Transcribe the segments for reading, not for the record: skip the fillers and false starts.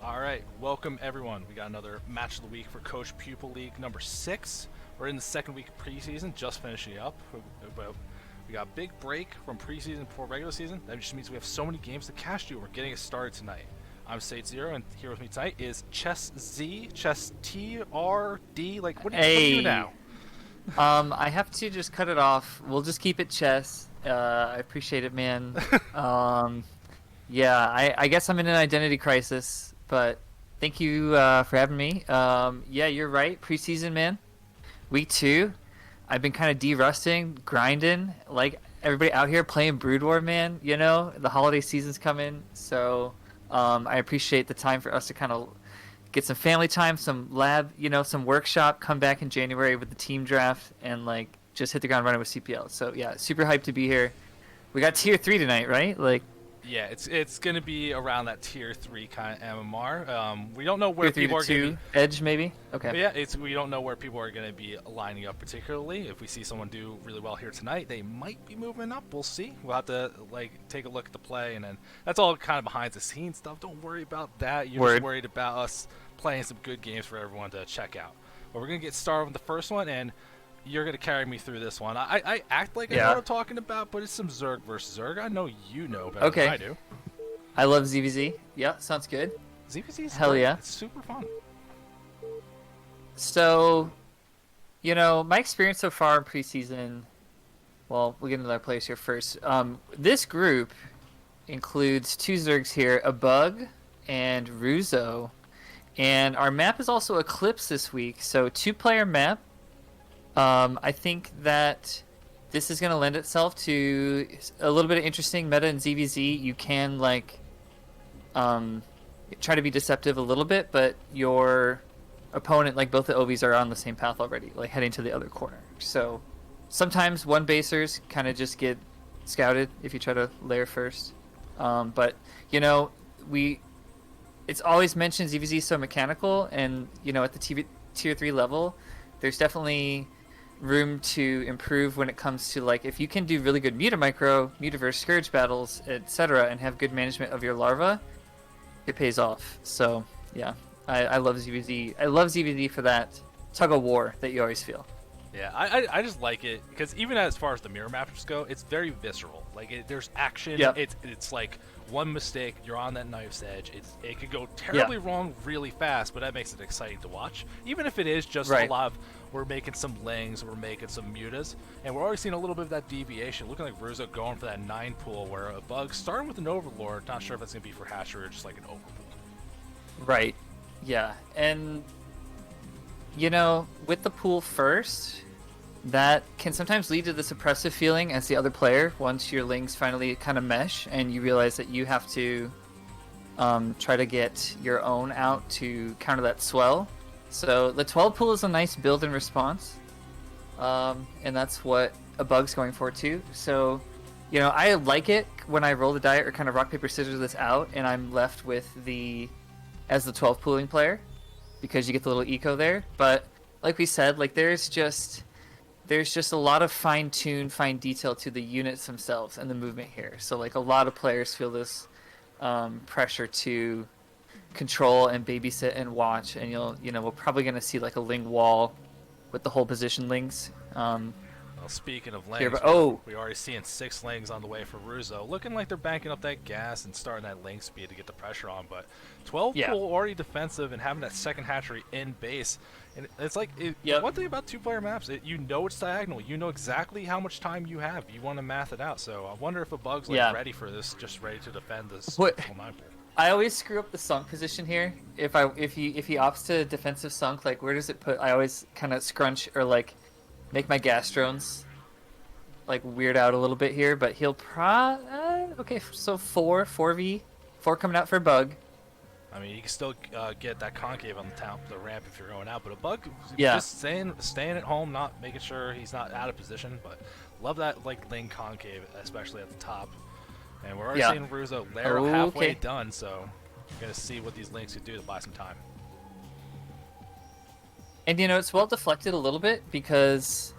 All right, welcome everyone. We got another match of the week for Coach Pupil League number 6. We're in the second week of preseason, just finishing up. We got a big break from preseason before regular season. That just means we have so many games to cash to. We're getting it started tonight. I'm Saetzero, and here with me tonight is Chess Z, Chess TRD. Like, what do you now? I have to just cut it off. We'll just keep it chess. I appreciate it, man. Yeah, I guess I'm in an identity crisis, but thank you for having me. Yeah, you're right. Preseason, man. Week 2. I've been kind of de-rusting, grinding, like everybody out here playing Brood War, man. You know, the holiday season's coming, so I appreciate the time for us to kind of get some family time, some lab, some workshop, come back in January with the team draft, and like just hit the ground running with CPL. So yeah, super hyped to be here. We got tier 3 tonight, right? Like, yeah, it's gonna be around that tier 3 kind of MMR. We don't know where tier 3 people to are 2 gonna be. edge, maybe. Okay. But yeah, we don't know where people are gonna be lining up particularly. If we see someone do really well here tonight, they might be moving up. We'll see. We'll have to take a look at the play, and then that's all kind of behind the scenes stuff. Don't worry about that. You're just worried about us playing some good games for everyone to check out. But we're going to get started with the first one, and you're going to carry me through this one. I act like I know what I'm talking about, but it's some Zerg versus Zerg. I know you know better than I do. I love ZVZ. Yeah, sounds good. ZVZ is Hell great. yeah. It's super fun. So, my experience so far in preseason, well, we'll get into our players here first. This group includes 2 Zergs here, a Bug and Ruzo. And our map is also Eclipse this week, so 2-player map. I think that this is going to lend itself to a little bit of interesting meta in ZVZ. You can try to be deceptive a little bit, but your opponent, like both the OVs, are on the same path already, like heading to the other corner. So sometimes one basers kind of just get scouted if you try to layer first. But it's always mentioned ZVZ is so mechanical, and at the tier 3 level, there's definitely room to improve when it comes to if you can do really good micro, Mutaverse, Scourge battles, etc., and have good management of your larva, it pays off. So yeah, I love ZVZ. I love ZVZ for that tug of war that you always feel. Yeah, I just like it because even as far as the mirror maps go, it's very visceral. There's action. Yep. It's like one mistake, you're on that knife's edge. It could go terribly wrong really fast, but that makes it exciting to watch. Even if it is just a lot of we're making some lings, we're making some mutas, and we're already seeing a little bit of that deviation. Looking like Ruzo going for that 9 pool where a Bug starting with an Overlord. Not sure if it's gonna be for Hatcher or just like an Overpool. Right. Yeah, and with the pool first, that can sometimes lead to this oppressive feeling as the other player once your lings finally kind of mesh and you realize that you have to try to get your own out to counter that swell. So the 12 pool is a nice build and response, and that's what a Bug's going for too. So I like it when I roll the die or kind of rock paper scissors this out and I'm left with as the 12 pooling player, because you get the little eco there. But like we said, there's just a lot of fine detail to the units themselves and the movement here. So a lot of players feel this pressure to control and babysit and watch, and we're probably going to see a ling wall with the whole position lings. Well, speaking of lings, we already seeing 6 lings on the way for Ruzo, looking like they're banking up that gas and starting that ling speed to get the pressure on. But 12 pool already defensive and having that second hatchery in base, and it's one thing about 2-player maps, it's diagonal. You know exactly how much time you have. You want to math it out. So I wonder if a Bug's ready for this, just ready to defend this 9 pool. I always screw up the sunk position here. If he opts to defensive sunk, where does it put? I always kind of scrunch or make my gas drones weird out a little bit here, but he'll okay, so 4 coming out for a Bug. I mean, you can still get that concave on the top of the ramp if you're going out, but a Bug just staying at home, not making sure he's not out of position. But love that ling concave, especially at the top. And we're already seeing Ruzo layer halfway done, so we're gonna see what these links could do to buy some time. And it's well deflected a little bit, because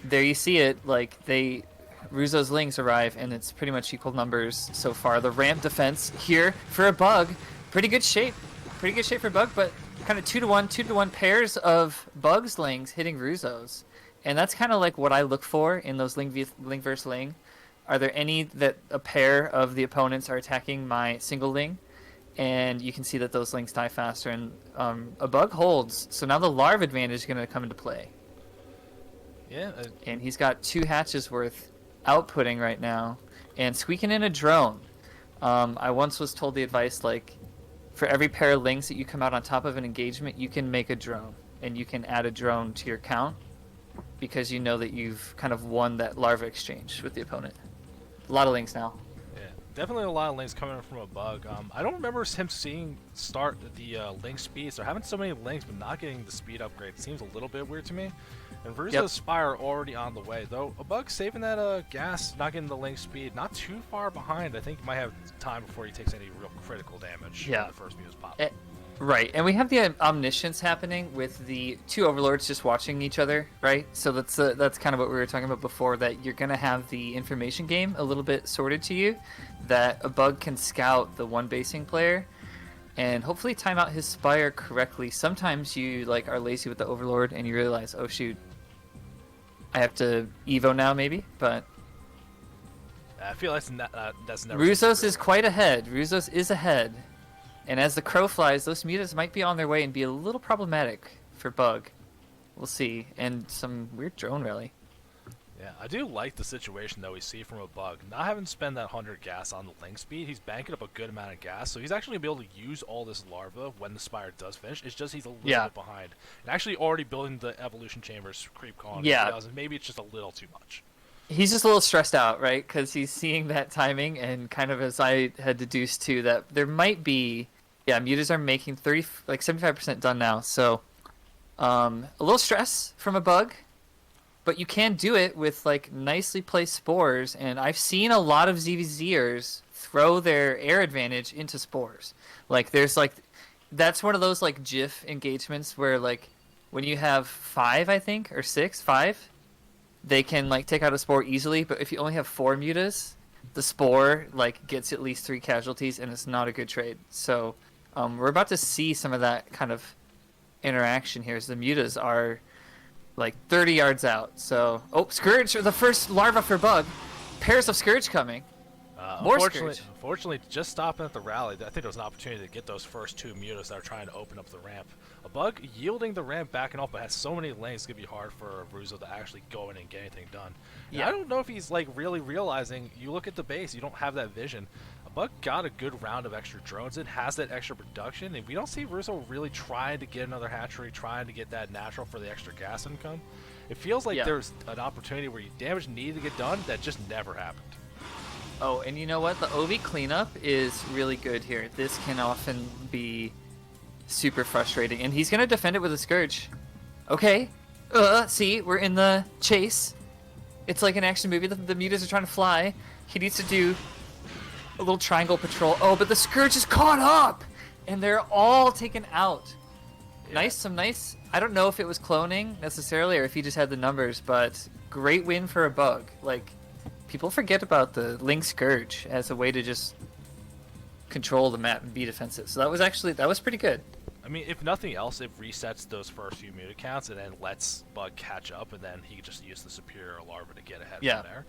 there you see it, Ruzo's lings arrive and it's pretty much equal numbers so far. The ramp defense here for a Bug, pretty good shape. pretty good shape for Bug, but kind of 2-to-1 pairs of Bug's Lings hitting Ruzo's. And that's kind of like what I look for in those Ling versus Ling. Are there any that a pair of the opponents are attacking my single Ling? And you can see that those Lings die faster, and a Bug holds. So now the Larva advantage is going to come into play. Yeah. And he's got 2 hatches worth outputting right now, and squeaking in a drone. I once was told the advice, like, for every pair of Lings that you come out on top of an engagement, you can make a drone, and you can add a drone to your count, because you know that you've kind of won that Larva exchange with the opponent. A lot of Lings now. Definitely a lot of Lings coming in from a Bug. I don't remember him start the Ling speed, so having so many Lings but not getting the speed upgrade seems a little bit weird to me. And Veruzo's Spire already on the way, though a Bug saving that gas, not getting the Ling speed, not too far behind. I think he might have time before he takes any real critical damage when the first Muse pop. Right, and we have the omniscience happening with the 2 overlords just watching each other, right? So that's kind of what we were talking about before, that you're going to have the information game a little bit sorted to you, that a Bug can scout the one basing player and hopefully time out his Spire correctly. Sometimes you like are lazy with the overlord and you realize, oh shoot, I have to Evo now maybe, but I feel that's never. Ruzo's is quite ahead. Ruzo's is ahead. And as the crow flies, those mutas might be on their way and be a little problematic for Bug. We'll see. And some weird drone rally. Yeah, I do like the situation that we see from a Bug. Not having to spend that 100 gas on the Ling speed, he's banking up a good amount of gas, so he's actually going to be able to use all this Larva when the Spire does finish. It's just he's a little bit behind. And actually already building the Evolution Chambers creep colony. Yeah. Maybe it's just a little too much. He's just a little stressed out, right? Because he's seeing that timing, and kind of as I had deduced too, that there might be... Yeah, mutas are making 75% done now, so a little stress from a Bug, but you can do it with like nicely placed spores, and I've seen a lot of ZVZers throw their air advantage into spores. Like that's one of those like GIF engagements where like when you have 5, I think, or 5, they can like take out a spore easily, but if you only have 4 mutas, the spore like gets at least 3 casualties, and it's not a good trade. So we're about to see some of that kind of interaction here as the mutas are like 30 yards out. So, Scourge, the first Larva for Bug. Pairs of Scourge coming. More Scourge. Unfortunately, just stopping at the rally, I think there was an opportunity to get those first 2 mutas that are trying to open up the ramp. A Bug yielding the ramp back and off, but has so many lanes, it's going to be hard for Ruzo to actually go in and get anything done. Yeah. I don't know if he's like really realizing, you look at the base, you don't have that vision. Bug got a good round of extra drones in, has that extra production, and we don't see Russo really trying to get another hatchery, trying to get that natural for the extra gas income. It feels like there's an opportunity where damage needed to get done that just never happened. Oh, and you know what? The OV cleanup is really good here. This can often be super frustrating, and he's going to defend it with a Scourge. Okay. See, we're in the chase. It's like an action movie. The mutas are trying to fly. He needs to do a little triangle patrol. Oh, but the Scourge is caught up! And they're all taken out. Yeah. Nice. I don't know if it was cloning necessarily or if he just had the numbers, but great win for a Bug. Like, people forget about the Ling Scourge as a way to just control the map and be defensive. So that was pretty good. I mean, if nothing else, it resets those first few muta counts and then lets Bug catch up, and then he can just use the superior Larva to get ahead from there.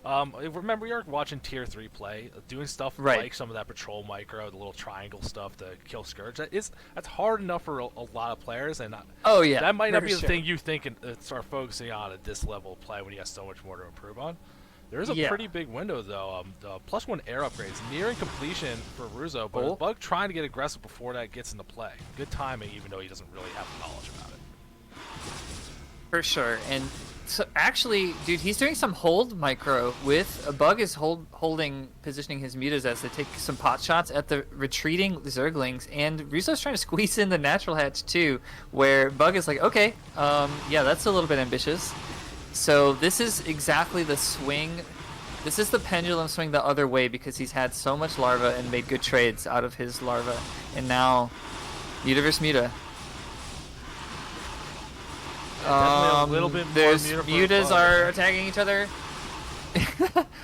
Remember, we were watching Tier 3 play, doing stuff like some of that patrol micro, the little triangle stuff to kill Scourge. That's hard enough for a lot of players, and that might not be the thing you think and start focusing on at this level of play when you have so much more to improve on. There's a pretty big window, though. +1 air upgrades nearing completion for Ruzo, but Bug trying to get aggressive before that gets into play. Good timing, even though he doesn't really have the knowledge about it. For sure, and so actually, dude, he's doing some hold micro with a Bug is positioning his mutas as they take some pot shots at the retreating Zerglings, and Ruzo's trying to squeeze in the natural hatch too, where Bug is like, okay, yeah, that's a little bit ambitious. So this is exactly the swing. This is the pendulum swing the other way because he's had so much Larva and made good trades out of his Larva, and now muta versus muta. A little bit more mutas are attacking each other.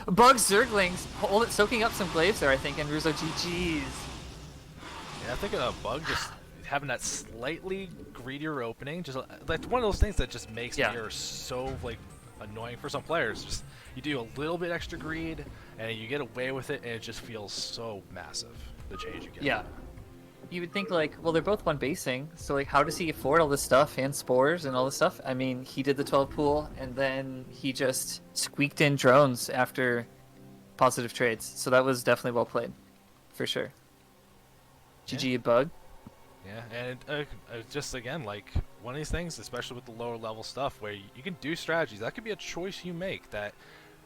Bug Zerglings soaking up some glaives there, I think, and Ruzo GG's. Yeah, I think Bug just having that slightly greedier opening, just like one of those things that just makes mirrors so like annoying for some players. Just you do a little bit extra greed, and you get away with it, and it just feels so massive. The change you get. Yeah. You would think like, well, they're both one basing, so like, how does he afford all this stuff and spores and all this stuff? I mean, he did the 12 pool, and then he just squeaked in drones after positive trades. So that was definitely well played, for sure. GG bug. Yeah, and just again, like one of these things, especially with the lower level stuff, where you can do strategies. That could be a choice you make. That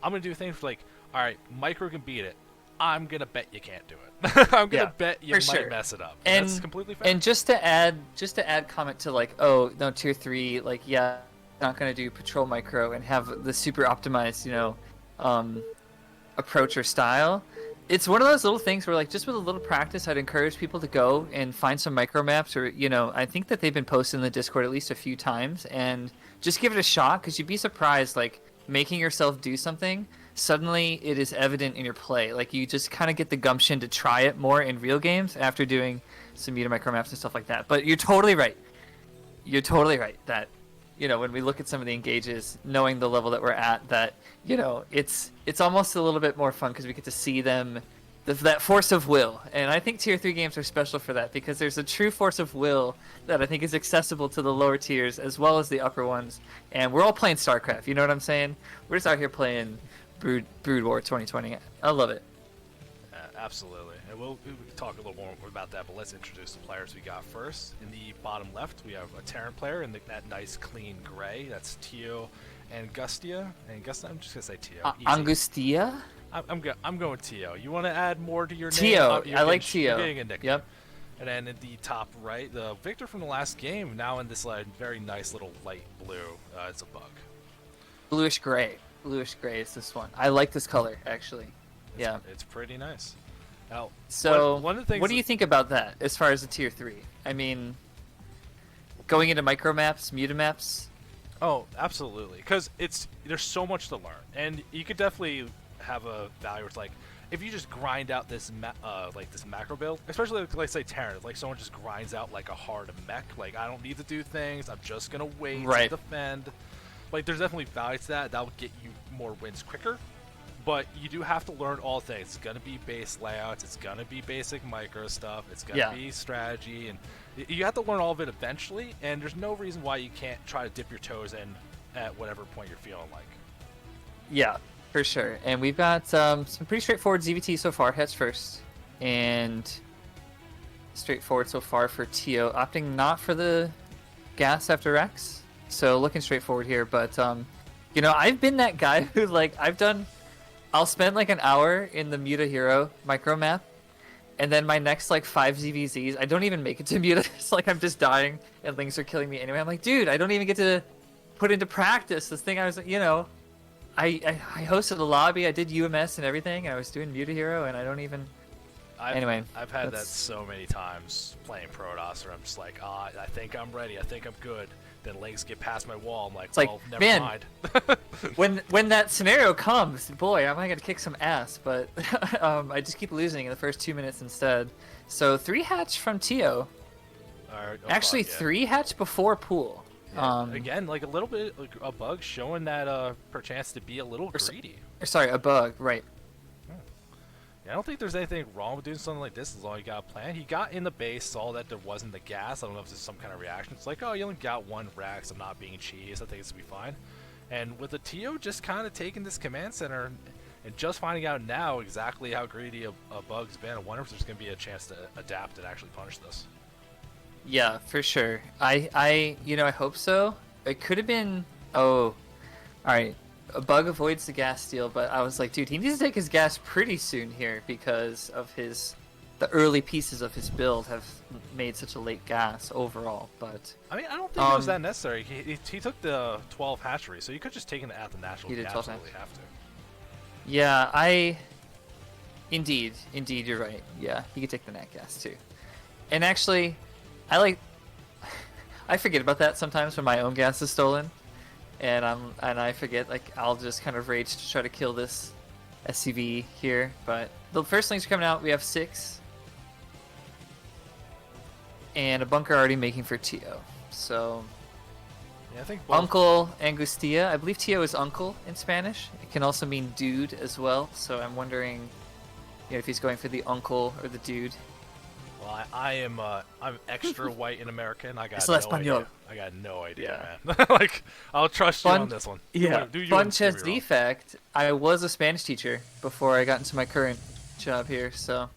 I'm gonna do things like, all right, micro can beat it. I'm gonna bet you can't do it. I'm gonna bet you might mess it up. And that's completely fair. And just to add comment to like, oh no, tier 3, like not gonna do patrol micro and have the super optimized, approach or style. It's one of those little things where, like, just with a little practice, I'd encourage people to go and find some micro maps, or I think that they've been posted in the Discord at least a few times, and just give it a shot, because you'd be surprised, like, making yourself do something, suddenly it is evident in your play. Like, you just kind of get the gumption to try it more in real games after doing some meta micro maps and stuff like that. But you're totally right. You're totally right that, when we look at some of the engages, knowing the level that we're at, that it's almost a little bit more fun because we get to see them, that force of will. And I think tier 3 games are special for that, because there's a true force of will that I think is accessible to the lower tiers as well as the upper ones. And we're all playing StarCraft, you know what I'm saying? We're just out here playing Brood War 2020. I love it. Absolutely. And we'll talk a little more about that, but let's introduce the players we got first. In the bottom left, we have a Terran player in that nice clean gray. That's Tio Angustia. I'm just going to say Tio. Angustia? I'm going Tio. You want to add more to your Tio. name? I like Tio. You're getting a nickname. Yep. And then in the top right, the Victor from the last game, now in this very nice little light blue. It's a bug. Bluish gray. Bluish gray is this one. I like this color, actually. It's pretty nice. Now, so, one of the things what do you think about that as far as the tier 3? I mean, going into micro maps, muta maps? Oh, absolutely. Because there's so much to learn, and you could definitely have a value where it's like, if you just grind out this this macro build, especially like say Terran, like someone just grinds out like a hard mech, like I don't need to do things, I'm just gonna wait to defend. Like there's definitely value to that. That would get you more wins quicker. But you do have to learn all things. It's going to be base layouts. It's going to be basic micro stuff. It's going to be strategy. And you have to learn all of it eventually. And there's no reason why you can't try to dip your toes in at whatever point you're feeling like. Yeah, for sure. And we've got some pretty straightforward ZVT so far. Heads first. And straightforward so far for Tio. Opting not for the gas after Rex. So looking straightforward here. But, I've been that guy who, I'll spend like an hour in the Muta Hero micro map, and then my next 5 ZVZs, I don't even make it to Muta. It's like I'm just dying, and Lings are killing me anyway. I'm like, dude, I don't even get to put into practice this thing. I was, I hosted a lobby, I did UMS and everything, and I was doing Muta Hero, and I don't even. Anyway, I've had that so many times playing Protoss, where I'm just like, I think I'm ready, I think I'm good. Then Lings get past my wall. I'm like, never mind. when that scenario comes, boy, am I gonna kick some ass. But I just keep losing in the first 2 minutes instead. So 3 hatch from Tio. Actually, 3 hatch before pool. Yeah, again, like a little bit a bug showing that perchance to be a little greedy. Sorry, a bug, right? I don't think there's anything wrong with doing something like this as long as you got a plan. He got in the base, saw that there wasn't the gas. I don't know if there's some kind of reaction. It's like, oh, you only got 1 Rex. I'm not being cheese. I think it's going to be fine. And with the Tio just kind of taking this command center and just finding out now exactly how greedy a bug's been, I wonder if there's going to be a chance to adapt and actually punish this. Yeah, for sure. I hope so. It could have been... Oh, all right. A bug avoids the gas steal, but I was like, dude, he needs to take his gas pretty soon here because of the early pieces of his build have made such a late gas overall. But I mean, I don't think it was that necessary. He took the 12 hatchery, so you could just take it at the natural. He did 12 absolutely have to. Yeah, indeed, you're right. Yeah, he could take the nat gas too. And actually, I forget about that sometimes when my own gas is stolen. And I forget, I'll just kind of rage to try to kill this SCV here. But the first links are coming out. We have 6. and a bunker already making for Tio. So Yeah, I think both. Uncle Angustia. I believe Tio is uncle in Spanish. It can also mean dude as well. So I'm wondering, if he's going for the uncle or the dude. Well, I'm extra white and American. I got Es no la español. idea. I got no idea, man. Like, I'll trust you on this one. Yeah. Do you Fun and screw chess me wrong. defect. I was a Spanish teacher before I got into my current job here. So,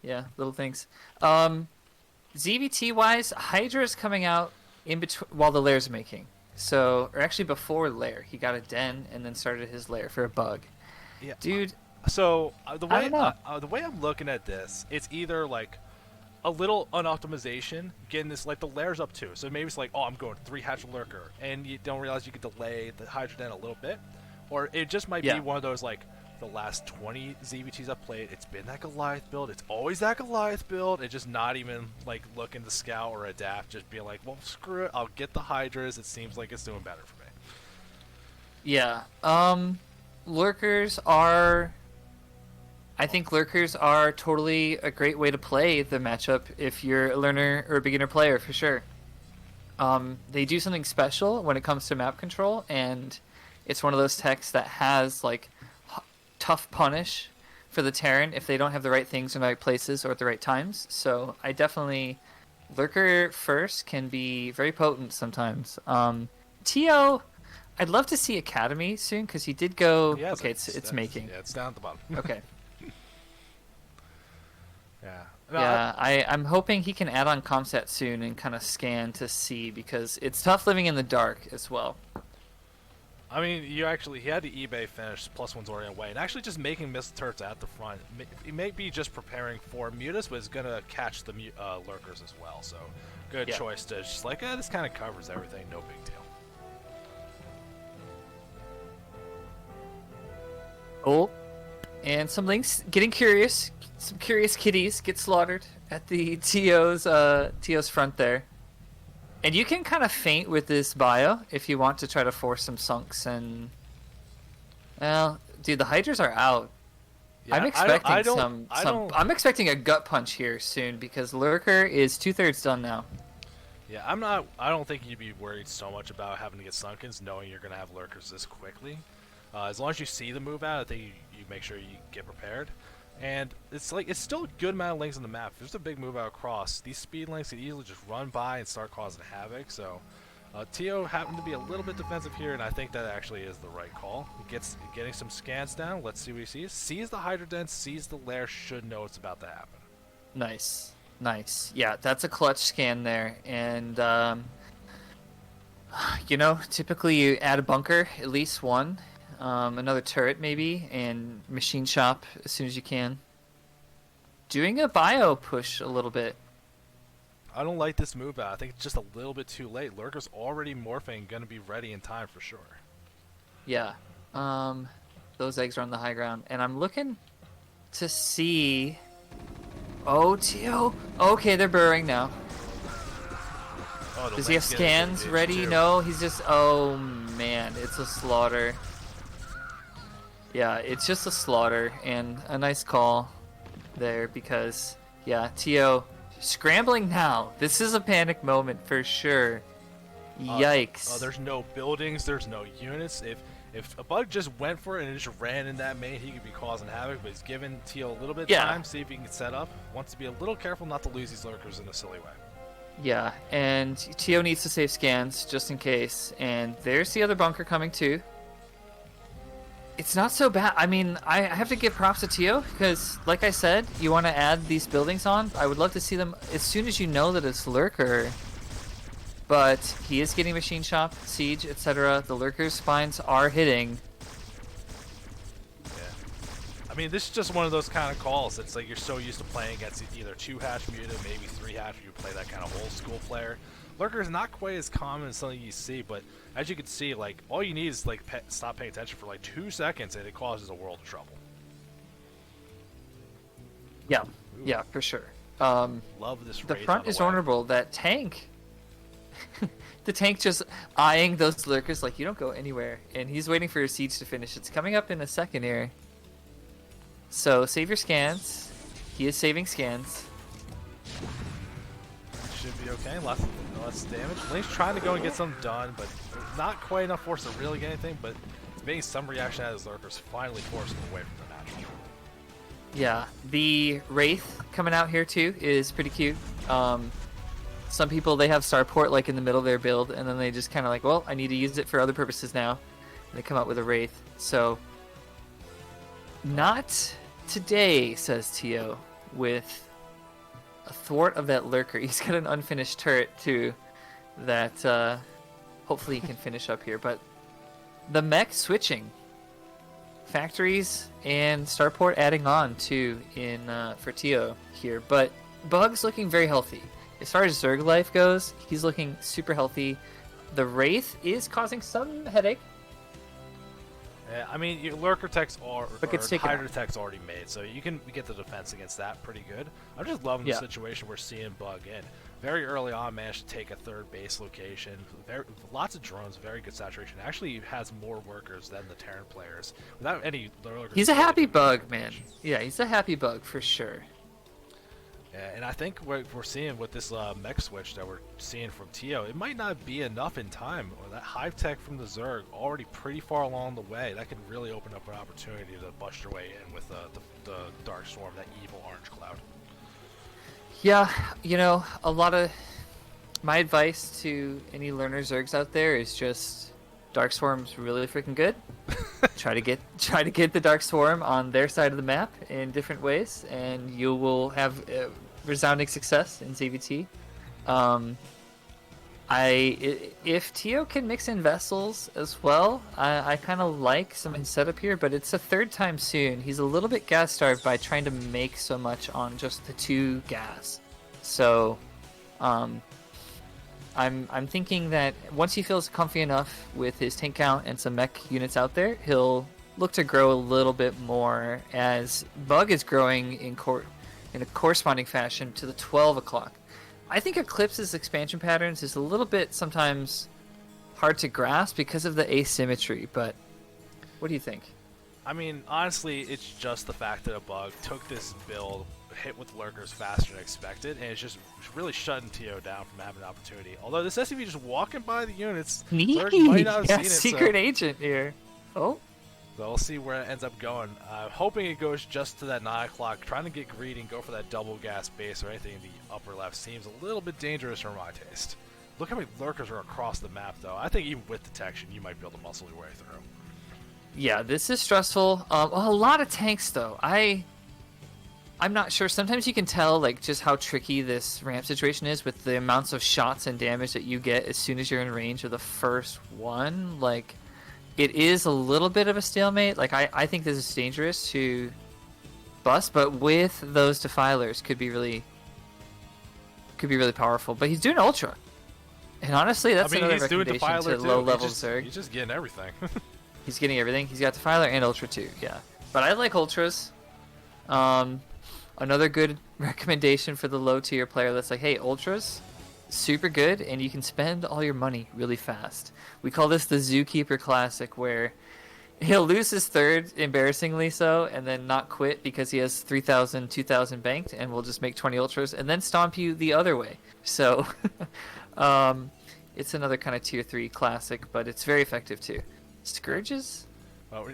yeah, little things. ZVT wise, Hydra is coming out in between while the lair's making. So, or actually before lair, he got a den and then started his lair for a bug. Yeah, Dude. So the I way don't know. the way I'm looking at this, it's either like a little unoptimization, getting this like the layers up too. So maybe it's like, oh, I'm going 3 hatch lurker, and you don't realize you could delay the Hydra den a little bit, or it just might be one of those like the last 20 ZVTs I've played, it's been that Goliath build. It's always that Goliath build. It's just not even like looking to scout or adapt. Just being like, well, screw it. I'll get the Hydras. It seems like it's doing better for me. Yeah. Lurkers are. I think lurkers are totally a great way to play the matchup if you're a learner or a beginner player, for sure. They do something special when it comes to map control, and it's one of those techs that has like tough punish for the Terran if they don't have the right things in the right places or at the right times. So I definitely lurker first can be very potent sometimes. Tio, I'd love to see Academy soon because he did go. Yes, okay, it's making. Yeah, it's down at the bottom. Okay. Yeah. No, Yeah, I'm hoping he can add on Comsat soon and kind of scan to see because it's tough living in the dark as well. I mean, he had the eBay finish, +1's already away, and actually just making missile turrets at the front. He may be just preparing for Mutas, but is going to catch the lurkers as well, so good choice to just like, this kind of covers everything, no big deal. Oh, and some links getting curious. Some curious kitties get slaughtered at the TO's front there. And you can kind of feint with this bio if you want to try to force some sunks and... Well, dude, the Hydras are out. Yeah, I'm expecting I'm expecting a gut punch here soon because Lurker is 2/3 done now. Yeah, I don't think you'd be worried so much about having to get sunkens, knowing you're going to have lurkers this quickly. As long as you see the move out, I think you make sure you get prepared. And it's still a good amount of links on the map. If there's a big move out across, these speed links can easily just run by and start causing havoc. So Tio happened to be a little bit defensive here, and I think that actually is the right call. He getting some scans down. Let's see what he sees. Sees the Hydra den, sees the lair, should know it's about to happen. Nice. Yeah, that's a clutch scan there. And, typically you add a bunker, at least one. Another turret maybe, and machine shop as soon as you can. Doing a bio push a little bit. I don't like this move out. I think it's just a little bit too late. Lurker's already morphing, going to be ready in time for sure. Yeah. Those eggs are on the high ground. And I'm looking to see... Oh, Tio. Okay, they're burrowing now. Oh, does he have scans ready? No, he's just... Oh, man. It's a slaughter. Yeah, it's just a slaughter, and a nice call there because, yeah, Tio scrambling now. This is a panic moment for sure. Yikes. There's no buildings, there's no units. If a bug just went for it and just ran in that main, he could be causing havoc, but he's giving Tio a little bit of time, see if he can get set up. Wants to be a little careful not to lose these lurkers in a silly way. Yeah, and Tio needs to save scans just in case, and there's the other bunker coming too. It's not so bad. I mean, I have to give props to Tio because, like I said, you want to add these buildings on. I would love to see them as soon as you know that it's Lurker. But he is getting Machine Shop, Siege, etc. The Lurker's spines are hitting. Yeah. I mean, this is just one of those kind of calls. It's like you're so used to playing against either 2-hatch mutant, maybe 3-hatch. You play that kind of old school player. Lurker is not quite as common as something you see, but as you can see, like all you need is like stop paying attention for like 2 seconds, and it causes a world of trouble. Yeah, yeah, for sure. Love this. The front is vulnerable. That tank, the tank just eyeing those lurkers like you don't go anywhere, and he's waiting for your siege to finish. It's coming up in a second here. So save your scans. He is saving scans. should be okay. Less damage. Link's trying to go and get something done, but not quite enough force to really get anything, but it's making some reaction out of his lurkers, finally forcing him away from the match. Yeah, the Wraith coming out here too is pretty cute. Some people, they have Starport like in the middle of their build, and then they just kind of like, well, I need to use it for other purposes now. And they come out with a Wraith. So, not today, says Tio, with a thwart of that Lurker. He's got an unfinished turret too that hopefully he can finish up here. But the mech switching. Factories and Starport adding on too in for Tio here. But Bug's looking very healthy. As far as Zerg life goes, he's looking super healthy. The Wraith is causing some headache. Yeah, I mean, your Lurker tech's Hydra tech's already made, so you can get the defense against that pretty good. I'm just loving the situation we're seeing Bug in. Very early on, managed to take a third base location. Lots of drones, very good saturation. Actually, has more workers than the Terran players without any Lurkers. He's a happy Bug, man. Yeah, he's a happy Bug for sure. Yeah, and I think what we're seeing with this mech switch that we're seeing from Tio, it might not be enough in time. Or that hive tech from the Zerg already pretty far along the way. That could really open up an opportunity to bust your way in with the Dark Storm, that evil orange cloud. Yeah, you know, a lot of my advice to any learner Zergs out there is just Dark Swarm's really freaking good. try to get the Dark Swarm on their side of the map in different ways, and you will have resounding success in ZVT. If Tio can mix in vessels as well, I kind of like some setup here, but it's a third time soon. He's a little bit gas starved by trying to make so much on just the 2 gas. So, I'm thinking that once he feels comfy enough with his tank count and some mech units out there, he'll look to grow a little bit more as Bug is growing in a corresponding fashion to the 12 o'clock. I think Eclipse's expansion patterns is a little bit sometimes hard to grasp because of the asymmetry, but what do you think? I mean, honestly, it's just the fact that a Bug took this build, hit with lurkers faster than expected, and it's just really shutting Tio down from having an opportunity. Although this SCV just walking by the units, Zerg might not have seen it. Secret agent here. Oh. So we'll see where it ends up going. Hoping it goes just to that 9 o'clock. Trying to get greedy and go for that double gas base or anything in the upper left seems a little bit dangerous for my taste. Look how many lurkers are across the map, though. I think even with detection, you might be able to muscle your way through. Yeah, this is stressful. A lot of tanks, though. I'm not sure. Sometimes you can tell like just how tricky this ramp situation is with the amounts of shots and damage that you get as soon as you're in range of the first one. Like, it is a little bit of a stalemate. Like, I think this is dangerous to bust, but with those defilers could be really powerful. But he's doing Ultra. And honestly, that's another recommendation to low-level Zerg. He's just getting everything. He's getting everything. He's got Defiler and Ultra too, yeah. But I like Ultras. Another good recommendation for the low-tier player that's like, hey, Ultras, super good, and you can spend all your money really fast. We call this the Zookeeper Classic, where he'll lose his third, embarrassingly so, and then not quit because he has 3,000, 2,000 banked, and we'll just make 20 Ultras, and then stomp you the other way. So, it's another kind of tier 3 classic, but it's very effective too. Scourges? Well,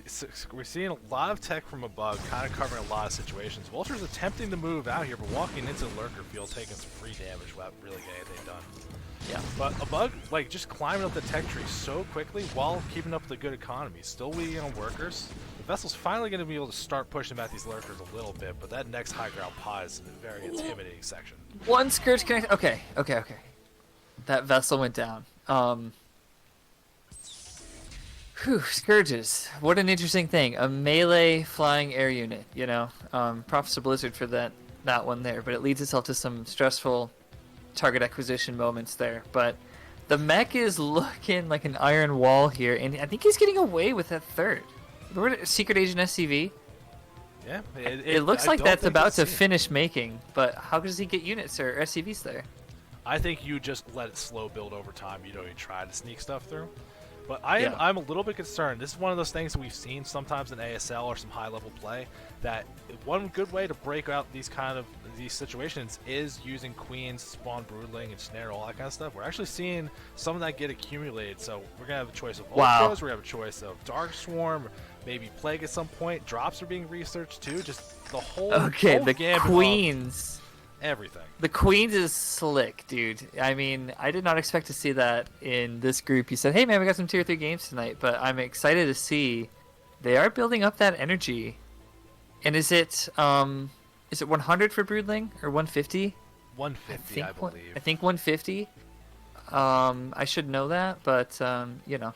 we're seeing a lot of tech from a Bug, kind of covering a lot of situations. Vulture's attempting to move out here, but walking into the Lurker field, taking some free damage without really getting anything done. Yeah, but a Bug, like, just climbing up the tech tree so quickly while keeping up the good economy. Still weeding on workers. The Vessel's finally going to be able to start pushing back these Lurkers a little bit, but that next high ground pod is a very intimidating section. One Scourge connect. Okay. That Vessel went down. Scourges. What an interesting thing. A melee flying air unit, you know. Props to Blizzard for that one there, but it leads itself to some stressful target acquisition moments there. But the mech is looking like an iron wall here, and I think he's getting away with that third. Remember Secret Agent SCV? Yeah. It looks like that's about to finish making, but how does he get units or SCVs there? I think you just let it slow build over time. You don't even try to sneak stuff through. But I'm a little bit concerned. This is one of those things that we've seen sometimes in ASL or some high-level play, that one good way to break out these kind of these situations is using queens, spawn broodling, and snare, all that kind of stuff. We're actually seeing some of that get accumulated. So we're gonna have a choice of Wow. ultras. We're gonna have a choice of dark swarm, maybe plague at some point. Drops are being researched too. Just the whole Okay, whole the gambit of queens. everything. The queens is slick, dude. I mean, I did not expect to see that in this group. You said, "Hey, man, we got some tier 3 games tonight," but I'm excited to see they are building up that energy. And is it 100 for Broodling or 150? 150, I believe. I think 150. I should know that, but you know.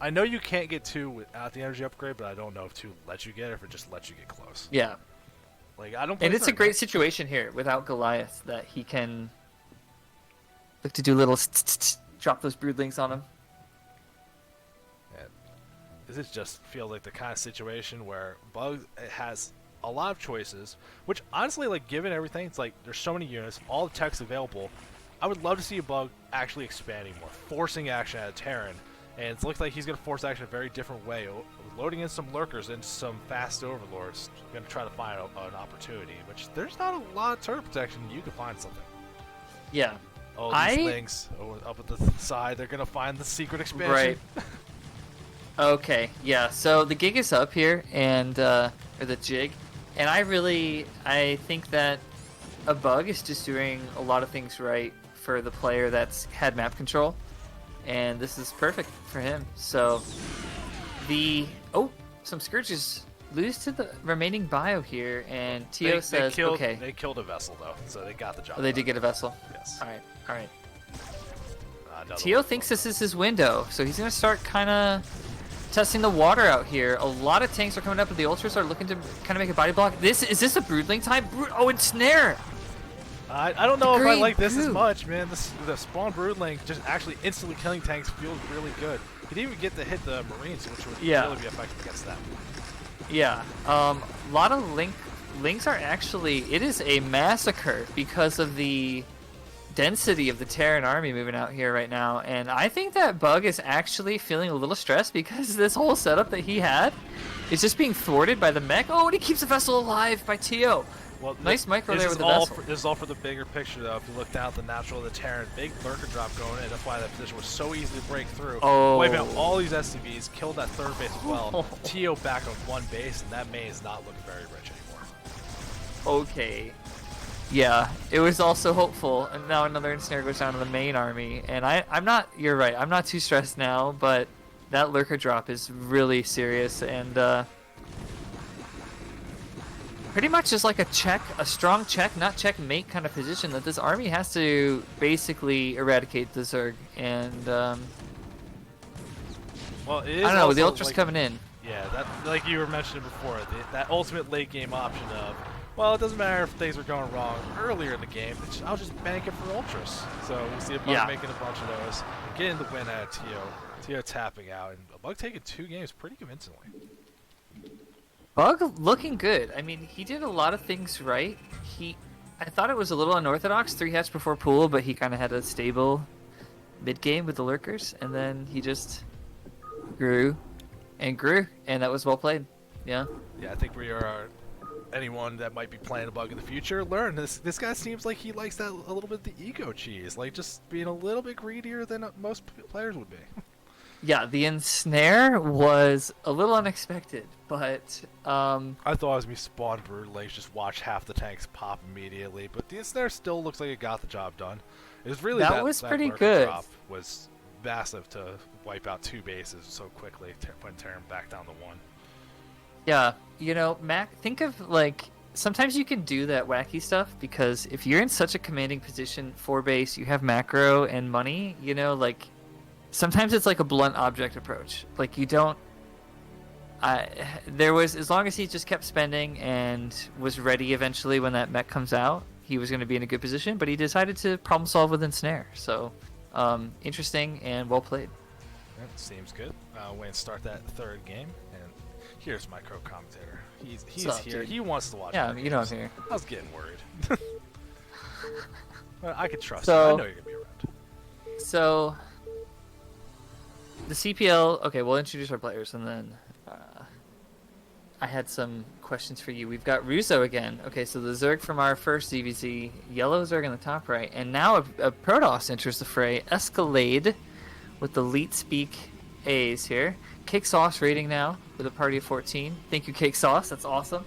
I know you can't get 2 without the energy upgrade, but I don't know if 2 lets you get it or if it just lets you get close. Yeah. Like, I don't. And it's a great situation here without Goliath that he can look to do little drop those broodlings on him. This just feels like the kind of situation where Bug has a lot of choices, which honestly, like, given everything, it's like there's so many units, all the tech's available. I would love to see a Bug actually expanding more, forcing action at a Terran, and it looks like he's going to force action a very different way, loading in some lurkers and some fast overlords. Going to try to find an opportunity, which there's not a lot of turret protection. You can find something. Yeah. Oh, these things up at the side, they're going to find the secret expansion. Right. Okay, yeah. So the gig is up here, and or the jig, and I think that a Bug is just doing a lot of things right for the player that's had map control, and this is perfect for him. So some Scourges lose to the remaining bio here, and Tio says, okay. They killed a vessel though, so they got the job. Oh, they did get a vessel. Yes. All right. Tio thinks this is his window, so he's gonna start kind of testing the water out here. A lot of tanks are coming up, and the ultras are looking to kind of make a body block. Is this a broodling type? Oh, and snare. I don't know if I like this as poop. much, man. The spawn broodling just actually instantly killing tanks feels really good. You didn't even get to hit the marines, which would really be effective against them. Yeah. A lot of links are actually. It is a massacre because of the density of the Terran army moving out here right now, and I think that Bug is actually feeling a little stressed because this whole setup that he had is just being thwarted by the mech. Oh, and he keeps the vessel alive by Tio. Well, nice micro there with the vessel. This is all for the bigger picture, though. If you look down at the natural of the Terran, big lurker drop going in. That's why that position was so easy to break through. Oh. Wiping out all these SCVs, killed that third base as well. Tio back on one base, and that main is not looking very rich anymore. Okay. Yeah, it was also hopeful, and now another ensnare goes down to the main army, and I'm not, you're right, I'm not too stressed now, but that lurker drop is really serious, and pretty much is like a strong check, not checkmate kind of position that this army has to basically eradicate the Zerg, and well, it is I don't know, the also, ultras like, coming in. Yeah, that, like you were mentioning before, that ultimate late game option of, well, it doesn't matter if things were going wrong earlier in the game. I'll just bank it for ultras. So we see a Bug making a bunch of those, and getting the win out of Tio. Tio tapping out, and a Bug taking 2 games pretty convincingly. Bug looking good. I mean, he did a lot of things right. I thought it was a little unorthodox, 3 hats before pool, but he kind of had a stable mid game with the lurkers, and then he just grew, and that was well played. Yeah. Yeah, I think we are. Anyone that might be playing a Bug in the future, learn this guy seems like he likes that a little bit of the ego cheese, like just being a little bit greedier than most players would be. Yeah, the ensnare was a little unexpected, but I thought it was me spawn brutally, just watch half the tanks pop immediately, but the ensnare still looks like it got the job done. It was really that was pretty good. Drop was massive to wipe out 2 bases so quickly, putting Terran back down to 1. Yeah, you know, Mac, think of, like, sometimes you can do that wacky stuff, because if you're in such a commanding position for base, you have macro and money, you know, like, sometimes it's like a blunt object approach. Like, you don't... there was, as long as he just kept spending and was ready eventually when that mech comes out, he was going to be in a good position, but he decided to problem solve with ensnare. So, interesting and well played. That seems good. Wayne, start that 3rd game, and here's my co-commentator. He's up, here. dude? He wants to watch. Yeah, you know I'm here. I was getting worried. Well, I could trust So- you. I know you're gonna be around. So, the CPL. Okay, we'll introduce our players, and then I had some questions for you. We've got Russo again. Okay, so the Zerg from our first ZVZ, yellow Zerg in the top right, and now a Protoss enters the fray. Escalade with the Leet Speak A's here. Cake Sauce rating now with a party of 14. Thank you, Cake Sauce. That's awesome.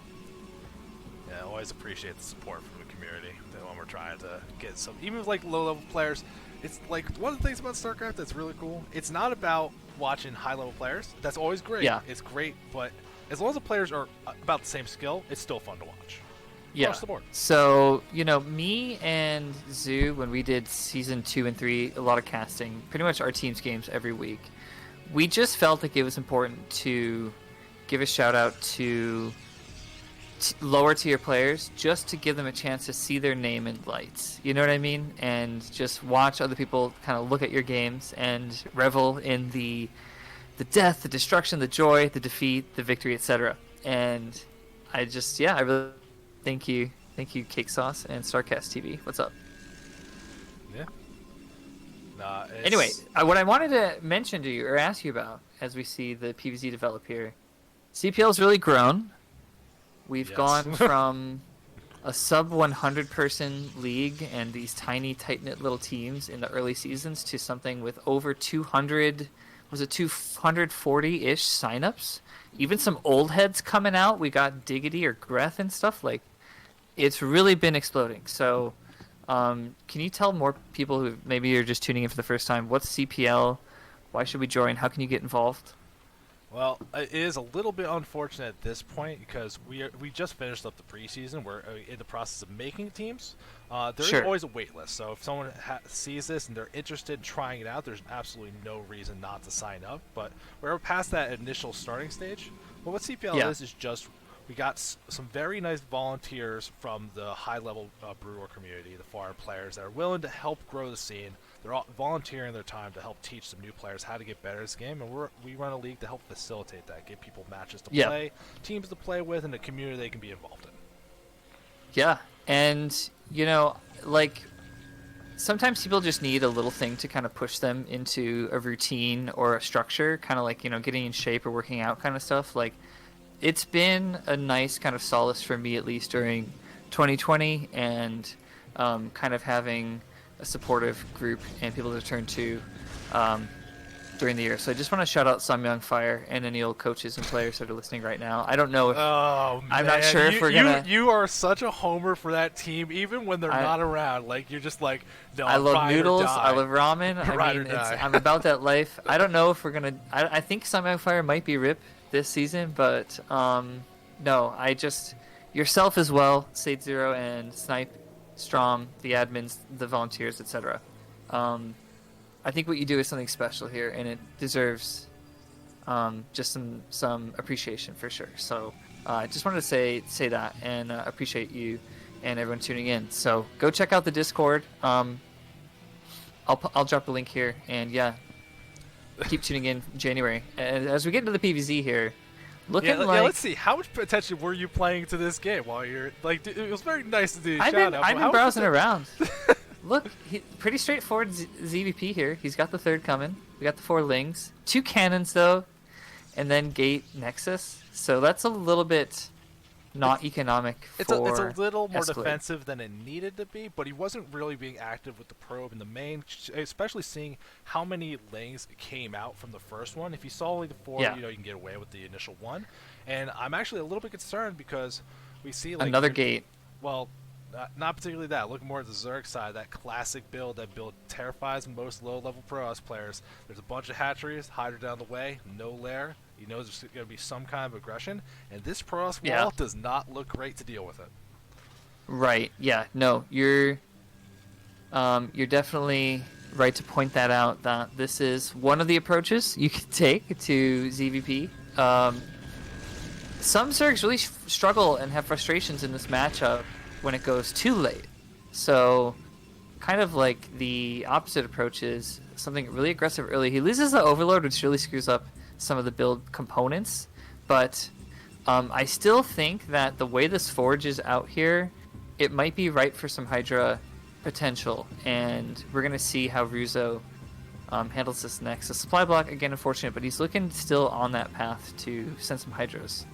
Yeah, always appreciate the support from the community when we're trying to get some, even with like low-level players. It's like one of the things about StarCraft that's really cool. It's not about watching high-level players. That's always great. Yeah. It's great, but as long as the players are about the same skill, it's still fun to watch. Yeah. Across the board. So, me and Zoo, when we did season 2 and 3, a lot of casting, pretty much our team's games every week, we just felt like it was important to give a shout out to lower tier players just to give them a chance to see their name in lights. You know what I mean? And just watch other people kind of look at your games and revel in the death, the destruction, the joy, the defeat, the victory, etc. And I really thank you, Cake Sauce and Starcast TV. What's up? Yeah. Anyway, what I wanted to mention to you or ask you about as we see the PvZ develop here, CPL's really grown. We've gone from a sub 100 person league and these tiny tight-knit little teams in the early seasons to something with over 200, was it 240-ish signups? Even some old heads coming out. We got Diggity or Greth and stuff. Like, it's really been exploding. So can you tell more people who maybe are just tuning in for the first time, what's CPL? Why should we join? How can you get involved? Well, it is a little bit unfortunate at this point because we just finished up the preseason. We're in the process of making teams. There is always a wait list, so if someone sees this and they're interested in trying it out, there's absolutely no reason not to sign up. But we're past that initial starting stage. But what CPL is just we got some very nice volunteers from the high-level brewer community, the foreign players that are willing to help grow the scene. They're all volunteering their time to help teach some new players how to get better at this game, and we run a league to help facilitate that, give people matches to play, teams to play with, and a community they can be involved in. Yeah, and, sometimes people just need a little thing to kind of push them into a routine or a structure, kind of like, getting in shape or working out kind of stuff. Like, it's been a nice kind of solace for me, at least during 2020, and kind of having a supportive group and people to turn to during the year. So I just want to shout out Samyang Fire and any old coaches and players that are listening right now. I don't know if I'm not sure if we're gonna. You are such a homer for that team, even when they're not around. Like you're just like, no. I love noodles. I love ramen. I'm about that life. I don't know if we're gonna. I think Samyang Fire might be RIP this season, but no. Yourself as well, Saetzero and Snipe, Strom, the admins, the volunteers, etc. I think what you do is something special here, and it deserves just some appreciation for sure. So I just wanted to say that and appreciate you and everyone tuning in. So go check out the Discord. I'll drop a link here, and keep tuning in January. And as we get into the PvZ here, let's see. How much attention were you playing to this game while you're like? It was very nice to do. I've been browsing around. Look, pretty straightforward ZVP here. He's got the third coming. We got the 4 Lings, 2 cannons though, and then Gate Nexus. So that's a little bit not economic. It's a little more defensive than it needed to be, but he wasn't really being active with the probe in the main, especially seeing how many Lings came out from the first one. If you saw only the 4, you can get away with the initial one. And I'm actually a little bit concerned because we see like another Gate. Well, not particularly that. Look more at the Zerg side, that classic build terrifies most low-level Protoss players. There's a bunch of hatcheries, Hydra down the way, no lair. He knows there's going to be some kind of aggression, and this Protoss wall does not look great to deal with it. Right. Yeah. No. You're definitely right to point that out. That this is one of the approaches you can take to ZVP. Some Zergs really struggle and have frustrations in this matchup when it goes too late. So kind of like the opposite approach is something really aggressive early. He loses the Overlord, which really screws up some of the build components. But I still think that the way this Forge is out here, it might be right for some Hydra potential. And we're going to see how Russo handles this next. The supply block, again, unfortunate, but he's looking still on that path to send some Hydras.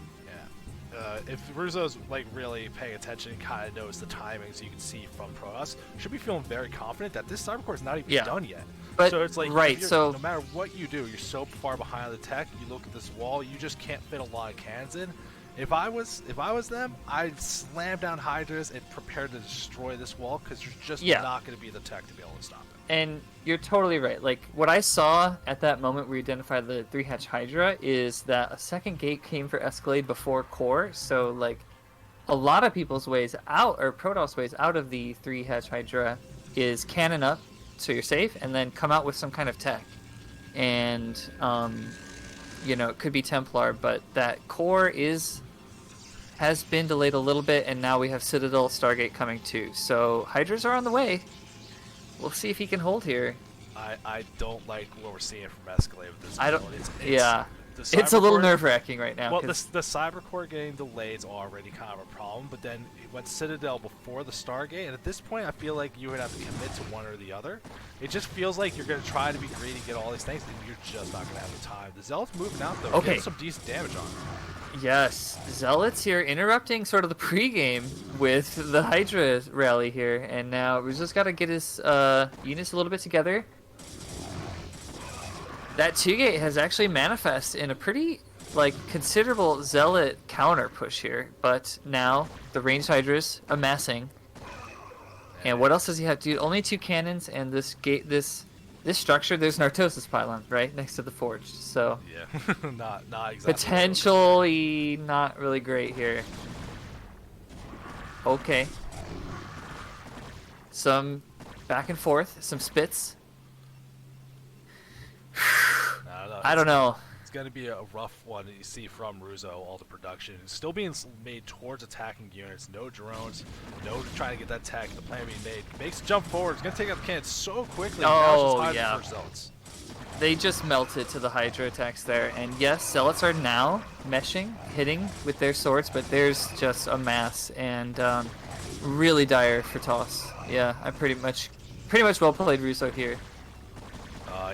if Ruzo's like really paying attention and kind of knows the timings you can see from Protoss, should be feeling very confident that this Cybercore is not even done yet. But, so it's like, right, so no matter what you do, you're so far behind the tech. You look at this wall, you just can't fit a lot of cannons in. If I was them, I'd slam down Hydras and prepare to destroy this wall because there's just not going to be the tech to be able to stop it. And you're totally right. Like, what I saw at that moment where you identified the 3-hatch Hydra is that a second gate came for Escalade before core. So, like, a lot of people's ways out, or Protoss ways out of the 3-hatch Hydra is cannon up so you're safe, and then come out with some kind of tech. And, you know, it could be Templar, but that core has been delayed a little bit, and now we have Citadel Stargate coming too. So Hydras are on the way. We'll see if he can hold here. I don't like what we're seeing from Escalade with this. I don't. It's it's a little nerve-wracking right now. Well, the Cybercore getting delayed is already kind of a problem, but then it went Citadel before the Stargate, and at this point I feel like you would have to commit to one or the other. It just feels like you're going to try to be greedy, get all these things, and you're just not going to have the time. The Zealot's moving out, though, getting some decent damage on it. Yes, Zealots here interrupting sort of the pregame with the Hydra rally here, and now we've just got to get his units a little bit together. That 2-gate has actually manifest in a pretty, like, considerable Zealot counter push here, but now the ranged Hydras amassing. And what else does he have to do? Only 2 cannons, and this gate, this structure, there's an Artosis pylon right next to the forge, so yeah, not exactly. Potentially not really great here. Okay, some back and forth, some spits. I don't know. It's going to be a rough one that you see from Ruzo, all the production. It's still being made towards attacking units. No drones, no trying to get that tech. The plan being made. Makes a jump forward. It's going to take out the cannons so quickly. Oh, yeah. Zealots. They just melted to the Hydra attacks there. And yes, Zealots are now meshing, hitting with their swords, but there's just a mass and really dire for toss. Yeah, I pretty much well played Russo here.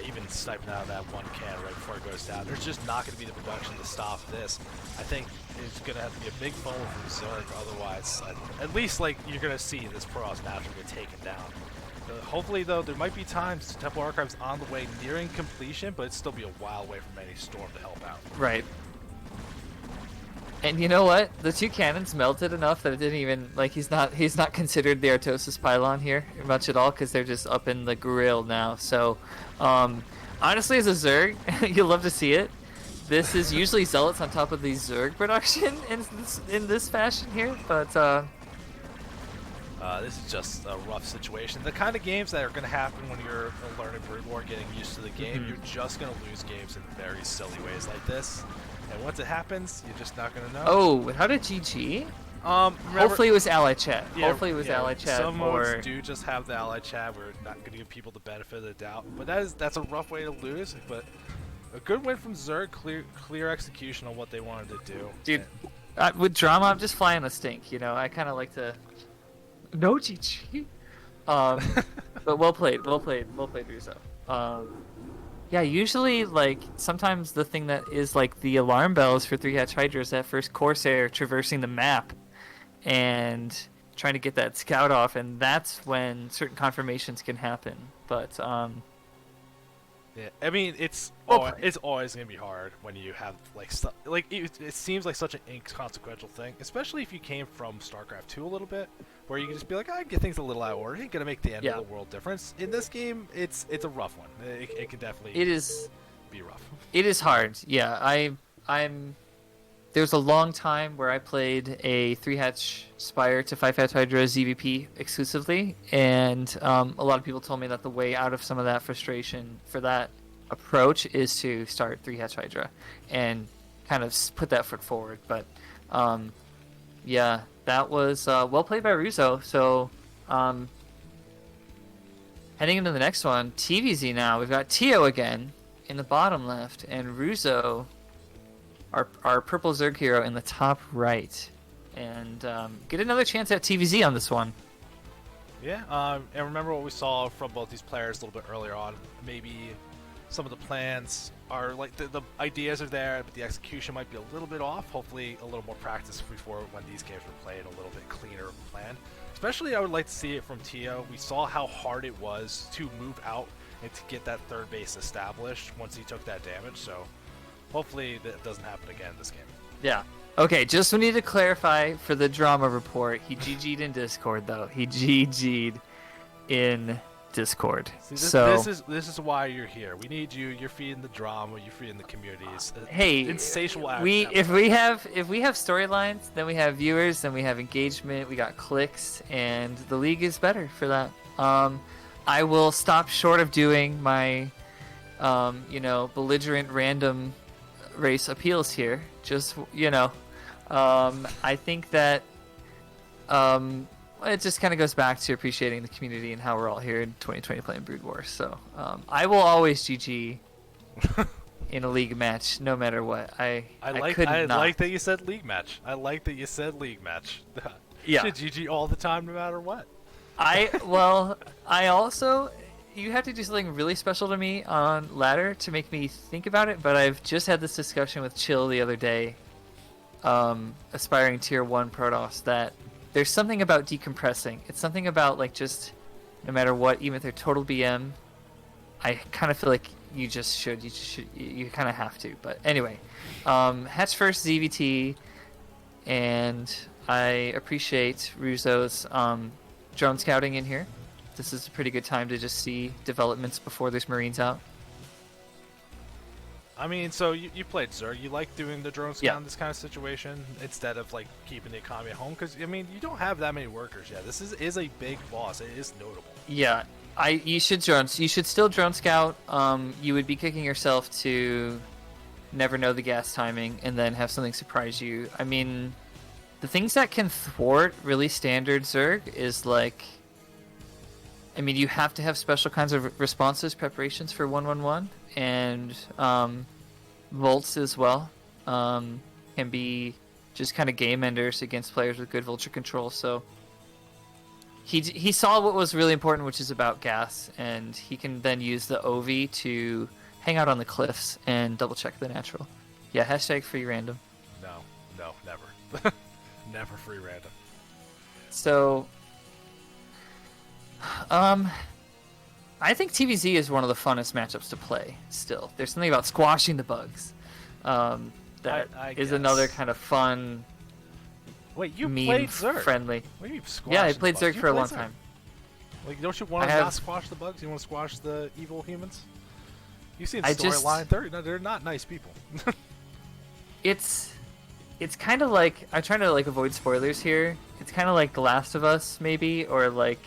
Even sniping out of that one can right before it goes down. There's just not going to be the production to stop this. I think it's going to have to be a big fumble from Zerg, otherwise, at least like you're going to see this Protoss naturally get taken down. Hopefully, though, there might be times Temple Archive's on the way nearing completion, but it'd still be a while away from any storm to help out. Right. And you know what? The 2 cannons melted enough that it didn't even, like, he's not considered the Artosis pylon here much at all, because they're just up in the grill now. So, honestly, as a Zerg, you'll love to see it. This is usually Zealots on top of the Zerg production in this fashion here, but this is just a rough situation. The kind of games that are going to happen when you're learning Brood War, getting used to the game, you're just going to lose games in very silly ways like this. And once it happens, you're just not going to know. Oh, how did GG? Remember, hopefully it was ally chat. Yeah, hopefully it was ally chat. Some modes do just have the ally chat. We're not going to give people the benefit of the doubt. But that's a rough way to lose. But a good win from Zerg. Clear execution on what they wanted to do. Dude, with drama, I'm just flying a stink. You know, I kind of like to... No GG. But well played, Russo. Yeah, usually, like, sometimes the thing that is, like, the alarm bells for 3-hatch Hydra is that first Corsair traversing the map and trying to get that scout off, and that's when certain confirmations can happen. But, yeah, I mean, it's always going to be hard when you have, like, stuff. Like, it seems like such an inconsequential thing, especially if you came from StarCraft 2 a little bit, where you can just be like, I get things a little out of order. It ain't going to make the end of the world difference. In this game, it's a rough one. It can definitely be rough. It is hard, yeah. There was a long time where I played a 3-hatch Spire to 5-hatch Hydra ZVP exclusively, and a lot of people told me that the way out of some of that frustration for that approach is to start 3-hatch Hydra and kind of put that foot forward. But yeah, that was well played by Russo. So heading into the next one, TVZ now. We've got Tio again in the bottom left, and Russo, our purple Zerg hero, in the top right. And get another chance at TVZ on this one. Yeah, and remember what we saw from both these players a little bit earlier on. Maybe some of the plans are like the ideas are there, but the execution might be a little bit off. Hopefully, a little more practice before when these games were played, a little bit cleaner of a plan. Especially, I would like to see it from Tio. We saw how hard it was to move out and to get that third base established once he took that damage. So, hopefully, that doesn't happen again this game. Yeah. Okay, just we need to clarify for the drama report. He GG'd in Discord, though. He GG'd in Discord. See, so this is why you're here. We need you. You're feeding the drama. You're feeding the communities. Hey, insatiable. if we have storylines, then we have viewers, then we have engagement. We got clicks, and the league is better for that. I will stop short of doing my, belligerent random race appeals here. Just I think that it just kind of goes back to appreciating the community and how we're all here in 2020 playing Brood War. So I will always GG in a league match, no matter what. I like that you said league match. I like that you said league match. Yeah, should GG all the time, no matter what. I also, you have to do something really special to me on ladder to make me think about it. But I've just had this discussion with Chill the other day, aspiring tier 1 Protoss, that there's something about decompressing. It's something about like just no matter what, even if they're total BM, I kind of feel like you kind of have to. But anyway, Hatch first ZVT, and I appreciate Ruzo's drone scouting in here. This is a pretty good time to just see developments before there's Marines out. I mean, so you played Zerg. You like doing the drone scout in this kind of situation instead of like keeping the economy at home? Because I mean, you don't have that many workers yet. This is a big boss. It is notable. Yeah, you should still drone scout. You would be kicking yourself to never know the gas timing and then have something surprise you. I mean, the things that can thwart really standard Zerg is like, I mean, you have to have special kinds of responses, preparations for 1-1-1, and Volts as well can be just kind of game enders against players with good vulture control. So he saw what was really important, which is about gas, and he can then use the OV to hang out on the cliffs and double check the natural. Yeah, hashtag free random. No, never. Never free random. So I think TVZ is one of the funnest matchups to play still. There's something about squashing the bugs that is another kind of fun. Wait, you meme played Zerg? Friendly. What do you mean Yeah, I played Zerg for a long time. Like, don't you want to not squash the bugs? You want to squash the evil humans? You see the storyline. They're not nice people. It's kind of like, I'm trying to like avoid spoilers here. It's kind of like The Last of Us maybe, or like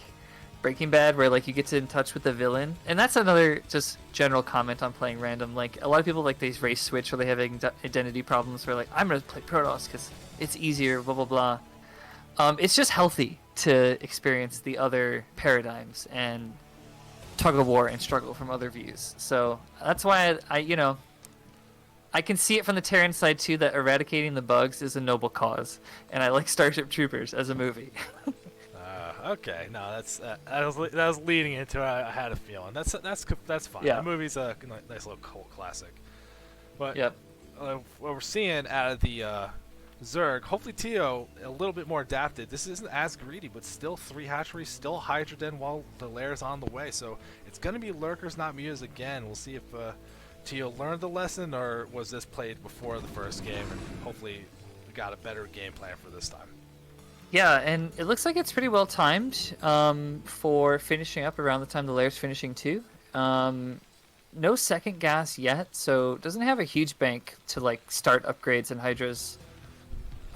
Breaking Bad, where like you get to in touch with the villain. And that's another just general comment on playing random. Like a lot of people like they race switch, or they have identity problems where like, I'm gonna play Protoss because it's easier, blah blah blah. It's just healthy to experience the other paradigms and tug of war and struggle from other views. So that's why I can see it from the Terran side too, that eradicating the bugs is a noble cause, and I like Starship Troopers as a movie. Okay, no, that was leading into it. I had a feeling. That's fine. Yeah. The movie's a nice little cult classic. But yep. What we're seeing out of the Zerg, hopefully Tio a little bit more adapted. This isn't as greedy, but still 3 hatcheries, still Hydra Den while the lair's on the way. So it's going to be Lurkers, not Mutas again. We'll see if Tio learned the lesson, or was this played before the first game, and hopefully we got a better game plan for this time. Yeah, and it looks like it's pretty well timed for finishing up around the time the lair's finishing too. No second gas yet, so it doesn't have a huge bank to like start upgrades and Hydras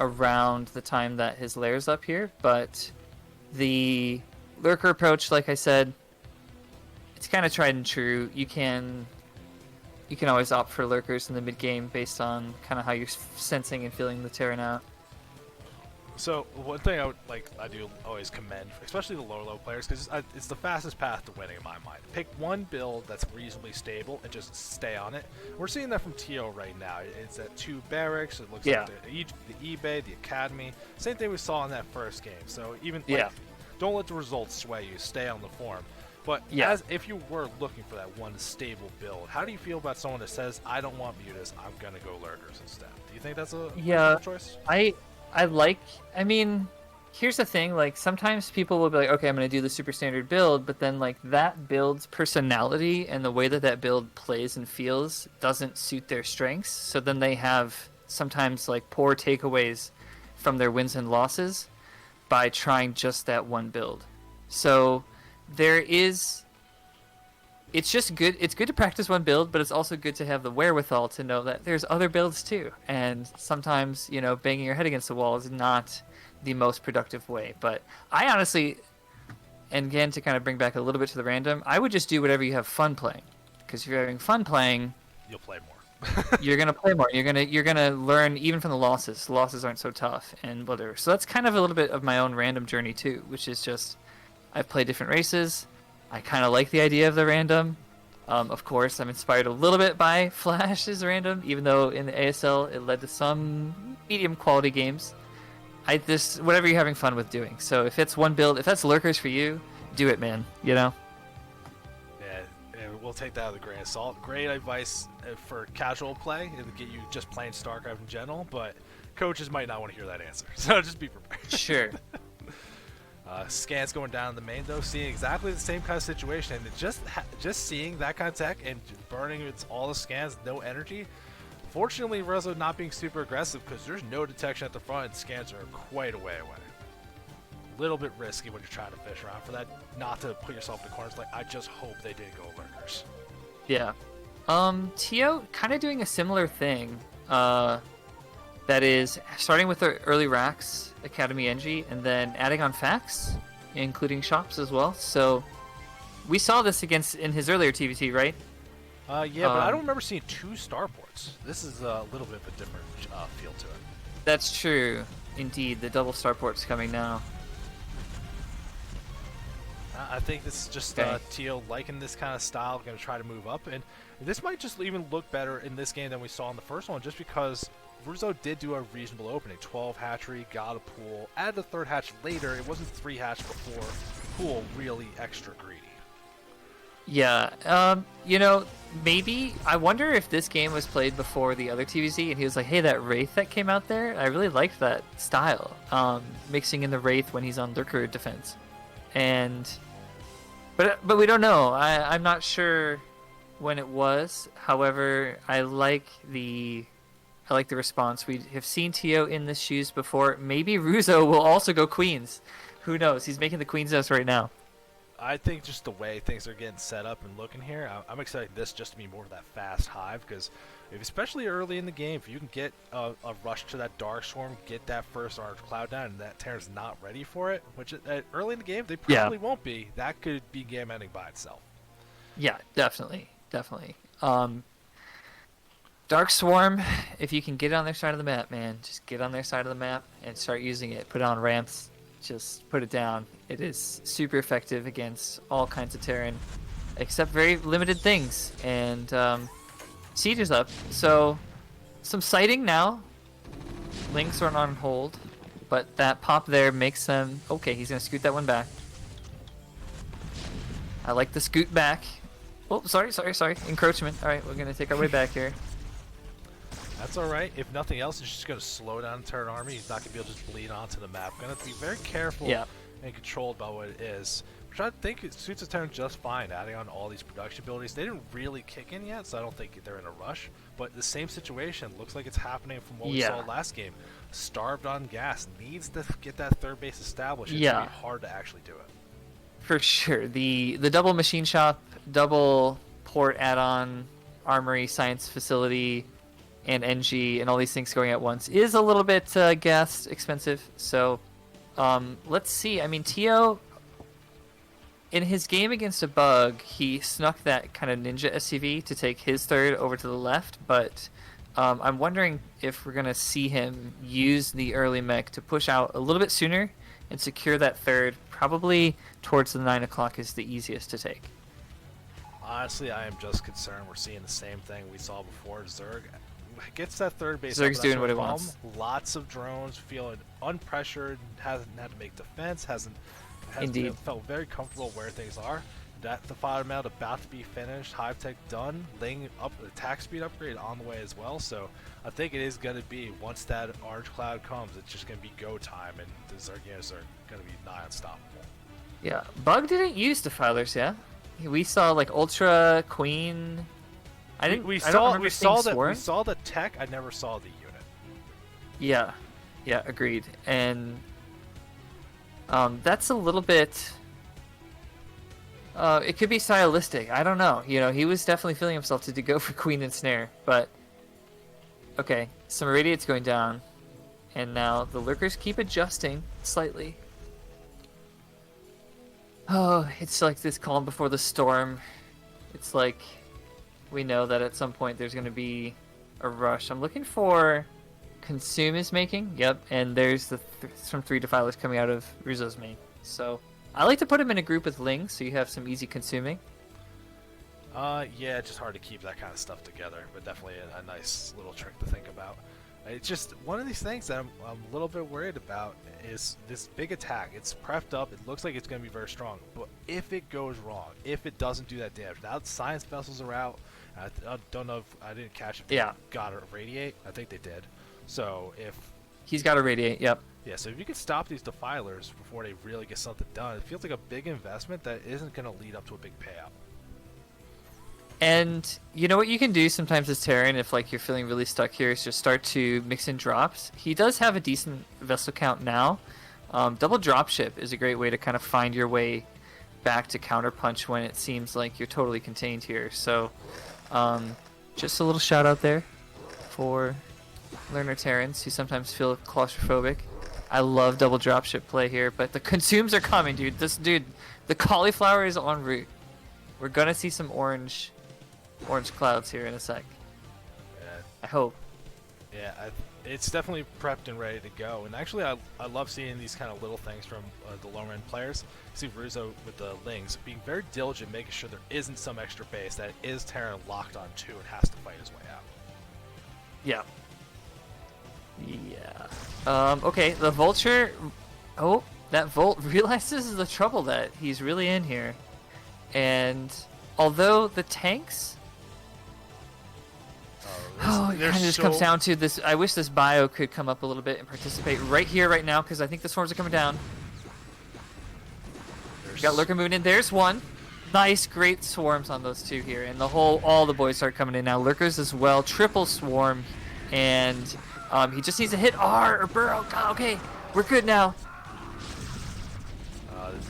around the time that his lair's up here. But the Lurker approach, like I said, it's kind of tried and true. You can always opt for Lurkers in the mid game based on kind of how you're sensing and feeling the Terran out. So one thing I do always commend, especially the low players, because it's the fastest path to winning in my mind. Pick one build that's reasonably stable and just stay on it. We're seeing that from Tio right now. It's at 2 barracks. It looks like the eBay, the academy. Same thing we saw in that first game. So even don't let the results sway you. Stay on the form. But Yeah. as if you were looking for that one stable build, how do you feel about someone that says, I don't want Mutas, I'm going to go Lurkers instead? Do you think that's a Yeah, reasonable choice? I like. I mean, here's the thing. Like sometimes people will be like, okay, I'm going to do the super standard build, but then like that build's personality and the way that that build plays and feels doesn't suit their strengths. So then they have sometimes like poor takeaways from their wins and losses by trying just that one build. So there is it's just good. It's good to practice one build, but it's also good to have the wherewithal to know that there's other builds too. And sometimes, banging your head against the wall is not the most productive way. But I honestly, and again, to kind of bring back a little bit to the random, I would just do whatever you have fun playing. Because if you're having fun playing, You'll play more. you're gonna play more. You're gonna learn even from the losses. The losses aren't so tough and whatever. So that's kind of a little bit of my own random journey too, which is just I've played different races. I kind of like the idea of the random. Of course, I'm inspired a little bit by Flash's random, even though in the ASL it led to some medium quality games. I just whatever you're having fun with doing. So if it's one build, if that's lurkers for you, do it, man. Yeah, we'll take that with a grain of salt. Great advice for casual play and to get you just playing StarCraft in general, but coaches might not want to hear that answer, so just be prepared. Sure. Scans going down in the main though, seeing exactly the same kind of situation, and just seeing that kind of tech and burning all the scans, no energy. Fortunately, Rezo not being super aggressive because there's no detection at the front and scans are quite a way away. A little bit risky when you're trying to fish around for that, not to put yourself in the corners. Like, I just hope they didn't go lurkers. Yeah. Tio kind of doing a similar thing. That is starting with the early racks, Academy NG, and then adding on facts, including shops as well. So we saw this in his earlier TVT, right? Yeah, but I don't remember seeing 2 starports. This is a little bit of a different feel to it. That's true. Indeed, the double starport's coming now. I think this is just Teal liking this kind of style, going to try to move up. And this might just even look better in this game than we saw in the first one, just because Ruzo did do a reasonable opening. 12 hatchery, got a pool, added a 3rd hatch later. It wasn't 3 hatch before. Pool really extra greedy. Yeah, maybe I wonder if this game was played before the other TVZ, and he was like, "Hey, that Wraith that came out there, I really liked that style, mixing in the Wraith when he's on lurker defense." But we don't know. I'm not sure when it was. However, I like the response. We have seen Tio in the shoes before. Maybe Ruzo will also go Queens. Who knows? He's making the Queen's Nest right now. I think just the way things are getting set up and looking here, I'm excited this just to be more of that fast hive, because especially early in the game, if you can get a rush to that Dark Swarm, get that first Orange Cloud down, and that Terran's not ready for it, which early in the game they probably won't be, that could be game ending by itself. Yeah, definitely. Dark Swarm, if you can get on their side of the map, man, just get on their side of the map and start using it. Put it on ramps, just put it down. It is super effective against all kinds of Terran, except very limited things. And Siege is up, so some sighting now. Links are on hold, but that pop there makes them... Okay, he's going to scoot that one back. I like the scoot back. Oh, sorry. Encroachment. All right, we're going to take our way back here. That's alright. If nothing else, it's just going to slow down the Terran army. He's not going to be able to just bleed onto the map. Going to have to be very careful and controlled about what it is. Which I think it suits the Terran just fine, adding on all these production abilities. They didn't really kick in yet, so I don't think they're in a rush. But the same situation looks like it's happening from what we saw last game. Starved on gas, needs to get that 3rd base established. It's going to be hard to actually do it. For sure. The double machine shop, double port add-on, armory, science facility, and NG, and all these things going at once is a little bit gas expensive. So let's see. I mean, Tio, in his game against a bug, he snuck that kind of ninja SCV to take his 3rd over to the left, but I'm wondering if we're going to see him use the early mech to push out a little bit sooner and secure that 3rd. Probably towards the 9 o'clock is the easiest to take. Honestly, I am just concerned we're seeing the same thing we saw before. Zerg gets that 3rd base. Zerg's doing what he wants. Lots of drones, feeling unpressured, hasn't had to make defense, hasn't Indeed. felt very comfortable where things are. that Defiler mount about to be finished, Hive Tech done, Ling up attack speed upgrade on the way as well. So I think it is going to be, once that orange cloud comes, it's just going to be go time, and the Zergians are going to be nigh unstoppable. Yeah, Bug didn't use Defilers, yeah. We saw like Ultra Queen. I didn't. We I don't saw remember we seeing saw that Swarm. we saw the tech. I never saw the unit. Yeah, yeah, agreed. And that's a little bit. It could be stylistic. I don't know. You know, he was definitely feeling himself to go for Queen and Snare, but okay. Some Irradiate's going down, and now the Lurkers keep adjusting slightly. Oh, it's like this calm before the storm. It's like we know that at some point there's going to be a rush. I'm looking for Consume is making. Yep, and there's some 3 Defilers coming out of Rizzo's main. So I like to put him in a group with Ling, so you have some easy consuming. Yeah, it's just hard to keep that kind of stuff together, but definitely a nice little trick to think about. It's just one of these things that I'm a little bit worried about is this big attack. It's prepped up. It looks like it's going to be very strong, but if it goes wrong, if it doesn't do that damage, now the science vessels are out. I don't know if I didn't catch if they got a radiate. I think they did. So if he's got a radiate, yep. Yeah, so if you can stop these Defilers before they really get something done, it feels like a big investment that isn't going to lead up to a big payout. And you know what you can do sometimes as Terran, if like you're feeling really stuck here, is just start to mix in drops. He does have a decent vessel count now. Double dropship is a great way to kind of find your way back to counterpunch when it seems like you're totally contained here. So just a little shout out there for learner Terrans who sometimes feel claustrophobic. I love double dropship play here, but the consumes are coming, dude. The cauliflower is en route. We're gonna see some orange clouds here in a sec. Yeah. I hope. Yeah, it's definitely prepped and ready to go. And actually, I love seeing these kind of little things from the lower end players. See Rizzo with the Lings being very diligent, making sure there isn't some extra base that is Terran locked on to and has to fight his way out. Yeah. Yeah. Okay, the Vulture. Oh, that Volt realizes the trouble that he's really in here. And although the tanks. Oh, it kind of just comes down to this. I wish this bio could come up a little bit and participate right here, right now, because I think the swarms are coming down. We got Lurker moving in. There's one. Nice, great swarms on those two here. And all the boys start coming in now. Lurkers as well. Triple swarm. And he just needs to hit R or Burrow. Okay, we're good now.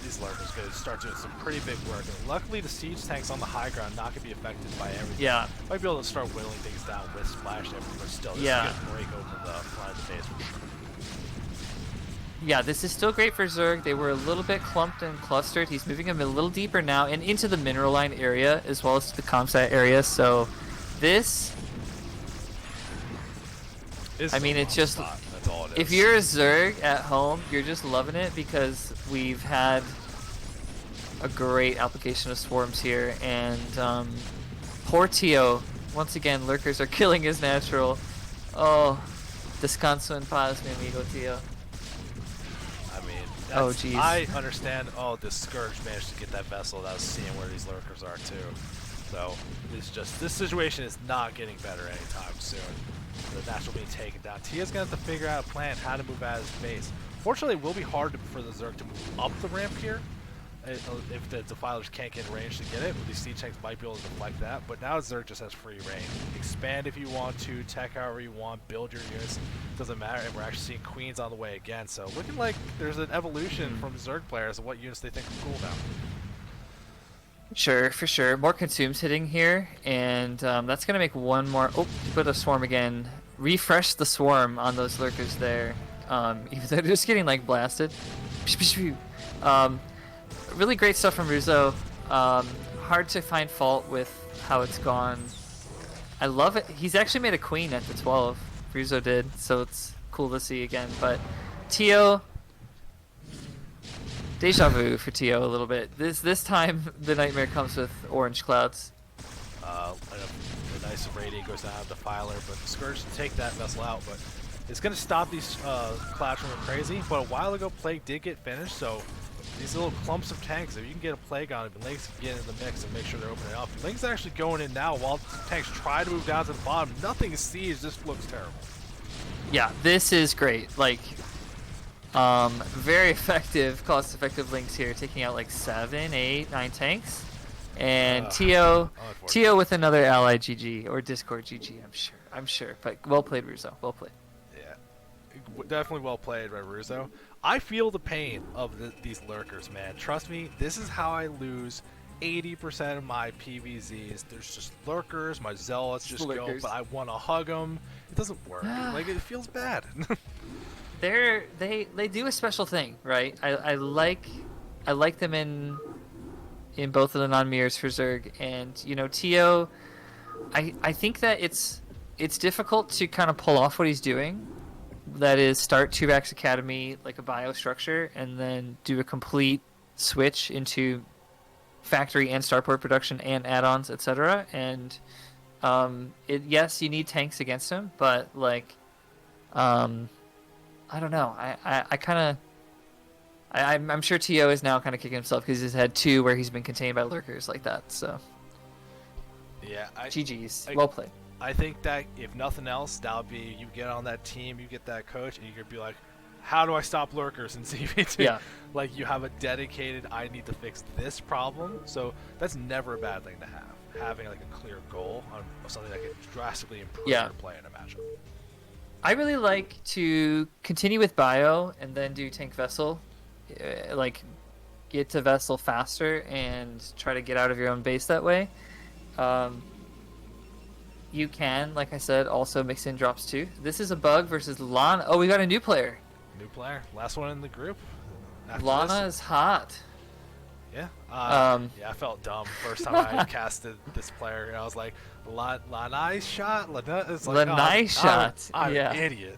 These Lurkers could start doing some pretty big work. And luckily, the siege tanks on the high ground not going to be affected by everything. Yeah. Might be able to start whittling things down with Splash there, but still, this is going to break open the front of the base. Yeah, this is still great for Zerg. They were a little bit clumped and clustered. He's moving them a little deeper now and into the mineral line area as well as the comsat area. So this... I mean, it's just... That's all it is. If you're a Zerg at home, you're just loving it because we've had a great application of swarms here. And poor Tio, once again, Lurkers are killing his natural. Oh, descanso en paz, mi amigo Tio. I mean, oh, geez. I understand. Oh, the Scourge managed to get that vessel. That was seeing where these Lurkers are, too. So, this situation is not getting better anytime soon. The natural being taken down. Tia's going to have to figure out a plan how to move out of his base. Fortunately, it will be hard for the Zerg to move up the ramp here. If the Defilers can't get in range to get it, these siege tanks might be able to deflect that. But now Zerg just has free reign. Expand if you want to, tech however you want, build your units. Doesn't matter. And we're actually seeing Queens on the way again. So looking like there's an evolution from Zerg players of what units they think are cool now. Sure, for sure. More consumes hitting here, and that's going to make one more... Oh, put a swarm again. Refresh the swarm on those Lurkers there. Even though they're just getting, like, blasted. Really great stuff from Rizzo. Hard to find fault with how it's gone. I love it. He's actually made a queen at the 12. Rizzo did, so it's cool to see again. But Tio... Deja vu for Tio a little bit. This time the nightmare comes with orange clouds. A nice radiate goes down the Defiler, but the Scourge to take that vessel out. But it's going to stop these clouds from going crazy. But a while ago, Plague did get finished, so these little clumps of tanks, if you can get a plague on it, and Lynx can get in the mix and make sure they're opening up. Lynx actually going in now while tanks try to move down to the bottom. Nothing is siege. This looks terrible. Yeah, this is great. Like, very effective, cost-effective Lynx here, taking out like 7, 8, 9 tanks. And Tio with another ally GG or Discord GG, I'm sure. But well played, Russo. Well played. Yeah, definitely well played by Russo. I feel the pain of these lurkers, man. Trust me, this is how I lose 80% of my PvZs. There's just lurkers. My zealots just go, but I want to hug them. It doesn't work. Like, it feels bad. They do a special thing, right? I like them in both of the non-mirrors for Zerg, and you know, Tio, I think that it's difficult to kind of pull off what he's doing. That is, start Tuvax Academy like a biostructure, and then do a complete switch into factory and starport production and add-ons, etc. And yes, you need tanks against him, but like, I don't know. I'm sure Tio is now kind of kicking himself because he's had 2 where he's been contained by lurkers like that. So yeah, GG's. Well played. I think that if nothing else, that'll be, you get on that team, you get that coach, and you could be like, how do I stop lurkers in CP2? Yeah. Like, you have a dedicated, I need to fix this problem. So that's never a bad thing to have. Having like a clear goal on something that could drastically improve your play in a matchup. I really like to continue with bio and then do tank vessel, like get to vessel faster and try to get out of your own base that way. You can, like I said, also mix in drops too. This is a bug versus Lana. Oh, we got a new player. New player, last one in the group. Lana is hot. Yeah. Yeah, I felt dumb first time I casted this player, and I was like, Lanai shot? It's like, Lanai shot. I'm an idiot.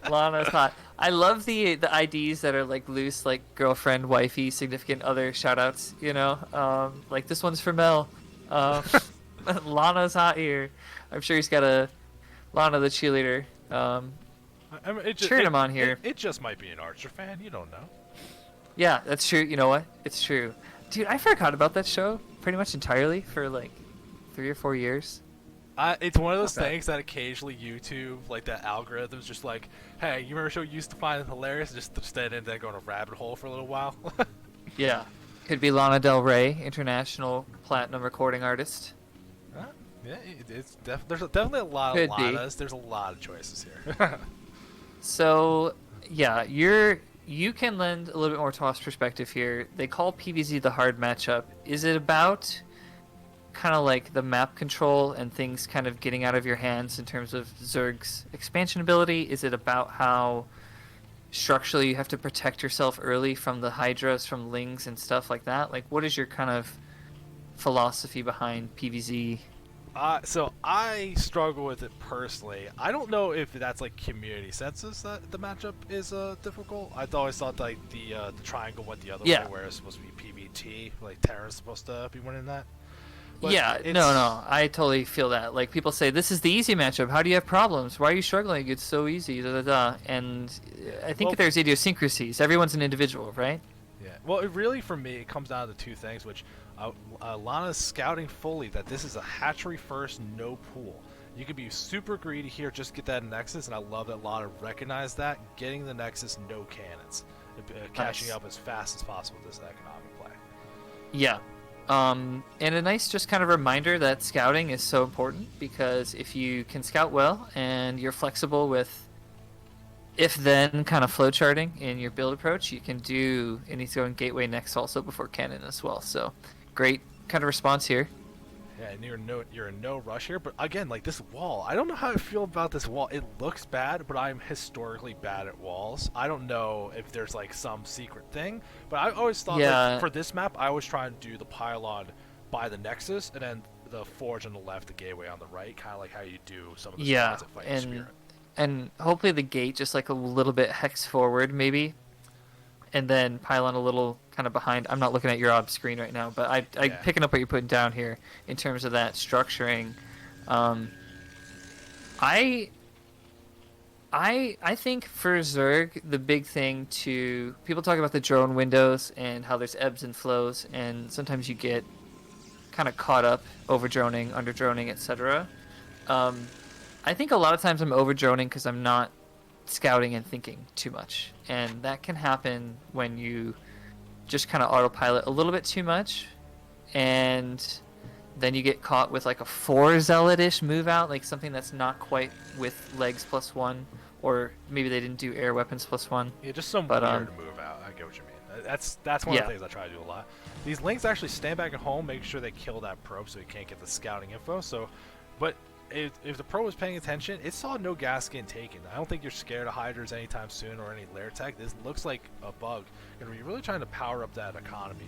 Lana's hot. I love the IDs that are like loose, like girlfriend, wifey, significant other shoutouts, you know? Like this one's for Mel. Lana's hot here. I'm sure he's got a Lana the cheerleader. I mean, cheering him on here. It just might be an Archer fan. You don't know. Yeah, that's true. You know what? It's true. Dude, I forgot about that show pretty much entirely for like 3 or 4 years. It's one of those things that occasionally YouTube, like that algorithm's just like, hey, you remember a show you used to find hilarious? Just instead of that going a rabbit hole for a little while. Yeah. Could be Lana Del Rey, international platinum recording artist. Yeah, there's definitely a lot of Lanas. There's a lot of choices here. So, yeah, you can lend a little bit more toss perspective here. They call PvZ the hard matchup. Is it about kind of like the map control and things kind of getting out of your hands in terms of Zerg's expansion ability? Is it about how structurally you have to protect yourself early from the Hydras, from Lings and stuff like that? Like, what is your kind of philosophy behind PvZ? So I struggle with it personally. I don't know if that's like community census that the matchup is difficult. I always thought like the triangle went the other way, where it's supposed to be PvT. Like Terra's supposed to be winning that. But yeah, no, I totally feel that. Like people say, this is the easy matchup. How do you have problems? Why are you struggling? It's so easy. Da, da, da. And I think there's idiosyncrasies. Everyone's an individual, right? Yeah. Well, it really, for me, it comes down to 2 things, which Lana's scouting fully that this is a hatchery first, no pool. You could be super greedy here, just get that Nexus, and I love that Lana recognized that, getting the Nexus, no cannons, catching up as fast as possible with this economic play. Yeah. And a nice just kind of reminder that scouting is so important, because if you can scout well and you're flexible with if-then kind of flowcharting in your build approach, you can do, and he's going gateway next also before cannon as well. So great kind of response here. Yeah, and you're in no rush here, but again, like this wall, I don't know how I feel about this wall. It looks bad, but I'm historically bad at walls. I don't know if there's like some secret thing, but I always thought like, for this map, I always try and do the pylon by the Nexus, and then the forge on the left, the gateway on the right, kind of like how you do some of the spots at Fighting Spirit. And hopefully the gate just like a little bit hex forward maybe, and then pylon a little kind of behind. I'm not looking at your ob screen right now, but I'm picking up what you're putting down here in terms of that structuring. I I think for Zerg, the big thing to people talk about the drone windows and how there's ebbs and flows, and sometimes you get kind of caught up over droning, under droning, etc. Um, I think a lot of times I'm over droning because I'm not scouting and thinking too much, and that can happen when you just kind of autopilot a little bit too much, and then you get caught with like a 4 zealot-ish move out, like something that's not quite with legs +1, or maybe they didn't do air weapons +1. Yeah, just some But weird move out. I get what you mean. That's one of the things I try to do a lot. These links actually stand back at home, make sure they kill that probe so you can't get the scouting info. So, but if the pro was paying attention, it saw no gas getting taken. I don't think you're scared of hydras anytime soon or any lair tech. This looks like a bug. And we're really trying to power up that economy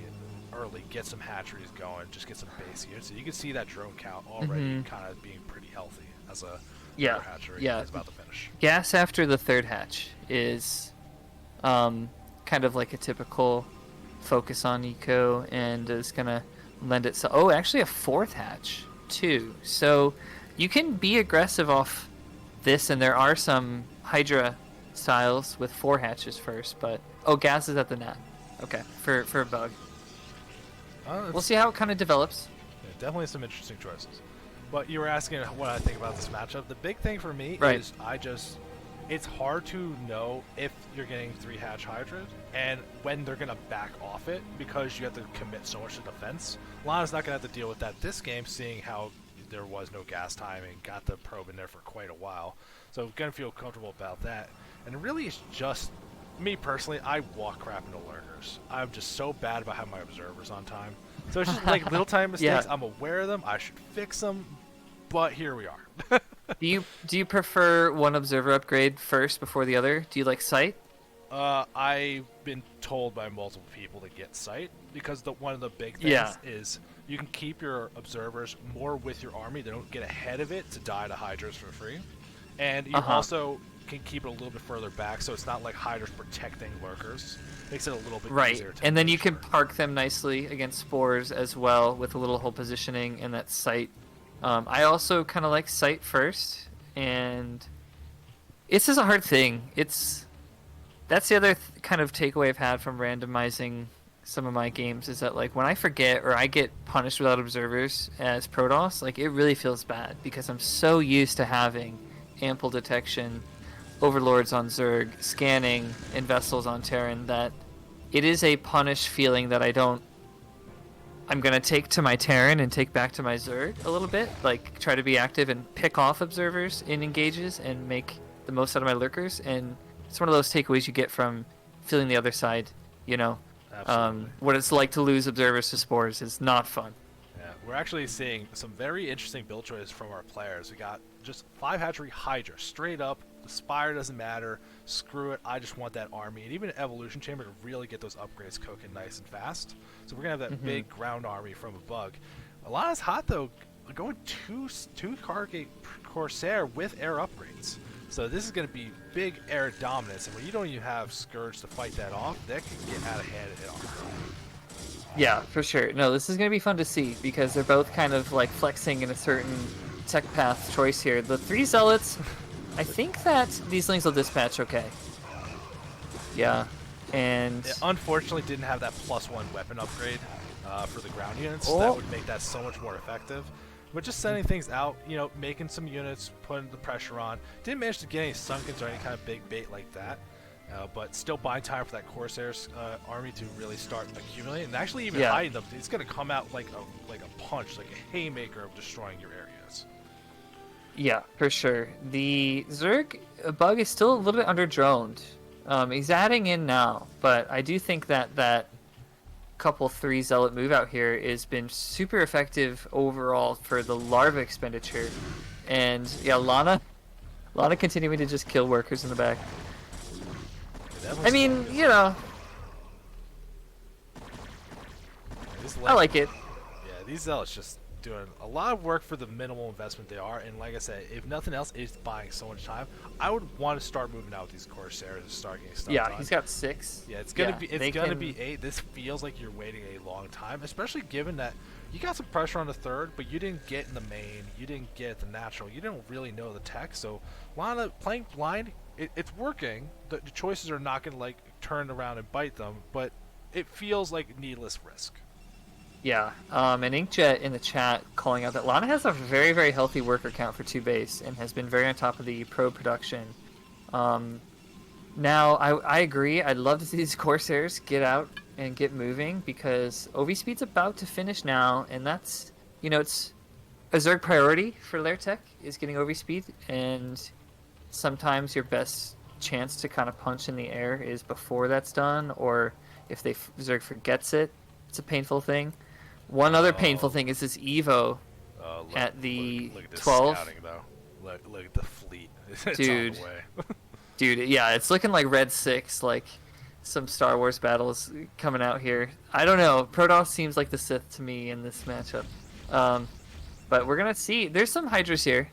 early, get some hatcheries going, just get some base units. So you can see that drone count already kind of being pretty healthy as a hatchery is about to finish. Gas after the 3rd hatch is kind of like a typical focus on eco, and is gonna lend itself. Oh, actually a 4th hatch too. So you can be aggressive off this, and there are some Hydra styles with 4 hatches first, but gas is at the net. Okay, for a bug. We'll see how it kind of develops. Yeah, definitely some interesting choices. But you were asking what I think about this matchup. The big thing for me is it's hard to know if you're getting 3 hatch hydras and when they're going to back off it, because you have to commit so much to defense. Lana's not going to have to deal with that this game, seeing how there was no gas timing, got the probe in there for quite a while. So I'm going to feel comfortable about that. And really it's just, me personally, I walk crap into lurkers. I'm just so bad about having my observers on time. So it's just like little time mistakes. I'm aware of them. I should fix them. But here we are. Do you prefer one observer upgrade first before the other? Do you like sight? I've been told by multiple people to get sight, because one of the big things is you can keep your observers more with your army. They don't get ahead of it to die to hydras for free. And you also can keep it a little bit further back, so it's not like hydras protecting lurkers. Makes it a little bit easier to and then you can park them nicely against spores as well with a little hole positioning and that sight. I also kind of like sight first, and it's just a hard thing. That's the other kind of takeaway I've had from randomizing some of my games, is that like when I forget or I get punished without observers as Protoss, like it really feels bad because I'm so used to having ample detection, overlords on Zerg, scanning, and vessels on Terran, that it is a punish feeling that I'm going to take to my Terran and take back to my Zerg a little bit, like try to be active and pick off observers in engages and make the most out of my lurkers. And it's one of those takeaways you get from feeling the other side, you know. What it's like to lose observers to spores is not fun. Yeah, we're actually seeing some very interesting build choices from our players. We got just 5 hatchery Hydra, straight up. The Spire doesn't matter. Screw it. I just want that army. And even an Evolution Chamber to really get those upgrades cooking nice and fast. So we're going to have that big ground army from a bug. Alana's hot, though, going 2 Cargate Corsair with air upgrades. So this is going to be big air dominance. And when you don't even have Scourge to fight that off, that can get out of hand at all. Yeah, for sure. No, this is going to be fun to see because they're both kind of like flexing in a certain tech path choice here. The 3 Zealots, I think that these links will dispatch okay. Yeah, and... It unfortunately didn't have that +1 weapon upgrade for the ground units. That would make that so much more effective. But just sending things out, you know, making some units, putting the pressure on. Didn't manage to get any Sunkens or any kind of big bait like that. But still buying time for that Corsair's army to really start accumulating. And actually even hiding them, it's going to come out like a punch, like a haymaker of destroying your areas. Yeah, for sure. The Zerg bug is still a little bit under-droned. He's adding in now, but I do think that couple 3 Zealot move out here has been super effective overall for the larva expenditure. And yeah, Lana continuing to just kill workers in the back. I mean, you know, I like it. Yeah, these Zealots just doing a lot of work for the minimal investment they are, and like I said, if nothing else, it's buying so much time. I would want to start moving out with these Corsairs and start getting stuff done. He's got 6. Yeah, it's gonna be 8. This feels like you're waiting a long time, especially given that you got some pressure on the third, but you didn't get in the main, you didn't get the natural, you didn't really know the tech. So a lot of playing blind, it's working. The choices are not going to like turn around and bite them, but it feels like needless risk. Yeah, and Inkjet in the chat calling out that Lana has a very, very healthy worker count for 2 base and has been very on top of the pro production. Now, I agree. I'd love to see these Corsairs get out and get moving because OV Speed's about to finish now, and that's, you know, it's a Zerg priority for Lair Tech is getting OV Speed, and sometimes your best chance to kind of punch in the air is before that's done, or if Zerg forgets it, it's a painful thing. One other painful thing is this Evo at the look at this 12. scouting, though. Look at the fleet. It's Dude. on the way. Dude, yeah, it's looking like Red 6, like some Star Wars battles coming out here. I don't know. Protoss seems like the Sith to me in this matchup. But we're going to see. There's some Hydras here.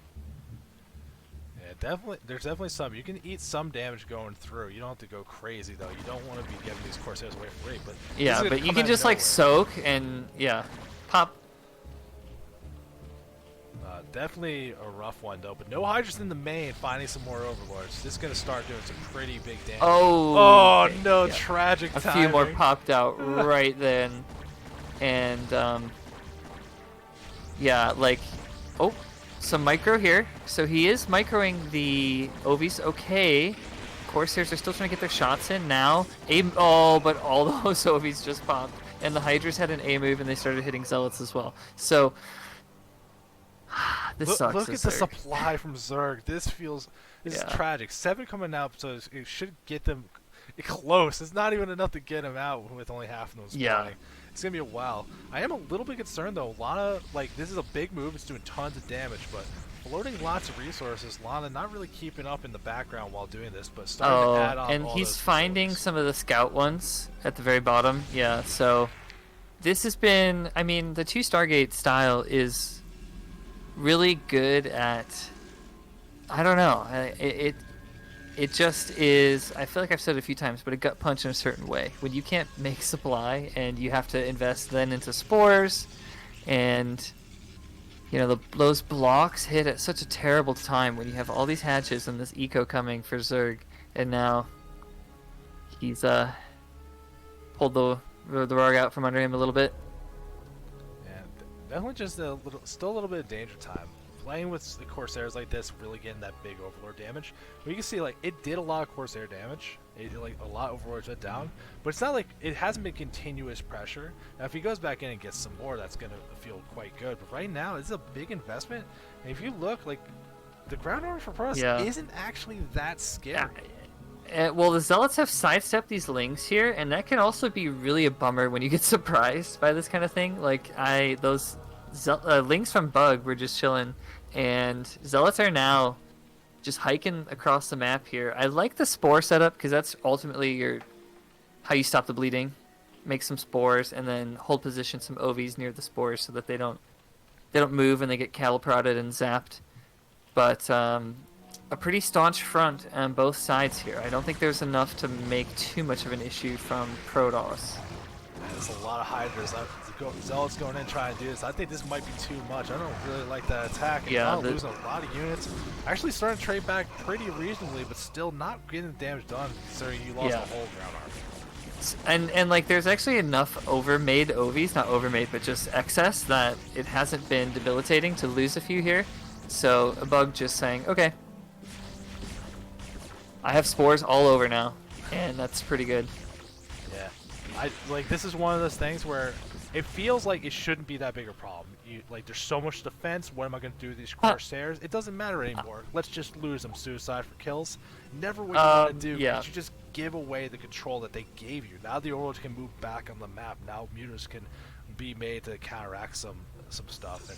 Yeah, definitely. There's definitely some. You can eat some damage going through. You don't have to go crazy, though. You don't want to be giving these Corsairs away for free. But Yeah, but you can just, like, soak and, yeah, pop. Definitely a rough one, though. But no Hydras in the main, finding some more Overlords. This is going to start doing some pretty big damage. Oh, okay. No, yeah. tragic A timing. few more popped out right then. And, yeah, like, oh, some micro here. So he is microing the Ovis. Okay. Corsairs are still trying to get their shots in now. Oh, but all those Ovis just popped. And the Hydras had an A move and they started hitting Zealots as well. So, this sucks. Look at the supply from Zerg. This is tragic. 7 coming out, so it should get them close. It's not even enough to get them out with only half of them spawning. Yeah. It's going to be a while. I am a little bit concerned, though. Lana, like, this is a big move. It's doing tons of damage, but floating lots of resources. Lana not really keeping up in the background while doing this, but starting to add on and all he's those finding some of the scout ones at the very bottom. Yeah, so this has been, I mean, the 2 Stargate style is really good at, I don't know, it just is, I feel like I've said it a few times, but a gut punch in a certain way. When you can't make supply and you have to invest then into spores, and you know, those blocks hit at such a terrible time when you have all these hatches and this eco coming for Zerg, and now he's pulled the rug out from under him a little bit. Definitely just still a little bit of danger time. Playing with the Corsairs like this, really getting that big Overlord damage. But you can see, like, it did a lot of Corsair damage. Like, a lot of Overlords went down. But it's not like, it hasn't been continuous pressure. Now, if he goes back in and gets some more, that's going to feel quite good. But right now, it's a big investment. And if you look, like, the ground order for Protoss isn't actually that scary. Well, the Zealots have sidestepped these Lings here, and that can also be really a bummer when you get surprised by this kind of thing. Like, those Lings from Bug were just chilling, and Zealots are now just hiking across the map here. I like the Spore setup, because that's ultimately how you stop the bleeding. Make some Spores, and then hold position some OVs near the Spores so that they don't move and they get cattle prodded and zapped. But, a pretty staunch front on both sides here. I don't think there's enough to make too much of an issue from Protoss. There's a lot of Hydras. Zealots going in trying to do this. I think this might be too much. I don't really like that attack. And yeah, losing a lot of units. Actually starting to trade back pretty reasonably, but still not getting the damage done considering you lost the whole ground army. And like, there's actually enough overmade OVs, not overmade, but just excess, that it hasn't been debilitating to lose a few here. So a Bug just saying, okay, I have spores all over now, and that's pretty good. Yeah, this is one of those things where it feels like it shouldn't be that big a problem. There's so much defense. What am I going to do with these Corsairs? It doesn't matter anymore. Let's just lose them suicide for kills. Never what you want to do. Yeah. You just give away the control that they gave you. Now the Overlords can move back on the map. Now mutas can be made to counteract some stuff.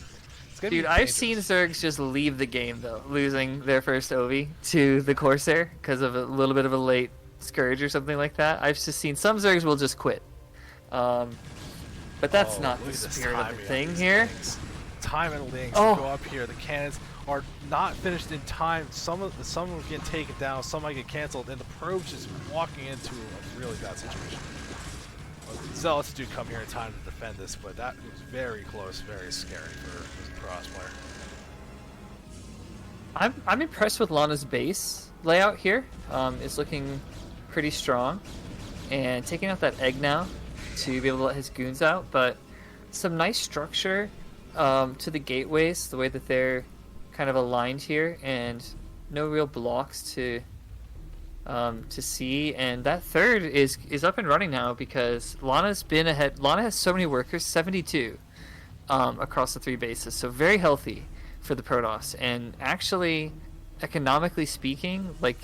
And dude, I've seen Zergs just leave the game, though, losing their first OV to the Corsair because of a little bit of a late Scourge or something like that. I've just seen some Zergs will just quit. But that's not the spirit of the thing here. Time and links go up here. The cannons are not finished in time. Some of them get taken down, some might get canceled, and the probe's just walking into a really bad situation. Zealots do come here in time to defend this, but that was very close, very scary for the Cross player. I'm impressed with Lana's base layout here. It's looking pretty strong, and taking out that egg now to be able to let his goons out. But some nice structure to the gateways, the way that they're kind of aligned here, and no real blocks to see. And that third is up and running now because Lana's been ahead. Lana has so many workers, 72 across the 3 bases, so very healthy for the Protoss. And actually, economically speaking, like,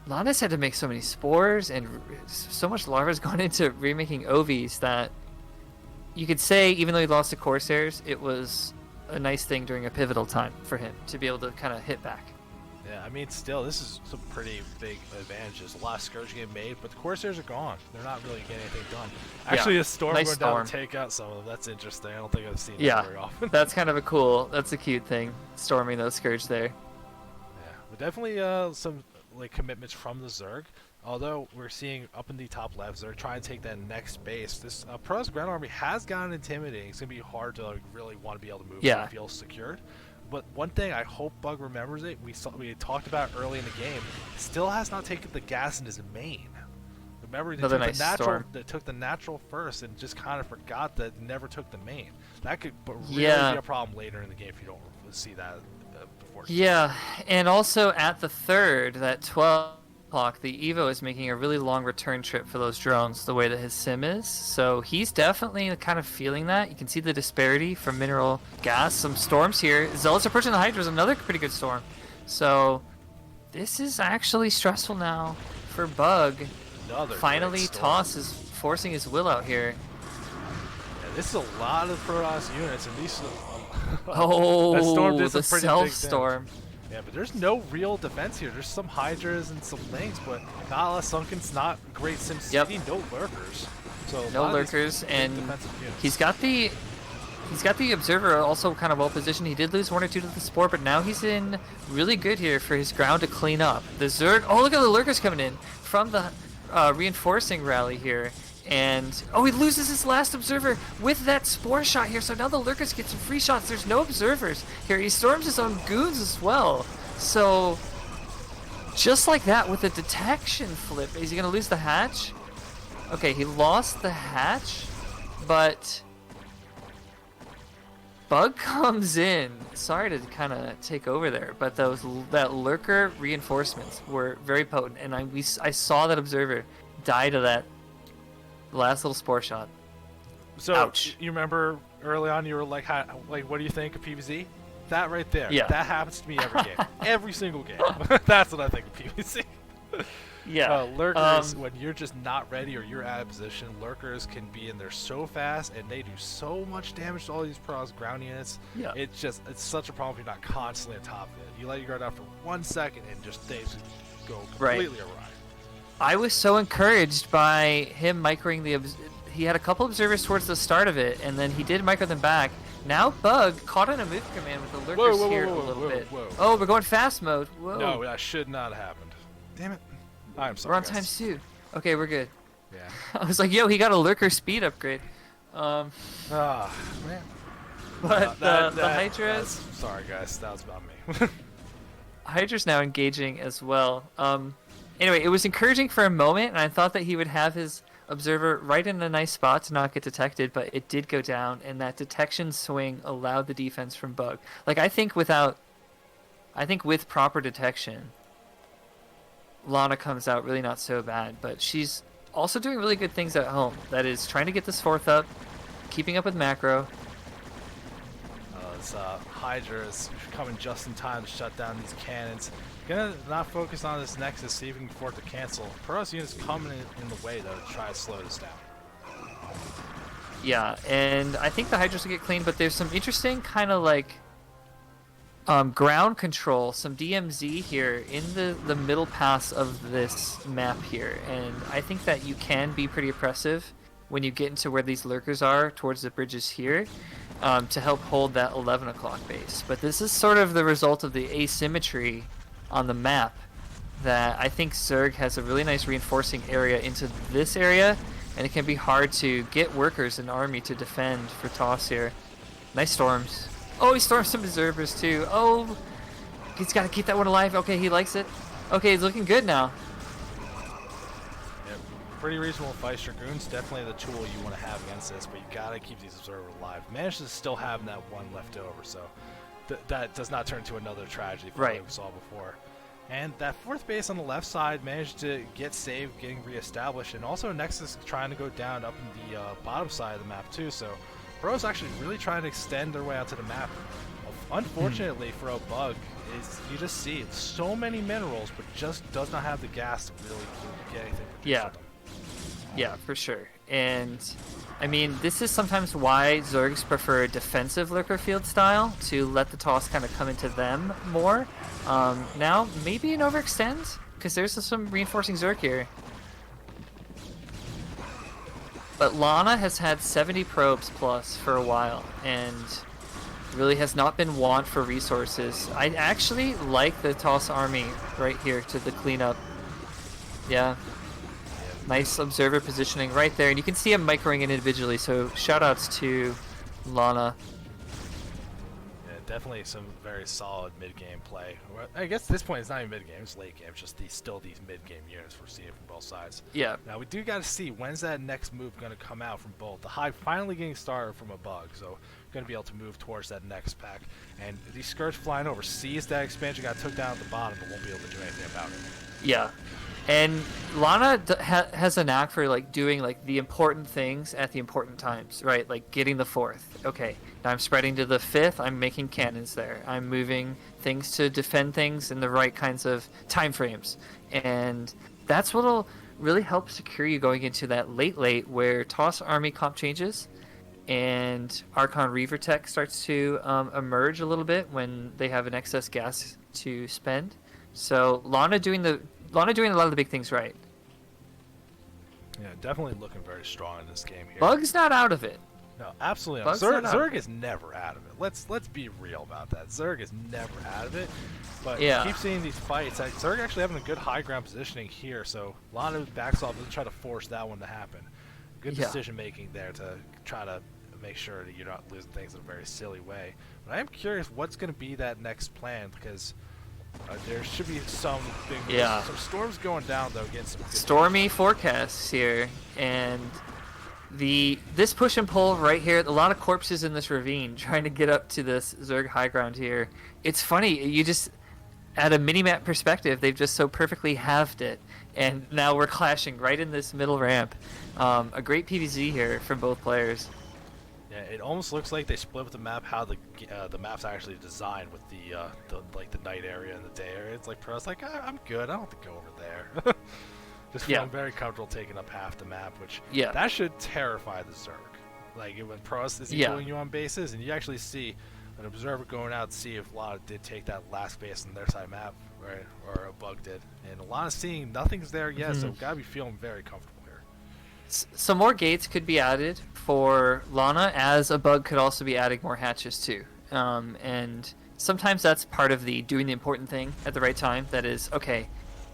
Lana's had to make so many spores and so much larva's gone into remaking OVs that you could say, even though he lost the Corsairs, it was a nice thing during a pivotal time for him to be able to kind of hit back. Yeah, I mean, still, this is some pretty big advantages. A lot of Scourge getting made, but the Corsairs are gone. They're not really getting anything done. Actually, a Storm nice going storm. down to take out some of them. That's interesting. I don't think I've seen that very often. That's kind of that's a cute thing, storming those Scourge there. Yeah, but definitely some like commitments from the Zerg. Although we're seeing up in the top left, Zerg trying to take that next base. This Pro's ground army has gotten intimidating. It's gonna be hard to like, really want to be able to move and feel secured. But one thing I hope Bug remembers it. We talked about early in the game. Still has not taken the gas in his main. Remember, they took the natural first and just kind of forgot that never took the main. That could really be a problem later in the game if you don't see that before. Yeah, and also at the third, that 12 o'clock, the Evo is making a really long return trip for those drones, the way that his sim is. So he's definitely kind of feeling that. You can see the disparity from mineral gas. Some storms here. Zealots approaching the Hydra is another pretty good storm. So this is actually stressful now for Bug. Finally, Toss is forcing his will out here. Yeah, this is a lot of Protoss units, and these. That storm did the self-storm. Yeah, but there's no real defense here. There's some Hydras and some Lynx, but not a lot of Sunkens, not great SimCity, no lurkers. So no lurkers, and he's got the Observer also kind of well positioned. He did lose 1 or 2 to the Spore, but now he's in really good here for his ground to clean up. The Zerg, oh, look at the lurkers coming in from the reinforcing rally here. And he loses his last Observer with that Spore shot here, so now the lurkers get some free shots. There's no Observers here. He storms his own goons as well. So just like that, with a detection flip, is he gonna lose the hatch? Okay, he lost the hatch, but Bug comes in. Sorry to kind of take over there, but that lurker reinforcements were very potent, and I saw that Observer die to that last little Spore shot. So ouch. You remember early on you were like, what do you think of PvZ? That right there. Yeah. That happens to me every game. Every single game. That's what I think of PvZ. Yeah. Lurkers, when you're just not ready or you're out of position, lurkers can be in there so fast and they do so much damage to all these Protoss ground units. Yeah. It's such a problem if you're not constantly on top of it. You let your guard out for 1 second and just things go completely awry. I was so encouraged by him microing he had a couple observers towards the start of it, and then he did micro them back. Now Bug caught on a move command with the lurkers here a little bit. Oh, we're going fast mode. Whoa. No, that should not have happened. Damn it. I'm sorry. We're on times 2. Okay, we're good. Yeah. I was like, yo, he got a lurker speed upgrade. Man. But the Hydras. Sorry, guys. That was about me. Hydra's now engaging as well. Anyway, it was encouraging for a moment, and I thought that he would have his Observer right in a nice spot to not get detected, but it did go down, and that detection swing allowed the defense from Bug. Like, I think with proper detection, Lana comes out really not so bad, but she's also doing really good things at home. That is, trying to get this 4th up, keeping up with macro. Hydra is coming just in time to shut down these cannons. Gonna not focus on this Nexus, see if we can afford to cancel. Protoss units coming in the way though to try to slow this down. Yeah, and I think the Hydras will get cleaned, but there's some interesting kind of like ground control, some DMZ here in the middle pass of this map here, and I think that you can be pretty oppressive when you get into where these lurkers are towards the bridges here. To help hold that 11 o'clock base. But this is sort of the result of the asymmetry on the map, that I think Zerg has a really nice reinforcing area into this area, and it can be hard to get workers and army to defend for Toss here. Nice storms. Oh, he storms some observers too. Oh, he's got to keep that one alive. Okay, he likes it. Okay, he's looking good now. Yeah, pretty reasonable fight. Dragoon's definitely the tool you want to have against this, but you got to keep these observers alive. Managed to still have that one left over, so that does not turn into another tragedy from what we saw before. And that fourth base on the left side managed to get saved, getting reestablished, and also Nexus trying to go down up in the bottom side of the map too. So Pro's actually really trying to extend their way out to the map. Unfortunately for a bug, is you just see so many minerals, but just does not have the gas to really get anything. Yeah, for sure. And I mean, this is sometimes why Zergs prefer a defensive lurker field style, to let the toss kind of come into them more. Now, maybe an overextend, because there's some reinforcing Zerg here. But Lana has had 70 probes plus for a while, and really has not been want for resources. I actually like the Toss army right here to the cleanup. Yeah. Nice observer positioning right there, and you can see him microing in individually, so shoutouts to Lana. Yeah, definitely some very solid mid-game play. I guess at this point it's not even mid-game, it's late game, it's just still these mid-game units we're seeing from both sides. Yeah. Now we do got to see, when's that next move going to come out from both. The Hive finally getting started from a bug, so going to be able to move towards that next pack. And these Scourge flying over, sees that expansion got took down at the bottom, but won't be able to do anything about it. Yeah. And Lana has a knack for like doing like the important things at the important times, right? Like getting the fourth. Okay, now I'm spreading to the fifth. I'm making cannons there. I'm moving things to defend things in the right kinds of time frames, and that's what'll really help secure you going into that late where Toss army comp changes, and Archon Reaver tech starts to emerge a little bit when they have an excess gas to spend. So Lana doing a lot of the big things right. Yeah, definitely looking very strong in this game here. Bug's not out of it. No, absolutely not. Zerg is never out of it. Let's be real about that. Zerg is never out of it. But yeah, keep seeing these fights. Zerg actually having a good high ground positioning here, so Lana backs off, doesn't try to force that one to happen. Good decision making there to try to make sure that you're not losing things in a very silly way. But I am curious what's going to be that next plan, because there should be some big some storms going down though against some stormy forecasts here, and this push and pull right here, a lot of corpses in this ravine trying to get up to this Zerg high ground here. It's funny, you just at a mini-map perspective, they've just so perfectly halved it, and now we're clashing right in this middle ramp. A great PvZ here from both players. Yeah, it almost looks like they split with the map how the map's actually designed with the night area and the day area. It's like Pro's like, I'm good, I don't have to go over there. Just feeling very comfortable taking up half the map, which that should terrify the Zerg. Like when Pro's is pulling you on bases, and you actually see an observer going out to see if Lana did take that last base on their side map, right, or a bug did. And Lana's seeing nothing's there yet, so gotta be feeling very comfortable. Some more gates could be added for Lana, as a bug could also be adding more hatches too. And sometimes that's part of the doing the important thing at the right time. That is, okay,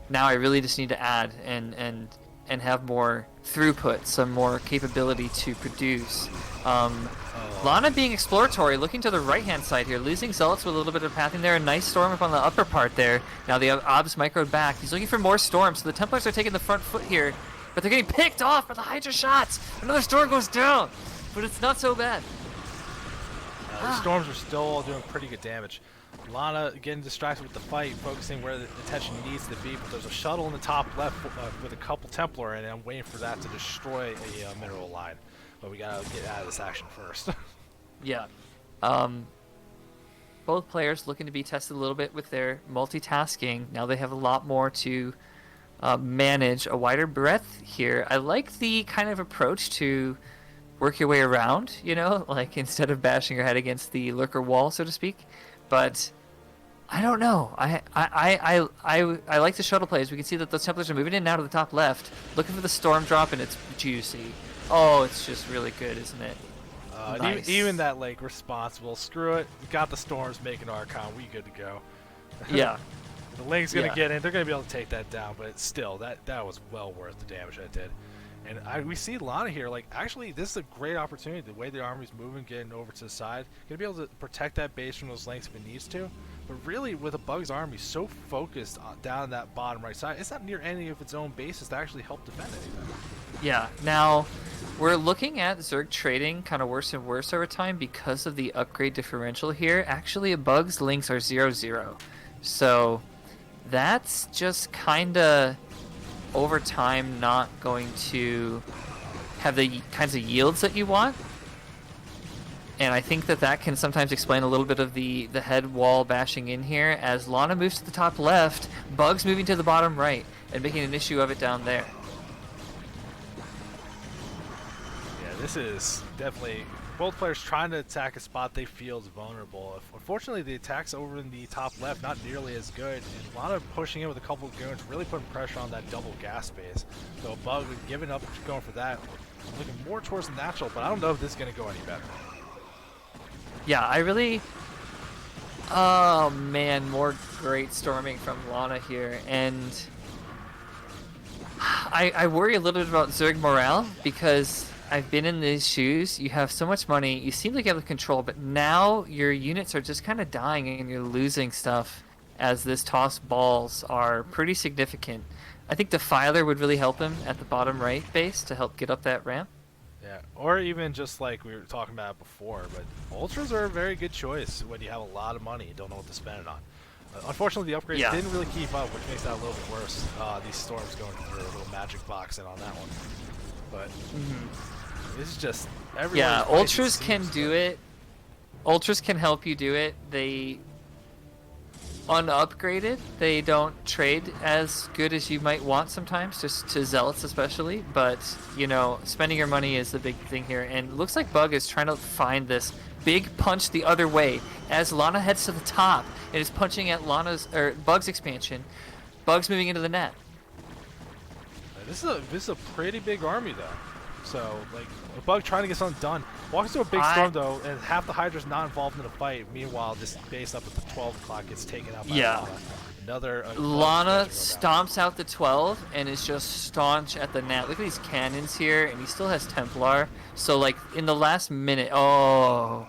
now I really just need to add and have more throughput, some more capability to produce. Lana being exploratory, looking to the right-hand side here, losing Zealots with a little bit of pathing there. A nice storm up on the upper part there. Now the Obs microed back. He's looking for more storms, so the Templars are taking the front foot here. But they're getting picked off by the Hydra shots. Another storm goes down, but it's not so bad. The storms are still all doing pretty good damage. Lana getting distracted with the fight, focusing where the attention needs to be. But there's a shuttle in the top left with a couple Templar in it. I'm waiting for that to destroy a mineral line. But we gotta get out of this action first. Yeah. Both players looking to be tested a little bit with their multitasking. Now they have a lot more to manage, a wider breadth here. I like the kind of approach to work your way around, you know, like instead of bashing your head against the lurker wall, so to speak. But I don't know. I like the shuttle plays. We can see that those Templars are moving in and out of the top left, looking for the storm drop, and it's juicy. Oh, it's just really good, isn't it? Nice. Even that, like, responsible. Screw it. We got the storms making Archon. We good to go. Yeah. The Link's gonna get in. They're gonna be able to take that down, but still, that was well worth the damage I did. And we see Lana here. Like, actually, this is a great opportunity. The way the army's moving, getting over to the side, gonna be able to protect that base from those lengths if it needs to. But really, with a Bug's army so focused down that bottom right side, it's not near any of its own bases to actually help defend anything. Yeah. Now, we're looking at Zerg trading kind of worse and worse over time because of the upgrade differential here. Actually, a Bug's links are 0-0. So that's just kind of over time not going to have the kinds of yields that you want. And I think that that can sometimes explain a little bit of the head wall bashing in here as Lana moves to the top left, Bug's moving to the bottom right, and making an issue of it down there. Yeah, this is definitely both players trying to attack a spot they feel is vulnerable. Unfortunately, the attacks over in the top left not nearly as good, and Lana pushing in with a couple of goons, really putting pressure on that double gas base. So Bug giving up, going for that, looking more towards the natural, but I don't know if this is going to go any better. Yeah, I really... Oh, man, more great storming from Lana here, and... I worry a little bit about Zerg morale, because I've been in these shoes, you have so much money, you seem like you have the control, but now your units are just kind of dying and you're losing stuff as this toss balls are pretty significant. I think Defiler would really help him at the bottom right base to help get up that ramp. Yeah, or even just like we were talking about before, but Ultras are a very good choice when you have a lot of money and don't know what to spend it on. Unfortunately, the upgrades didn't really keep up, which makes that a little bit worse. These storms going through a little magic box in on that one. But this is just yeah, Ultras can do it. Ultras can help you do it. They unupgraded, they don't trade as good as you might want sometimes, just to Zealots especially, but you know, spending your money is the big thing here, and it looks like Bug is trying to find this big punch the other way as Lana heads to the top and is punching at Bug's expansion. Bug's moving into the net. This is a pretty big army though. So, like, a Bug trying to get something done. Walks into a big storm, though, and half the Hydra's not involved in the fight. Meanwhile, this base up at the 12 o'clock gets taken out by Lana. Another... Lana stomps out the 12 and is just staunch at the net. Look at these cannons here, and he still has Templar. So, like, in the last minute... Oh!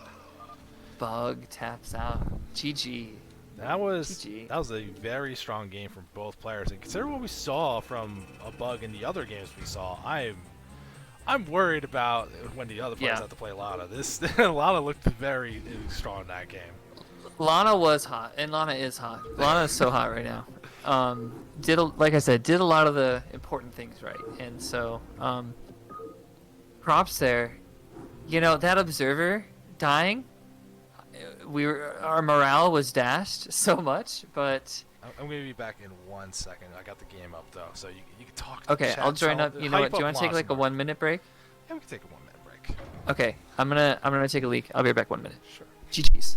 Bug taps out. GG. That was a very strong game from both players. And consider what we saw from a Bug in the other games we saw. I'm worried about when the other players have to play Lana. Lana looked very strong in that game. Lana was hot, and Lana is hot. Lana is so hot right now. Like I said, did a lot of the important things right, and so props there. You know, that observer dying, our morale was dashed so much, but. I'm going to be back in 1 second. I got the game up, though, so you can talk to okay, the chat. I'll join up. You know what? Do you want to take like a 1 minute break? Yeah, we can take a 1 minute break. Okay, I'm gonna take a leak. I'll be right back 1 minute. Sure. GG's.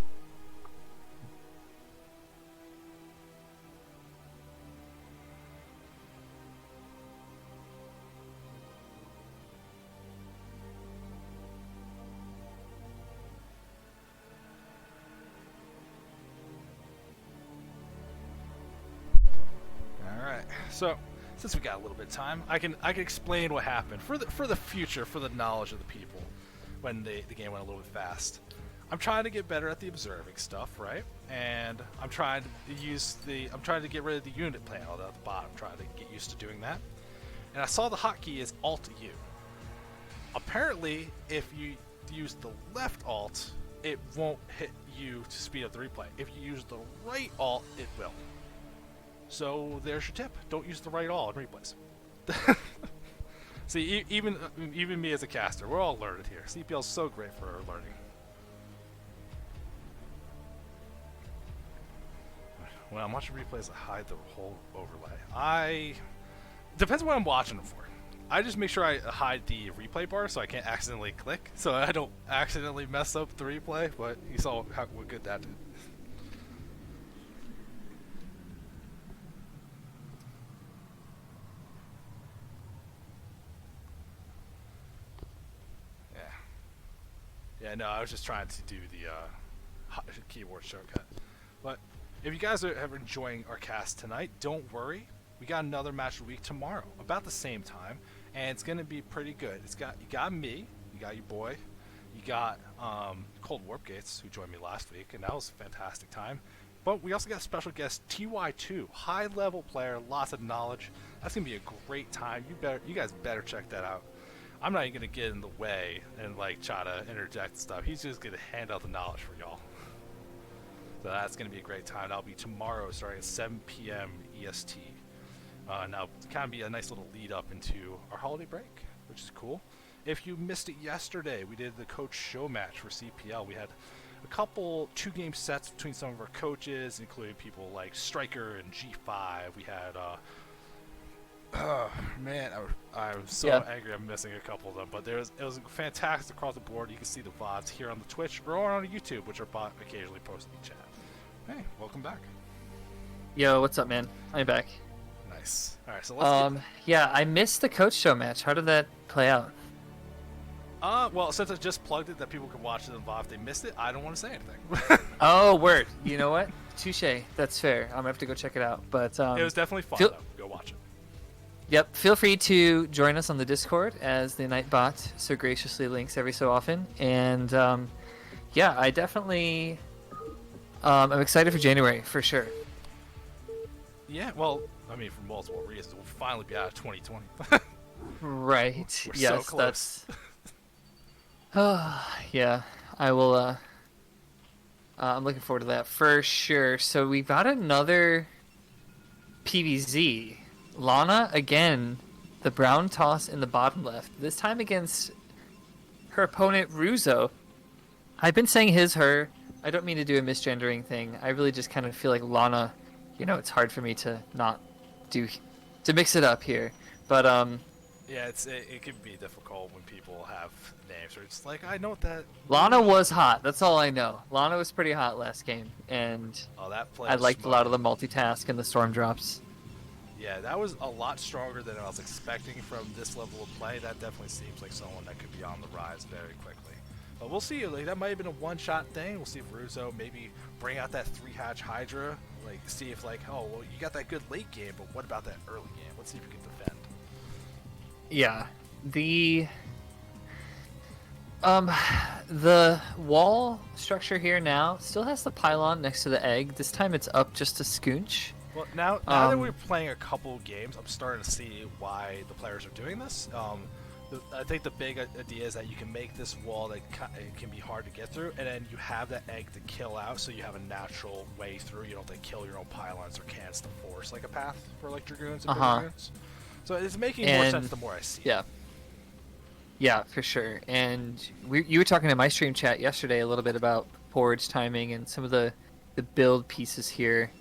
So, since we got a little bit of time, I can explain what happened for the future, for the knowledge of the people, when the game went a little bit fast. I'm trying to get better at the observing stuff, right? And I'm trying to get rid of the unit panel at the bottom, trying to get used to doing that. And I saw the hotkey is Alt U. Apparently, if you use the left Alt, it won't hit U to speed up the replay. If you use the right Alt, it will. So there's your tip. Don't use the right alt in replays. See, even me as a caster, we're all learned here. CPL is so great for our learning. When I'm watching replays, I hide the whole overlay. Depends on what I'm watching them for. I just make sure I hide the replay bar so I can't accidentally click, so I don't accidentally mess up the replay, but you saw what good that did. Yeah, no, I was just trying to do the keyboard shortcut. But if you guys are enjoying our cast tonight, don't worry. We got another match of the week tomorrow, about the same time. and it's gonna be pretty good. You got me, you got your boy, you got Cold Warpgates, who joined me last week, and that was a fantastic time. But we also got a special guest, TY2, high level player, lots of knowledge. That's gonna be a great time. You guys better check that out. I'm not even gonna get in the way and like try to interject stuff. He's just gonna hand out the knowledge for y'all. So that's gonna be a great time. That'll be tomorrow, starting at 7 p.m. EST. Now, it's kind of be a nice little lead up into our holiday break, which is cool. If you missed it yesterday, we did the coach show match for CPL. We had a couple 2-game sets between some of our coaches, including people like Striker and G5. We had man, I'm so angry I'm missing a couple of them, but it was fantastic across the board. You can see the VODs here on the Twitch or on YouTube, which are occasionally posted in chat. Hey, welcome back. Yo, what's up, man? I'm back. Nice. All right, so let's yeah, I missed the coach show match. How did that play out? Well, since I just plugged it that people can watch it involved, if they missed it, I don't want to say anything. Oh, word. You know what? Touche. That's fair. I'm gonna have to go check it out. But it was definitely fun, though. Go watch it. Yep. Feel free to join us on the Discord, as the Nightbot so graciously links every so often. And yeah, I definitely I'm excited for January for sure. Yeah. Well, I mean, for multiple reasons, we'll finally be out of 2020. Right. We're yes. so close. That's. Yeah. I will. I'm looking forward to that for sure. So we got another PVZ. Lana again, the brown toss in the bottom left. This time against her opponent Ruzo. I've been saying his, her. I don't mean to do a misgendering thing. I really just kind of feel like Lana. You know, it's hard for me to not to mix it up here. But yeah, it can be difficult when people have names. Or it's like I know that Lana was hot. That's all I know. Lana was pretty hot last game, and I liked a lot of the multitask and the storm drops. Yeah, that was a lot stronger than I was expecting from this level of play. That definitely seems like someone that could be on the rise very quickly. But we'll see. Like, that might have been a one-shot thing. We'll see if Ruzo maybe bring out that 3-hatch Hydra. Like, see if like, oh, well, you got that good late game, but what about that early game? Let's see if you can defend. Yeah, the wall structure here now still has the pylon next to the egg. This time it's up just a skoonch. Well, now that we're playing a couple games, I'm starting to see why the players are doing this. I think the big idea is that you can make this wall that it can be hard to get through, and then you have that egg to kill out, so you have a natural way through. You don't have to kill your own pylons or cans to force like a path for like Dragoons and Dragoons. So it's making more sense the more I see it. Yeah, for sure. And you were talking in my stream chat yesterday a little bit about forage timing and some of the build pieces here.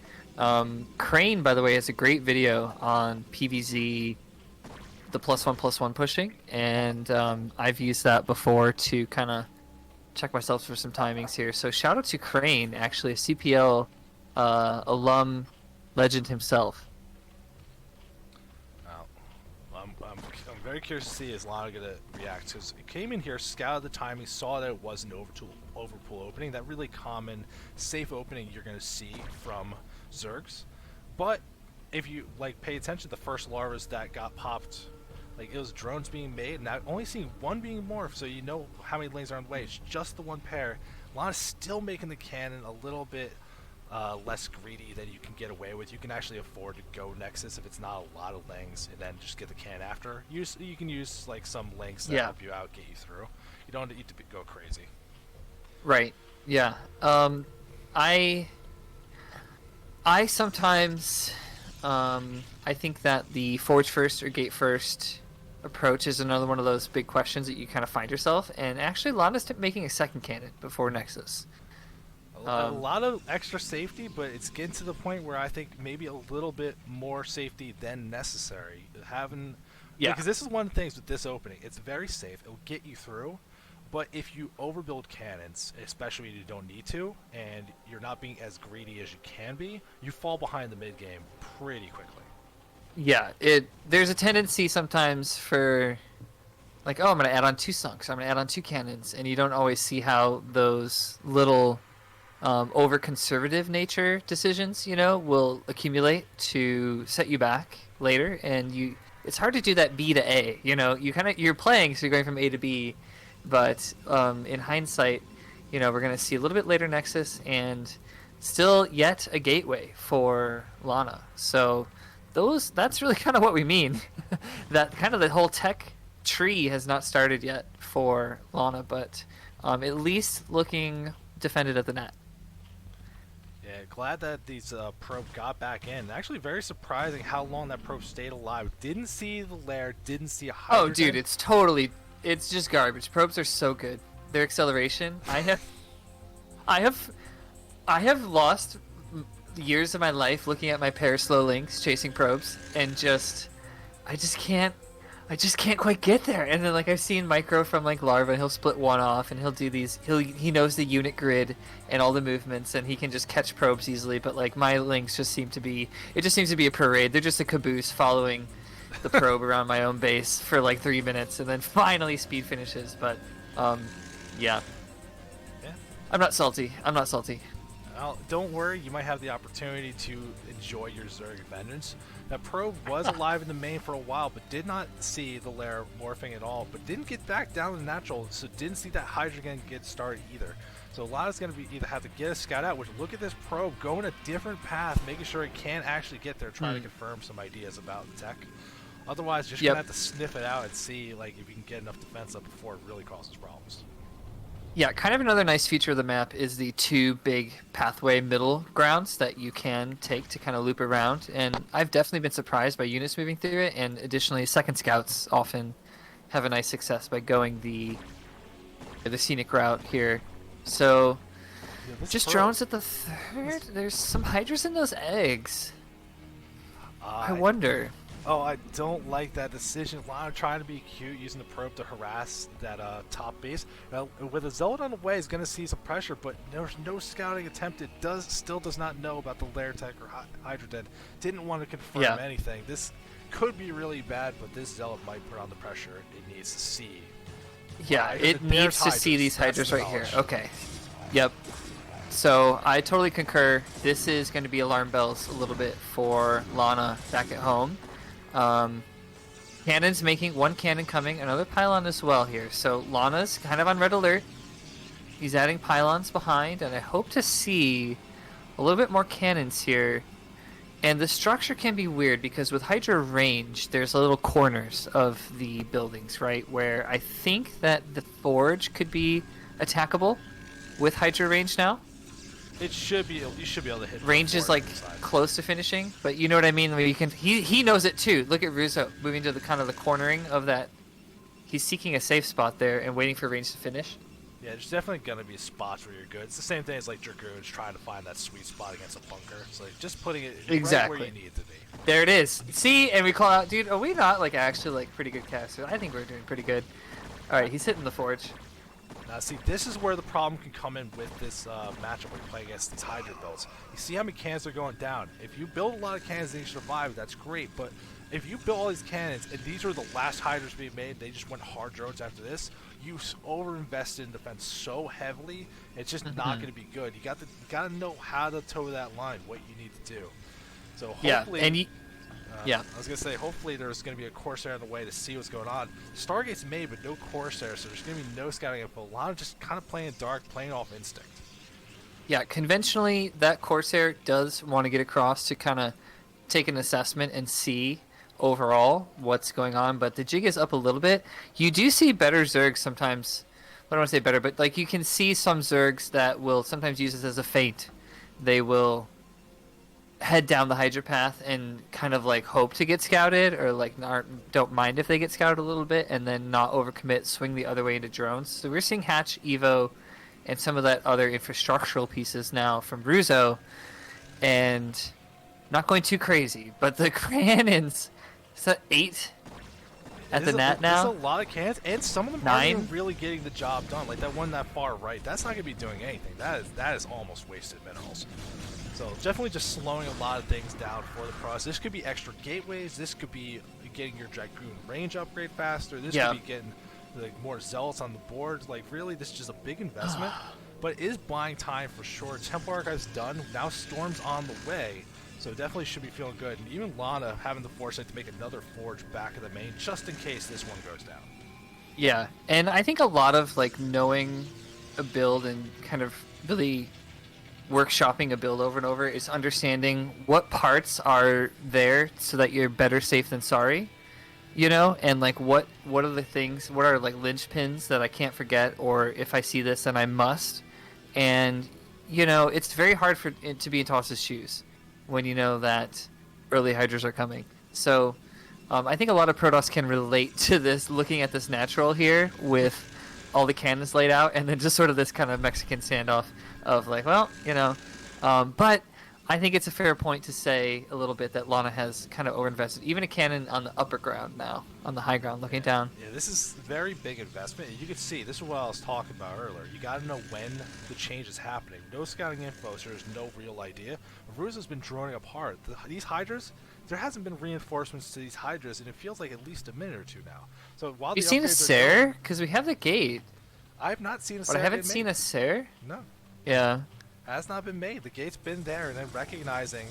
Crane, by the way, has a great video on PVZ, the +1/+1 pushing, and I've used that before to kind of check myself for some timings here. So shout out to Crane, actually a CPL alum legend himself. I'm very curious to see is Lana going to react, because it came in here, scouted the timing, saw that it was an overpool opening, that really common safe opening you're going to see from Zergs. But if you like pay attention to the first larvas that got popped, like it was drones being made, and I've only seen one being morphed, so you know how many lanes are on the way. It's just the one pair. Lana's still making the cannon a little bit less greedy than you can get away with. You can actually afford to go Nexus if it's not a lot of lanes, and then just get the cannon after. You can use like some links that help you out, get you through. You don't need to go crazy. Right. Yeah. I sometimes I think that the forge first or gate first approach is another one of those big questions that you kind of find yourself. And actually, Lana's making a second cannon before Nexus. A lot of extra safety, but it's getting to the point where I think maybe a little bit more safety than necessary. Because this is one of the things with this opening. It's very safe. It'll get you through. But if you overbuild cannons, especially when you don't need to, and you're not being as greedy as you can be, you fall behind the mid game pretty quickly. Yeah, there's a tendency sometimes for, like, oh, I'm going to add on 2 sunks, I'm going to add on 2 cannons, and you don't always see how those little over-conservative nature decisions, will accumulate to set you back later, and it's hard to do that B to A. You know, you're playing, so you're going from A to B, but in hindsight, you know, we're going to see a little bit later Nexus and still yet a gateway for Lana. So that's really kind of what we mean. That kind of the whole tech tree has not started yet for Lana, but at least looking defended at the net. Yeah, glad that these probe got back in. Actually, very surprising how long that probe stayed alive. Didn't see the lair, didn't see a hydrogen. Oh, dude, it's just garbage. Probes are so good. Their acceleration, I have lost years of my life looking at my pair slow links chasing probes, and I just can't quite get there. And then like I've seen Micro from like Larva, he'll split one off and he'll do these. He knows the unit grid and all the movements, and he can just catch probes easily. But like my links just seems to be a parade. They're just a caboose following the probe around my own base for like 3 minutes, and then finally speed finishes. But yeah. I'm not salty. Well, don't worry, you might have the opportunity to enjoy your Zerg Vengeance. That probe was alive in the main for a while, but did not see the lair morphing at all, but didn't get back down to natural, so didn't see that hydrogen get started either. So a lot is going to be either have to get a scout out, which look at this probe, going a different path, making sure it can actually get there, trying to confirm some ideas about the tech. Otherwise, just going to have to sniff it out and see like if you can get enough defense up before it really causes problems. Yeah, kind of another nice feature of the map is the 2 big pathway middle grounds that you can take to kind of loop around, and I've definitely been surprised by units moving through it, and additionally second scouts often have a nice success by going the scenic route here. So just drones at the third. There's some hydras in those eggs. I wonder. Oh, I don't like that decision. Lana trying to be cute, using the probe to harass that top base. Now, with a Zealot on the way, is going to see some pressure, but there's no scouting attempted. Still does not know about the lair tech or hydrogen. Didn't want to confirm anything. This could be really bad, but this Zealot might put on the pressure it needs to see. Yeah, it needs to see these hydras right here. Okay. Yep. So I totally concur. This is going to be alarm bells a little bit for Lana back at home. Cannon's making one cannon coming, another pylon as well here. So Lana's kind of on red alert. He's adding pylons behind, and I hope to see a little bit more cannons here. And the structure can be weird because with Hydra range, there's little corners of the buildings, right? Where I think that the forge could be attackable with Hydra range now. It should be. You should be able to hit. Range is like close to finishing, but you know what I mean. Where you can. He knows it too. Look at Russo moving to the kind of the cornering of that. He's seeking a safe spot there and waiting for range to finish. Yeah, there's definitely gonna be spots where you're good. It's the same thing as like Dragoons trying to find that sweet spot against a bunker. It's like just putting it right where you need it to be. There it is. See, and we call out, dude. Are we not like actually like pretty good casters? I think we're doing pretty good. All right, he's hitting the forge. Now, see, this is where the problem can come in with this matchup when you play against these Hydra builds. You see how many cannons are going down. If you build a lot of cannons and you survive, that's great. But if you build all these cannons and these were the last Hydras being made, they just went hard drones after this, you over-invested in defense so heavily, it's just not going to be good. You got to know how to toe that line, what you need to do. So hopefully... Yeah, and I was going to say, hopefully there's going to be a Corsair on the way to see what's going on. Stargate's made, but no Corsair, so there's going to be no scouting info. A lot of just kind of playing dark, playing off instinct. Yeah, conventionally, that Corsair does want to get across to kind of take an assessment and see overall what's going on, but the jig is up a little bit. You do see better Zergs sometimes. I don't want to say better, but like you can see some Zergs that will sometimes use this as a feint. They will head down the Hydra path and kind of like hope to get scouted, or like don't mind if they get scouted a little bit, and then not overcommit, swing the other way into drones. So we're seeing Hatch, Evo, and some of that other infrastructural pieces now from Russo, and not going too crazy, but the cannons, is that 8 at the net now? There's a lot of cannons, and some of them 9? aren't even really getting the job done. Like that one that far right, that's not going to be doing anything. That is almost wasted minerals. So definitely just slowing a lot of things down for the pros. This could be extra gateways. This could be getting your Dragoon range upgrade faster. This could be getting like more Zealots on the board. Like really, this is just a big investment. But it is buying time for sure. Templar Archive's done. Now Storm's on the way. So definitely should be feeling good. And even Lana having the foresight to make another forge back of the main, just in case this one goes down. Yeah, and I think a lot of like knowing a build and kind of really workshopping a build over and over is understanding what parts are there so that you're better safe than sorry, you know, and like what are the things, what are like linchpins that I can't forget, or if I see this then I must. And you know, it's very hard for it to be in Toss's shoes when you know that early hydras are coming. So I think a lot of Protoss can relate to this, looking at this natural here with all the cannons laid out, and then just sort of this kind of Mexican standoff of like, well, you know. But I think it's a fair point to say a little bit that Lana has kind of overinvested. Even a cannon on the upper ground now, on the high ground, looking down. Yeah, this is a very big investment. And you can see, this is what I was talking about earlier. You got to know when the change is happening. No scouting info, so there's no real idea. Ruza's been droning apart. These Hydras, there hasn't been reinforcements to these Hydras, and it feels like at least a minute or two now. So while You've seen a Saetzero? Because we have the gate. I have not seen a Saetzero. But I haven't seen a Saetzero? No. Yeah. Has not been made. The gate's been there, and then recognizing,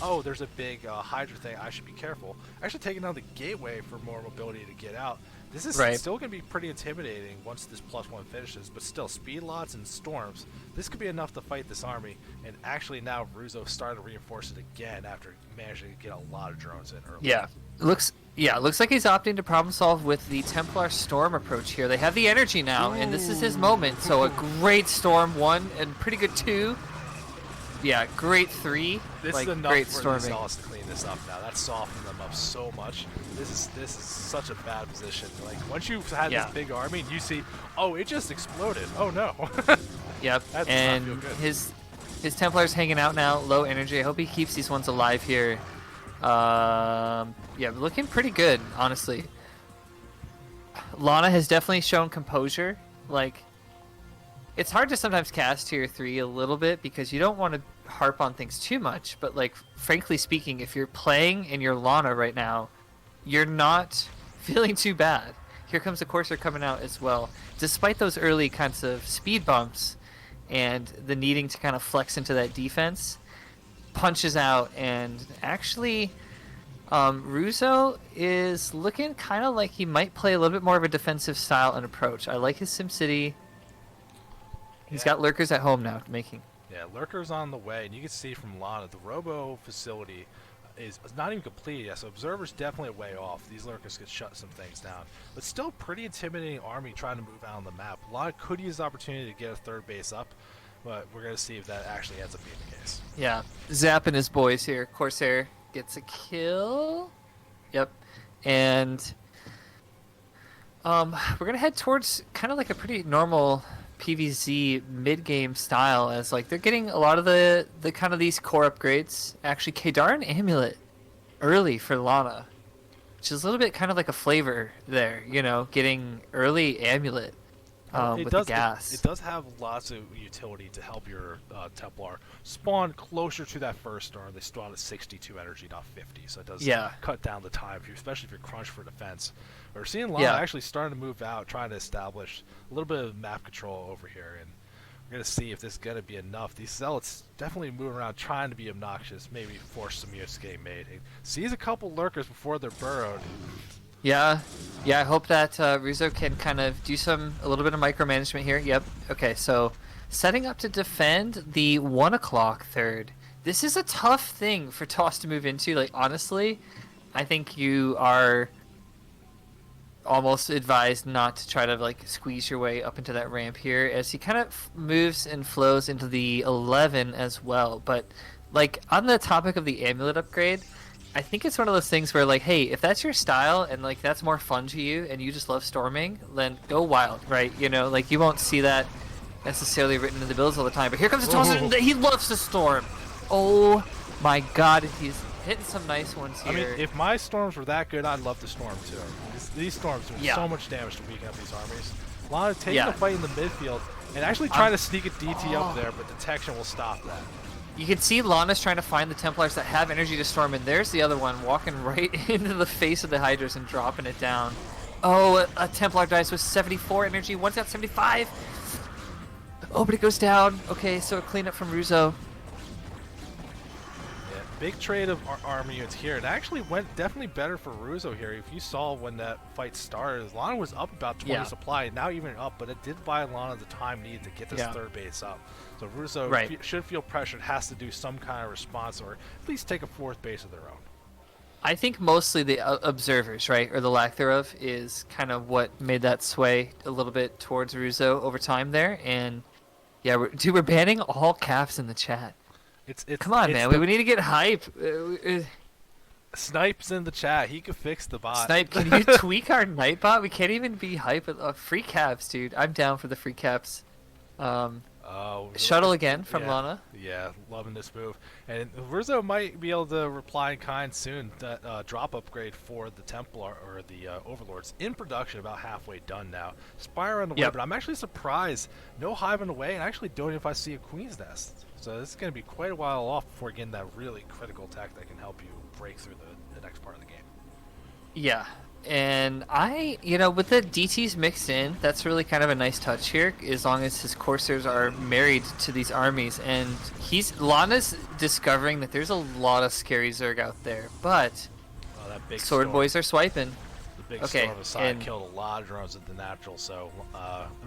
oh, there's a big Hydra thing, I should be careful. Actually taking down the gateway for more mobility to get out. This is still going to be pretty intimidating once this +1 finishes, but still, speed lots and storms, this could be enough to fight this army, and actually now Ruzo started to reinforce it again after managing to get a lot of drones in early. Yeah, it looks like he's opting to problem solve with the Templar Storm approach here. They have the energy now, and this is his moment. So a great Storm 1 and pretty good 2. Yeah, great 3. This like, is enough great for storming. the Zealots to clean this up now. That softened them up so much. This is such a bad position. Like once you've had this big army and you see, oh, it just exploded. Oh no. Yep. That does and not feel good. his Templar's hanging out now, low energy. I hope he keeps these ones alive here. Yeah, looking pretty good, honestly. Lana has definitely shown composure. Like, it's hard to sometimes cast tier 3 a little bit because you don't want to harp on things too much. But, like, frankly speaking, if you're playing in your Lana right now, you're not feeling too bad. Here comes the Courser coming out as well. Despite those early kinds of speed bumps and the needing to kind of flex into that defense, punches out, and actually Ruzo is looking kind of like he might play a little bit more of a defensive style and approach. I like his SimCity. He's got lurkers at home now making. Yeah, lurkers on the way, and you can see from Lana, the Robo facility is not even complete yet, so observers definitely way off. These lurkers could shut some things down, but still pretty intimidating army trying to move out on the map. Lana could use the opportunity to get a third base up, but we're going to see if that actually ends up being the case. Yeah, Zap and his boys here. Corsair gets a kill. Yep. And we're going to head towards kind of like a pretty normal PvZ mid-game style, as like they're getting a lot of the kind of these core upgrades. Actually, Kadar and Amulet early for Lana, which is a little bit kind of like a flavor there, you know, getting early Amulet. With the gas. It does have lots of utility to help your Templar spawn closer to that first star. They spawn at 62 energy, not 50, so it does cut down the time, especially if you're crunched for defense. We're seeing Lana actually starting to move out, trying to establish a little bit of map control over here, and we're going to see if this is going to be enough. These Zealots definitely moving around, trying to be obnoxious, maybe force some USK made. He sees a couple lurkers before they're burrowed. Yeah, I hope that Ruzo can kind of do a little bit of micromanagement here. Yep. Okay, so setting up to defend the 1 o'clock third. This is a tough thing for Toss to move into. Like, honestly, I think you are almost advised not to try to like squeeze your way up into that ramp here, as he kind of moves and flows into the 11 as well. But like on the topic of the Amulet upgrade, I think it's one of those things where, like, hey, if that's your style and, like, that's more fun to you and you just love storming, then go wild, right? You know, like, you won't see that necessarily written in the builds all the time. But here comes the toss, and he loves to storm. Oh, my God. He's hitting some nice ones here. I mean, if my storms were that good, I'd love to storm, too. These storms do so much damage to weaken up these armies. Lana taking the fight in the midfield and actually trying to sneak a DT up there, but detection will stop that. You can see Lana's trying to find the Templars that have energy to storm, and there's the other one walking right into the face of the Hydras and dropping it down. Oh, a Templar dies with 74 energy. One's got 75. Oh, but it goes down. Okay, so a cleanup from Ruzo. Big trade of army units here. It actually went definitely better for Russo here. If you saw when that fight started, Lana was up about 20 supply, now even up, but it did buy Lana the time needed to get this third base up. So Russo should feel pressured, has to do some kind of response, or at least take a fourth base of their own. I think mostly the observers, right, or the lack thereof, is kind of what made that sway a little bit towards Russo over time there. And yeah, we're banning all caps in the chat. Come on, man. We need to get hype. Snipe's in the chat. He could fix the bot. Snipe, can you tweak our Nightbot? We can't even be hype. Free caps, dude. I'm down for the free caps. Shuttle again from Lana. Yeah, loving this move. And Rizzo might be able to reply in kind soon. That drop upgrade for the Templar or the Overlords in production, about halfway done now. Spire on the way, but I'm actually surprised. No Hive on the way, and I actually don't know if I see a Queen's Nest. So this is going to be quite a while off before getting that really critical tech that can help you break through the next part of the game. Yeah. And with the DTs mixed in, that's really kind of a nice touch here, as long as his coursers are married to these armies. And Lana's discovering that there's a lot of scary Zerg out there, but that big Sword Boys are swiping. The big storm aside killed a lot of drones with the natural, so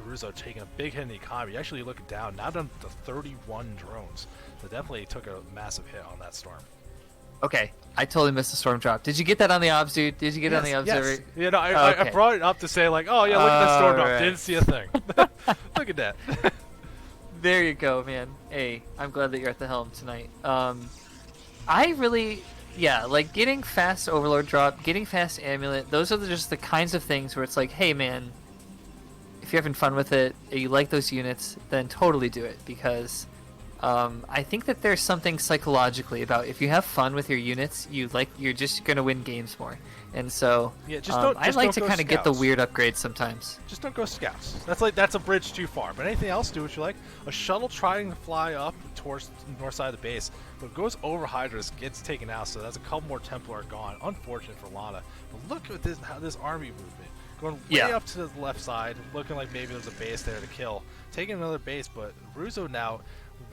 Russo taking a big hit in the economy. Actually, looking down, now down to 31 drones. So definitely took a massive hit on that storm. Okay, I totally missed the storm drop. Did you get that on the obs, dude? Did you get it on the observer? Yes. Yeah, no, I brought it up to say, like, oh, yeah, look at that storm drop. Didn't see a thing. Look at that. There you go, man. Hey, I'm glad that you're at the helm tonight. I really, like getting fast Overlord drop, getting fast Amulet, those are just the kinds of things where it's like, hey, man, if you're having fun with it, and you like those units, then totally do it, because I think that there's something psychologically about if you have fun with your units, you're just gonna win games more. And so I like to kind of get the weird upgrades sometimes. Just don't go scouts. That's a bridge too far. But anything else, do what you like. A shuttle trying to fly up towards the north side of the base, but goes over Hydras, gets taken out. So that's a couple more Templar are gone. Unfortunate for Lana. But look at this army movement. Going way up to the left side, looking like maybe there's a base there to kill. Taking another base, but Russo now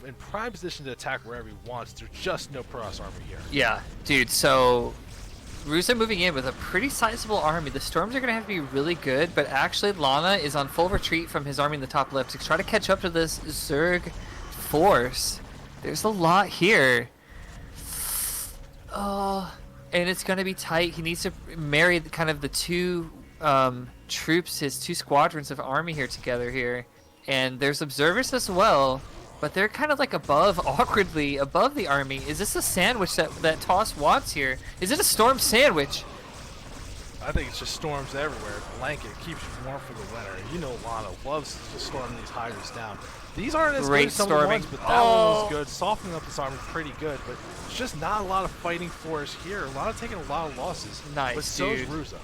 in prime position to attack wherever he wants. There's just no Protoss army here. Yeah, dude, so Russo moving in with a pretty sizable army. The Storms are going to have to be really good, but actually Lana is on full retreat from his army in the top left to try to catch up to this Zerg force. There's a lot here. Oh, and it's going to be tight. He needs to marry kind of the two troops, his two squadrons of army here together here. And there's observers as well, but they're kind of like awkwardly above the army. Is this a sandwich that Toss wants here? Is it a storm sandwich? I think it's just storms everywhere. Blanket keeps you warm for the winter. You know Lana loves to storm these Hydras down. These aren't as good as some of the ones, but that one was good. Softening up this army pretty good, but it's just not a lot of fighting for us here. Lana taking a lot of losses. Nice, but so is Russo.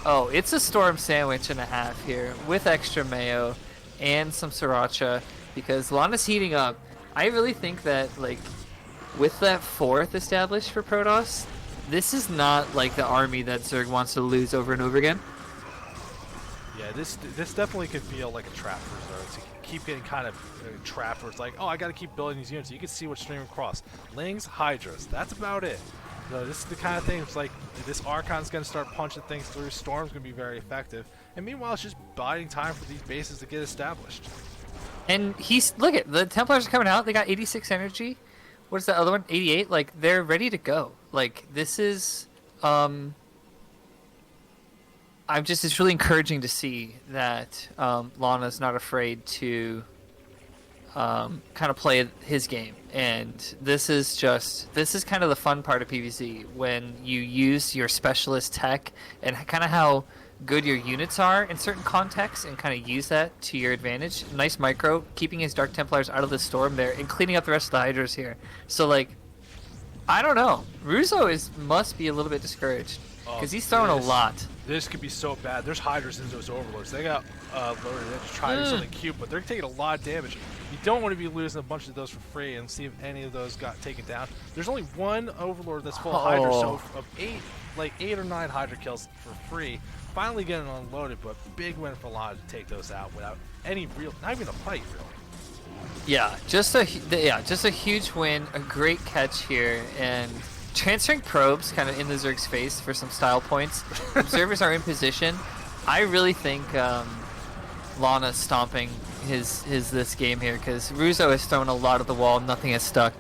Oh, it's a storm sandwich and a half here with extra mayo and some sriracha, because Lana's heating up. I really think that, like, with that fourth established for Protoss, this is not like the army that Zerg wants to lose over and over again. Yeah, this definitely could feel like a trap for Zerg. To keep getting kind of trapped where it's like, oh, I got to keep building these units. You can see what's streaming across. Lings, Hydras. That's about it. So this is the kind of thing. It's like this Archon's going to start punching things through. Storm's going to be very effective. And meanwhile, it's just biding time for these bases to get established. And look at the Templars are coming out. They got 86 energy. What is the other one? 88. Like, they're ready to go. Like, this is it's really encouraging to see that Lana's not afraid to kind of play his game. And this is kind of the fun part of PvZ, when you use your specialist tech and kind of how good your units are in certain contexts and kind of use that to your advantage. Nice micro, keeping his Dark Templars out of the storm there and cleaning up the rest of the Hydras here. So, like, I don't know. Russo must be a little bit discouraged because he's throwing a lot. This could be so bad. There's Hydras in those Overlords. They got loaded. They're just trying to do something cute, but they're taking a lot of damage. You don't want to be losing a bunch of those for free and see if any of those got taken down. There's only one Overlord that's full of Hydra, so of 8 or 9 Hydra kills for free. Finally getting unloaded, but big win for Lana to take those out without any not even a fight, really. Yeah, just a huge win, a great catch here, and transferring probes kind of in the Zerg's face for some style points. Observers are in position. I really think Lana's stomping his this game here because Ruzo has thrown a lot at the wall, nothing has stuck.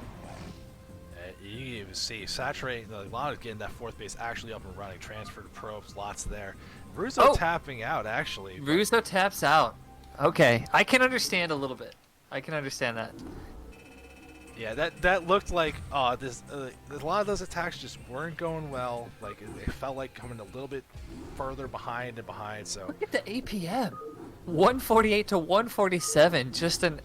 You can even see Saturate, a lot of getting that fourth base actually up and running, transferred probes, lots there. Ruzo tapping out actually. Ruzo taps out. Okay, I can understand a little bit. I can understand that. Yeah, that looked like a lot of those attacks just weren't going well. Like it felt like coming a little bit further behind and behind. So look at the APM, 148 to 147. Just an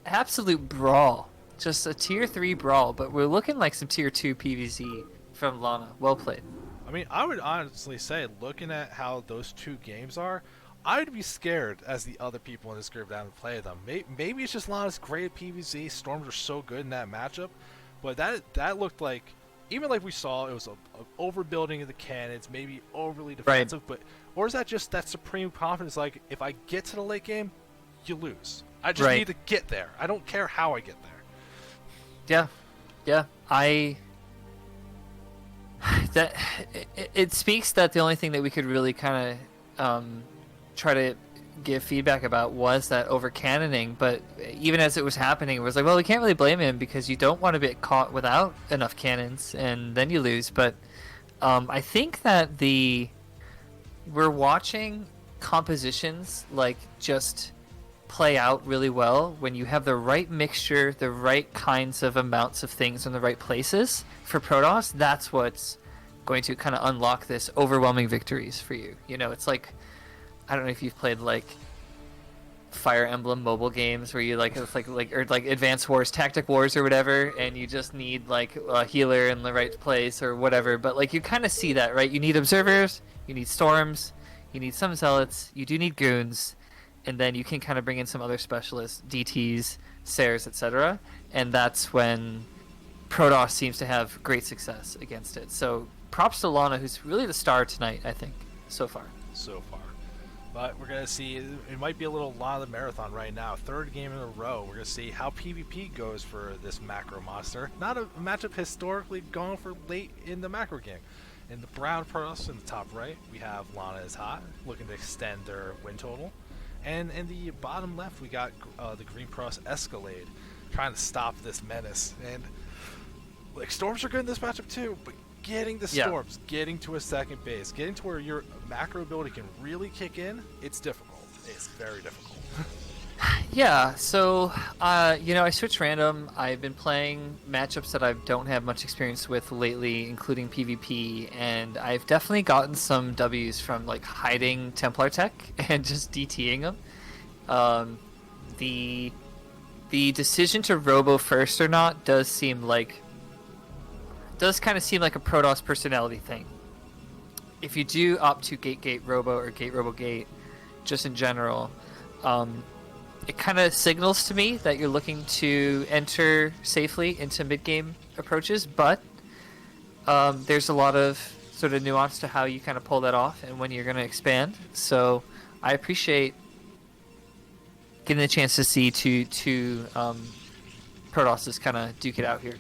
absolute brawl. Just a tier 3 brawl, but we're looking like some tier 2 PvZ from Lana. Well played. I mean, I would honestly say, looking at how those two games are, I would be scared as the other people in this group that haven't played them. Maybe it's just Lana's great at PvZ. Storms are so good in that matchup, but that looked like, even like we saw, it was a overbuilding of the cannons, maybe overly defensive. Right. Or is that just that supreme confidence? Like, if I get to the late game, you lose. I just need to get there. I don't care how I get there. Yeah. It speaks that the only thing that we could really kind of try to give feedback about was that over cannoning, but even as it was happening, it was like, well, we can't really blame him because you don't want to get caught without enough cannons and then you lose. But I think that we're watching compositions like just play out really well when you have the right mixture, the right kinds of amounts of things in the right places for Protoss. That's what's going to kind of unlock this overwhelming victories for you. You know, it's like, I don't know if you've played like Fire Emblem mobile games where you like Advanced Wars, Tactic Wars or whatever, and you just need like a healer in the right place or whatever. But like you kind of see that, right? You need observers, you need storms, you need some zealots, you do need goons, and then you can kind of bring in some other specialists, DTs, Sares, etc. And that's when Protoss seems to have great success against it. So props to Lana, who's really the star tonight, I think, so far. But we're going to see, it might be a little lot of the marathon right now. Third game in a row. We're going to see how PvP goes for this macro monster. Not a matchup historically going for late in the macro game. In the brown Protoss in the top right, we have Lana is hot, looking to extend their win total. And in the bottom left, we got the green Protoss Escalade, trying to stop this menace. And like storms are good in this matchup too, but getting the storms, getting to a second base, getting to where your macro ability can really kick in, it's difficult. It's very difficult. Yeah, so, I switch random. I've been playing matchups that I don't have much experience with lately, including PvP, and I've definitely gotten some Ws from, like, hiding Templar tech and just DTing them. The decision to robo first or not does kind of seem like a Protoss personality thing. If you do opt to gate robo or gate robo gate, just in general, it kind of signals to me that you're looking to enter safely into mid-game approaches, but there's a lot of sort of nuance to how you kind of pull that off and when you're going to expand. So I appreciate getting the chance to see two Protosses kind of duke it out here.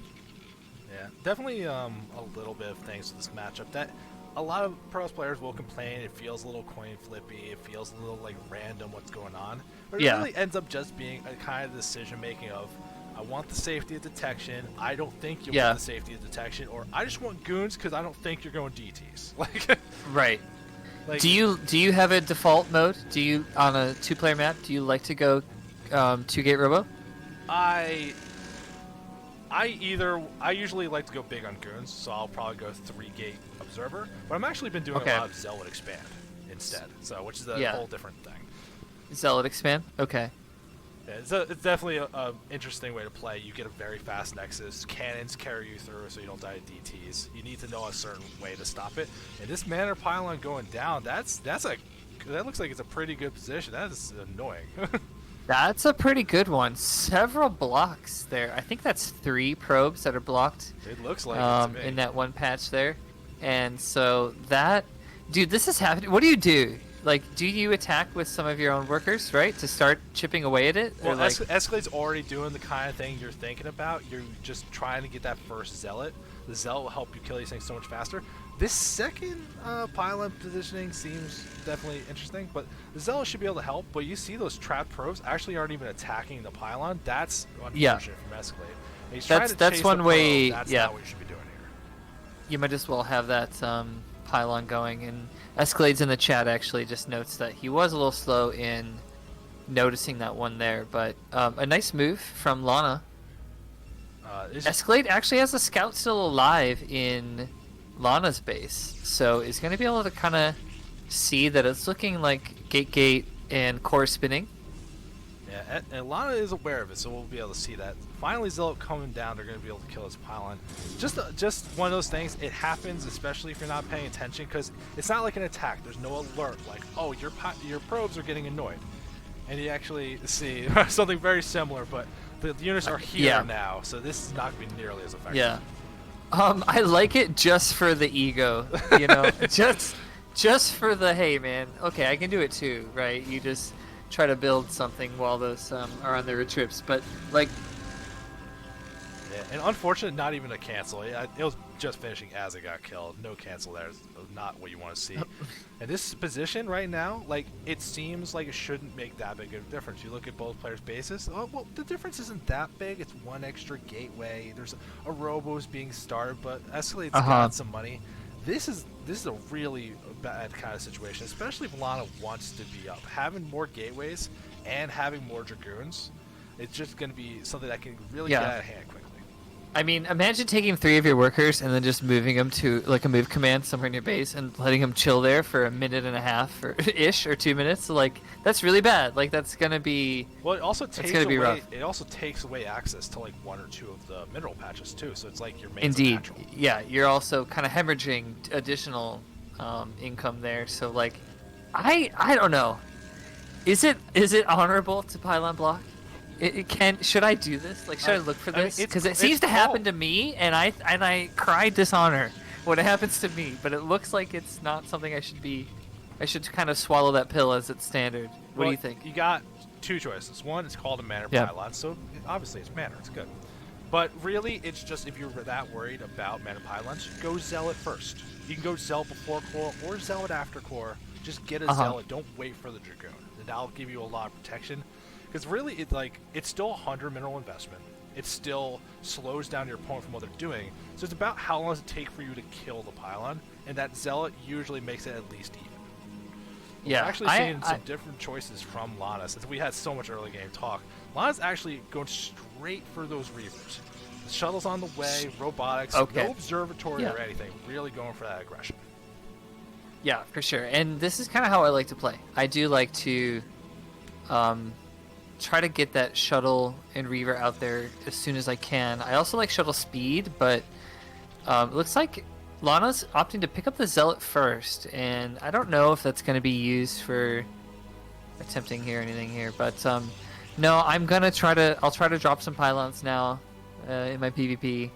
Yeah, definitely a little bit of things with this matchup that a lot of Protoss players will complain. It feels a little coin flippy. It feels a little like random what's going on. But it really ends up just being a kind of decision making of, I want the safety of detection. I don't think you want the safety of detection, or I just want goons because I don't think you're going DTs. Like, right. Like, do you have a default mode? Do you, on a 2-player map, do you like to go 2-gate robo? I usually like to go big on goons, so I'll probably go 3-gate observer. But I'm actually been doing a lot of zealot expand instead, so which is a whole different thing. Zealot expand? Okay. Yeah, it's definitely an interesting way to play. You get a very fast nexus. Cannons carry you through so you don't die to DTs. You need to know a certain way to stop it. And this mana pylon going down, that looks like it's a pretty good position. That is annoying. That's a pretty good one. Several blocks there. I think that's 3 probes that are blocked. It looks like it to me. In that one patch there. And so that... Dude, this is happening. What do you do? Like, do you attack with some of your own workers, right, to start chipping away at it? Or Well, like, Escalade's already doing the kind of thing you're thinking about. You're just trying to get that first Zealot. The Zealot will help you kill these things so much faster. This second pylon positioning seems definitely interesting, but the Zealot should be able to help. But you see those trapped probes actually aren't even attacking the pylon. That's unfortunate from Escalade. And he's trying to that's chase one the way. Probe. That's Yeah, not what you should be doing here. you might as well have that pylon going. And Escalade's in the chat actually just notes that he was a little slow in noticing that one there, but a nice move from Lana. Escalade actually has a scout still alive in Lana's base, so is going to be able to kind of see that it's looking like gate and core spinning. Yeah, and Lana is aware of it, so we'll be able to see that. Finally, Zealot coming down, they're going to be able to kill his pylon. Just one of those things. It happens, especially if you're not paying attention, because it's not like an attack. There's no alert like, oh, your probes are getting annoyed. And you actually see something very similar, but the units are here now, so this is not going to be nearly as effective. Yeah. I like it just for the ego, you know, just for the, hey man, okay, I can do it too, right? You just try to build something while those are on their trips, but like, yeah, and unfortunate, not even a cancel. It was just finishing as it got killed. No cancel there. It's not what you want to see. And this position right now, like, it seems like it shouldn't make that big of a difference. You look at both players' bases. Oh, well, the difference isn't that big. It's one extra gateway. There's a Robo's being started, but Escalade's got some money. This is a really bad kind of situation, especially if Lana wants to be up. Having more gateways and having more Dragoons, it's just going to be something that can really get out of hand quickly. I mean, imagine taking 3 of your workers and then just moving them to like a move command somewhere in your base and letting them chill there for a minute and a half or 2 minutes. Like, that's really bad. Like, that's gonna be. Well, it also takes away. Rough. It also takes away access to like 1 or 2 of the mineral patches too. So it's like your main. Indeed, yeah. You're also kind of hemorrhaging additional income there. So like, I don't know. Is it honorable to pylon block? Should I do this? Like, should I look for this? Because it seems to happen to me, and I cry dishonor when it happens to me. But it looks like it's not something I should kind of swallow that pill as it's standard. What do you think? You got 2 choices. One, it's called a manor pylon, so obviously it's manor. It's good. But really, it's just if you're that worried about manor pylons, go Zealot first. You can go Zealot before core or Zealot after core. Just get a Zealot. Don't wait for the Dragoon. That'll give you a lot of protection. Because really, it's still 100 mineral investment. It still slows down your opponent from what they're doing. So it's about how long does it take for you to kill the pylon, and that Zealot usually makes it at least even. Yeah, we're actually seeing some different choices from Lana since we had so much early game talk. Lana's actually going straight for those Reavers. The shuttle's on the way, robotics, no observatory or anything. Really going for that aggression. Yeah, for sure. And this is kind of how I like to play. I do like to try to get that shuttle and Reaver out there as soon as I can. I also like shuttle speed, but it looks like Lana's opting to pick up the Zealot first, and I don't know if that's going to be used for attempting here anything here, but no, I'll try to drop some pylons now in my PvP,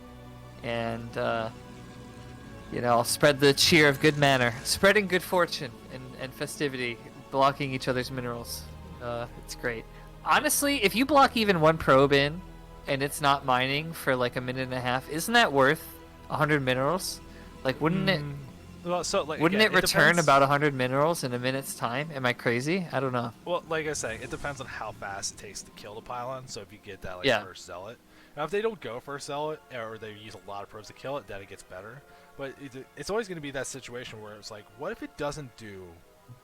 and I'll spread the cheer of good manner, spreading good fortune and festivity, blocking each other's minerals. It's great. Honestly, if you block even 1 probe in and it's not mining for like a minute and a half, isn't that worth 100 minerals? Like, wouldn't it? Well, so like, wouldn't again, it return about 100 minerals in a minute's time? Am I crazy? I don't know. Well, like I say, it depends on how fast it takes to kill the pylon. So if you get that first Zealot, now if they don't go for a Zealot or they use a lot of probes to kill it, then it gets better. But it's always going to be that situation where it's like, what if it doesn't do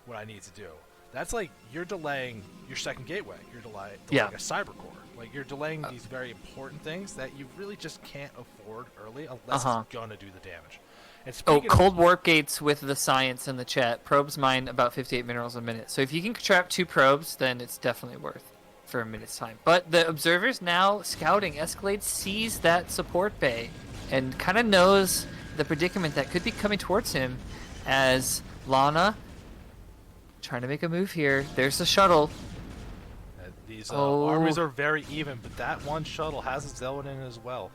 what I need to do? That's like you're delaying your second gateway. You're delaying a cyber core. Like, you're delaying these very important things that you really just can't afford early unless it's gonna do the damage. And Cold Warpgates with the science in the chat. Probes mine about 58 minerals a minute. So if you can trap 2 probes, then it's definitely worth for a minute's time. But the observer's now scouting. Escalade sees that support bay and kind of knows the predicament that could be coming towards him as Lana trying to make a move here. There's the shuttle. These armies are very even, but that one shuttle has a Zealot in it as well.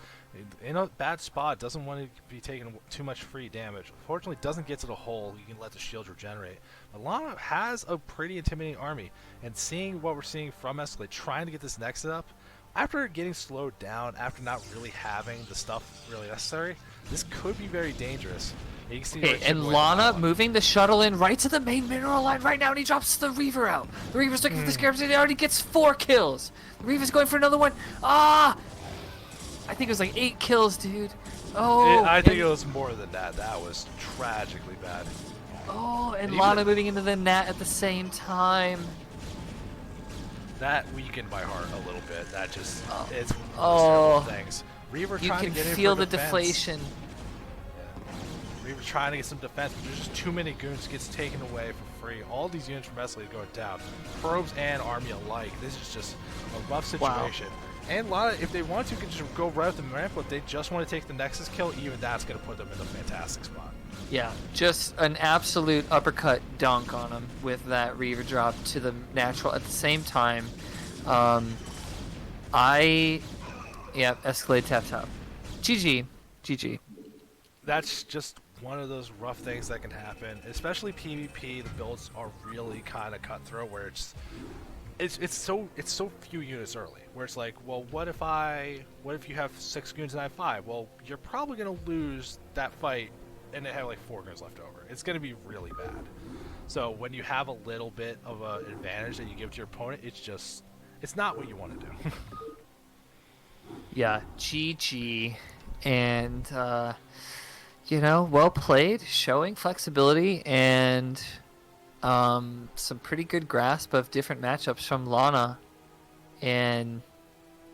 In a bad spot, doesn't want to be taking too much free damage. Fortunately, doesn't get to the hole. You can let the shield regenerate. Lana has a pretty intimidating army, and seeing what we're seeing from Escalade, trying to get this Nexus up, after getting slowed down, after not really having the stuff really necessary, this could be very dangerous. You can see Okay, and Lana moving the shuttle in right to the main mineral line right now, and he drops the Reaver out. The Reaver's looking for the Scarabs, and he already gets 4 kills. The Reaver's going for another one. Ah! I think it was like 8 kills, dude. Oh, I think it was more than that. That was tragically bad. Oh, and Lana moving into the Nat at the same time. That weakened my heart a little bit. That just, it's one of those terrible things. Reaver You trying can to get in feel for the deflation. Yeah. Reaver trying to get some defense, but there's just too many goons. Gets taken away for free. All these units from Escalade going down. Probes and army alike. This is just a rough situation. Wow. And Lana, if they want to, can just go right up the ramp, but they just want to take the Nexus kill. Even that's going to put them in a fantastic spot. Yeah, just an absolute uppercut dunk on him with that Reaver drop to the natural at the same time. Escalade tap top. GG. That's just one of those rough things that can happen, especially PvP. The builds are really kind of cutthroat, where it's so few units early, where it's like, well, what if you have 6 goons and I have 5? Well, you're probably gonna lose that fight, and they have like 4 goons left over. It's gonna be really bad. So when you have a little bit of an advantage that you give to your opponent, it's not what you want to do. Yeah, GG, and well played, showing flexibility and some pretty good grasp of different matchups from Lana. And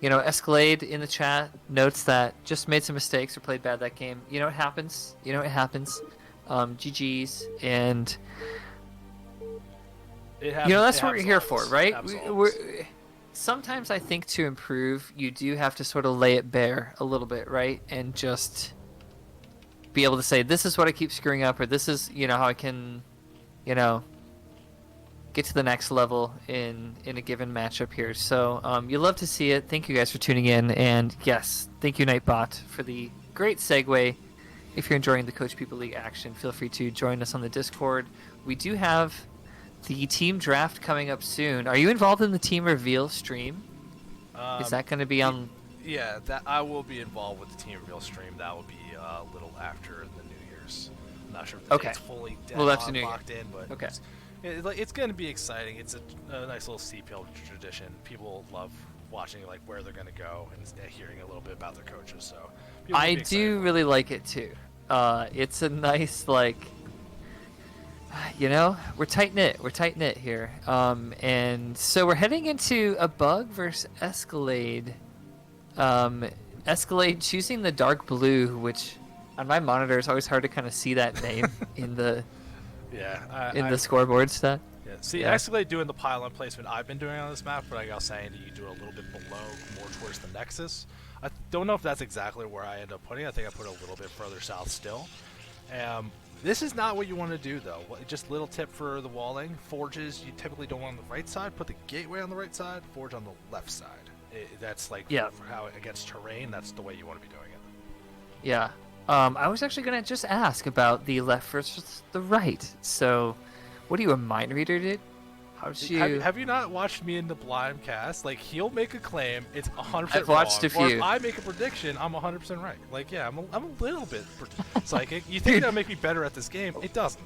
Escalade in the chat notes that just made some mistakes or played bad that game. It happens. GG's, and that's what we're here for, right? Sometimes I think to improve, you do have to sort of lay it bare a little bit, right? And just be able to say, this is what I keep screwing up, or this is, how I can, get to the next level in a given matchup here. So you love to see it. Thank you guys for tuning in. And yes, thank you, Nightbot, for the great segue. If you're enjoying the Coach People League action, feel free to join us on the Discord. We do have the team draft coming up soon. Are you involved in the team reveal stream? Is that going to be on? Yeah, that I will be involved with the team reveal stream. That will be a little after the New Year's. I'm not sure if the date's fully locked in, but okay. It's going to be exciting. It's a nice little CPL tradition. People love watching where they're going to go and hearing a little bit about their coaches. So I do really like it too. It's a nice we're tight knit here. And so we're heading into a Bug versus Escalade. Escalade choosing the dark blue, which on my monitor is always hard to kind of see that name in the the scoreboard stat. Yeah. See, Escalade doing the pylon placement I've been doing on this map, but I was saying that you do a little bit below, more towards the Nexus. I don't know if that's exactly where I end up putting it. I think I put it a little bit further south still. This is not what you want to do, though. Just little tip for the walling. Forges, you typically don't want on the right side. Put the gateway on the right side, forge on the left side. That's for how against terrain, that's the way you want to be doing it. Yeah. I was actually going to just ask about the left versus the right. So, what are you, a mind reader, dude? Have you not watched me in the Blind cast? He'll make a claim, it's 100% I've watched wrong. a few. Or if I make a prediction, I'm 100% right. I'm a little bit psychic. You think that'll make me better at this game? It doesn't.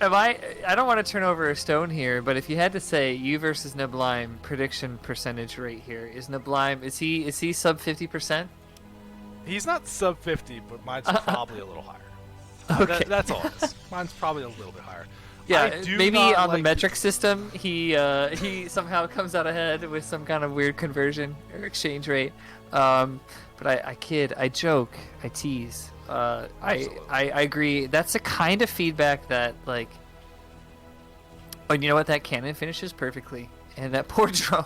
I don't want to turn over a stone here, but if you had to say you versus Neblime prediction percentage rate here, is Neblime, is he sub 50%? He's not sub 50, but mine's probably a little higher. Okay. That's all it is. Mine's probably a little bit higher. Yeah, maybe on the metric system, he somehow comes out ahead with some kind of weird conversion or exchange rate. But I kid, I joke, I tease. I agree. That's the kind of feedback that oh, you know what? That cannon finishes perfectly, and that poor drone.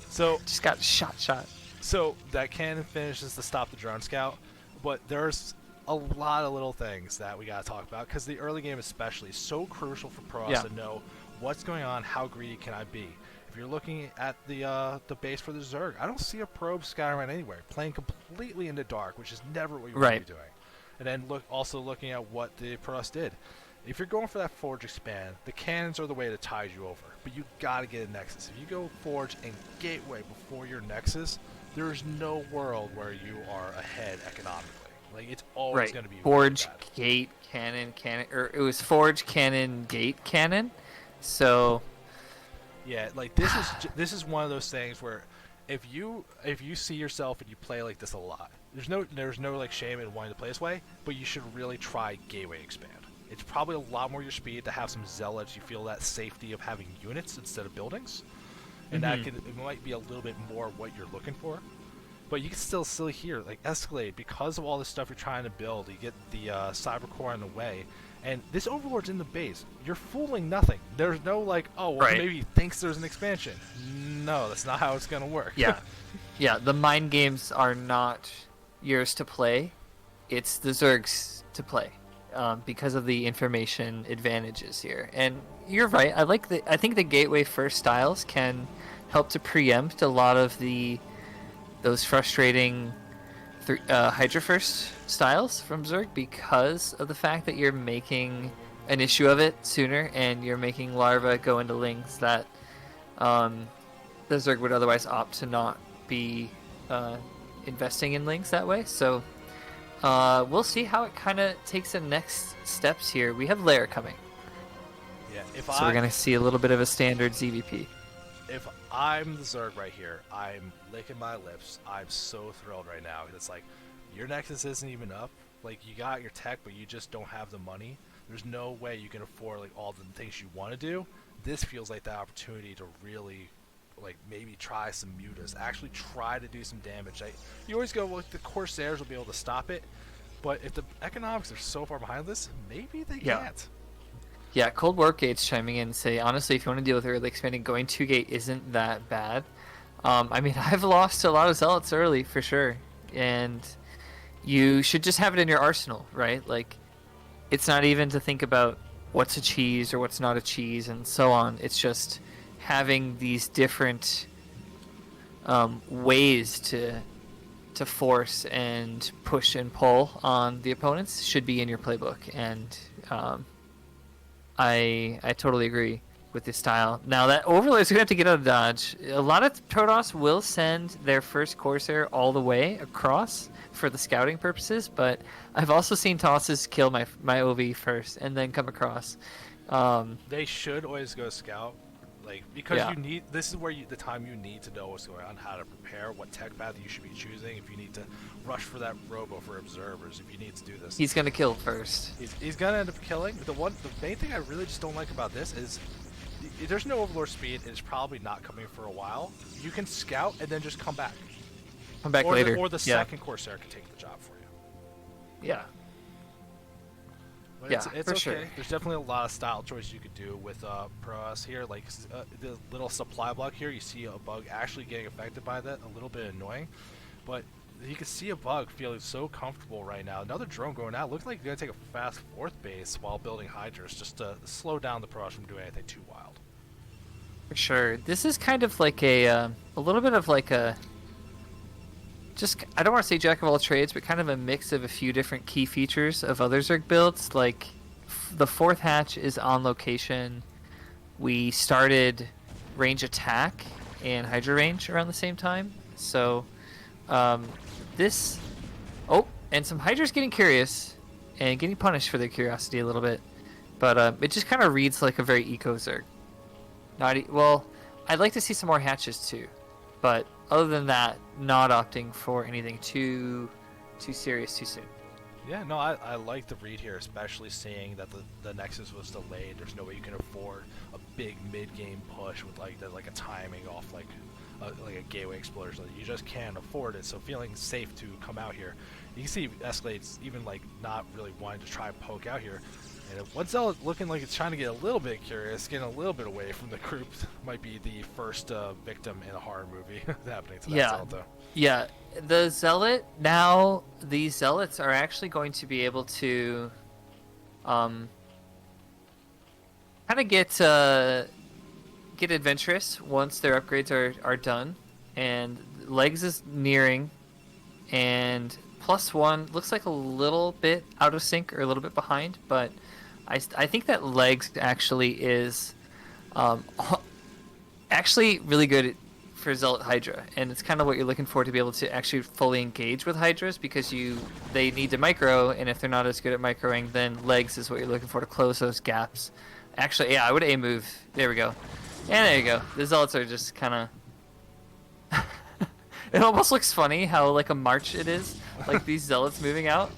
So just got shot. So that cannon finishes to stop the drone scout, but there's a lot of little things that we gotta talk about because the early game especially is so crucial for pros to know what's going on, how greedy can I be. If you're looking at the base for the Zerg, I don't see a probe scouting around anywhere, playing completely in the dark, which is never what you want to Right. be doing. And then also looking at what the Protoss did. If you're going for that Forge expand, the cannons are the way to tide you over. But you gotta get a Nexus. If you go Forge and Gateway before your Nexus, there is no world where you are ahead economically. Like, it's always Right. going to be really Forge, bad. gate, cannon, or it was Forge, cannon, gate, cannon. So Yeah, like this is one of those things where if you see yourself and you play like this a lot, there's no like shame in wanting to play this way, but you should really try Gateway Expand. It's probably a lot more your speed to have some zealots. You feel that safety of having units instead of buildings, and it might be a little bit more what you're looking for. But you can still hear like Escalade because of all the stuff you're trying to build. You get the Cyber Core in the way, and this Overlord's in the base. You're fooling nothing. There's no like, oh well, Right. maybe he thinks there's an expansion. No, that's not how it's gonna work. yeah, yeah. The mind games are not yours to play. It's the Zerg's to play, because of the information advantages here. And you're right. I think the gateway first styles can help to preempt a lot of those frustrating Hydra first styles from Zerg because of the fact that you're making an issue of it sooner and you're making larvae go into lings that the Zerg would otherwise opt to not be investing in lings that way. So we'll see how it kind of takes the next steps here. We have Lair coming. Yeah. So we're going to see a little bit of a standard ZVP. If I'm the Zerg right here, I'm licking my lips. I'm so thrilled right now. It's like, your Nexus isn't even up. Like, you got your tech, but you just don't have the money. There's no way you can afford like all the things you want to do. This feels like the opportunity to really, like, maybe try some mutas. Actually try to do some damage. You always go, well, the Corsairs will be able to stop it. But if the economics are so far behind this, maybe they can't. Yeah, Cold Warpgates chiming in and say, honestly, if you want to deal with early expanding, going 2-gate isn't that bad. I mean, I've lost a lot of Zealots early, for sure. And you should just have it in your arsenal, right? Like, it's not even to think about what's a cheese or what's not a cheese and so on. It's just having these different ways to force and push and pull on the opponents should be in your playbook. And I totally agree with this style. Now that Overlord is going to have to get out of dodge. A lot of Protoss will send their first Corsair all the way across for the scouting purposes, but I've also seen tosses kill my OV first and then come across. They should always go scout, like, because Yeah. you need. This is where the time you need to know what's going on, how to prepare, what tech path you should be choosing. If you need to rush for that robo for observers, if you need to do this, He's going to kill first. he's gonna end up killing. The main thing I really just don't like about this is there's no Overlord speed. It's probably not coming for a while. You can scout and then just come back. Come back or later. Or the Yeah. second Corsair can take the job for you. Yeah. But Yeah, it's for okay. sure. There's definitely a lot of style choices you could do with Protoss here. Like the little supply block here, you see a bug actually getting affected by that. A little bit annoying, but you can see a bug feeling so comfortable right now. Another drone going out. Looks like he's gonna take a fast fourth base while building Hydras, just to slow down the Protoss from doing anything too wild. For sure. This is kind of like a little bit of like a, just, I don't want to say jack of all trades, but kind of a mix of a few different key features of other Zerg builds. Like, the fourth hatch is on location. We started range attack and Hydra range around the same time. So, this... Oh, and some Hydra's getting curious and getting punished for their curiosity a little bit. But it just kind of reads like a very eco Zerg. Well, I'd like to see some more hatches too, but other than that, not opting for anything too serious too soon. Yeah, no, I like the read here, especially seeing that the Nexus was delayed. There's no way you can afford a big mid-game push with like a timing off like a gateway explosion. You just can't afford it. So feeling safe to come out here. You can see Escalade's even like not really wanting to try and poke out here. And if Zealot looking like it's trying to get a little bit curious, getting a little bit away from the group, might be the first victim in a horror movie happening to that Zealot, though. Yeah, the Zealot, now these Zealots are actually going to be able to kind of get get adventurous once their upgrades are done, and legs is nearing, and +1 looks like a little bit out of sync or a little bit behind, but I think that legs actually is actually really good for Zealot Hydra, and it's kind of what you're looking for to be able to actually fully engage with Hydras, because they need to micro, and if they're not as good at microing, then legs is what you're looking for to close those gaps. Actually, yeah, I would A move. There we go. And there you go. The Zealots are just kind of... It almost looks funny how like a march it is, like these Zealots moving out.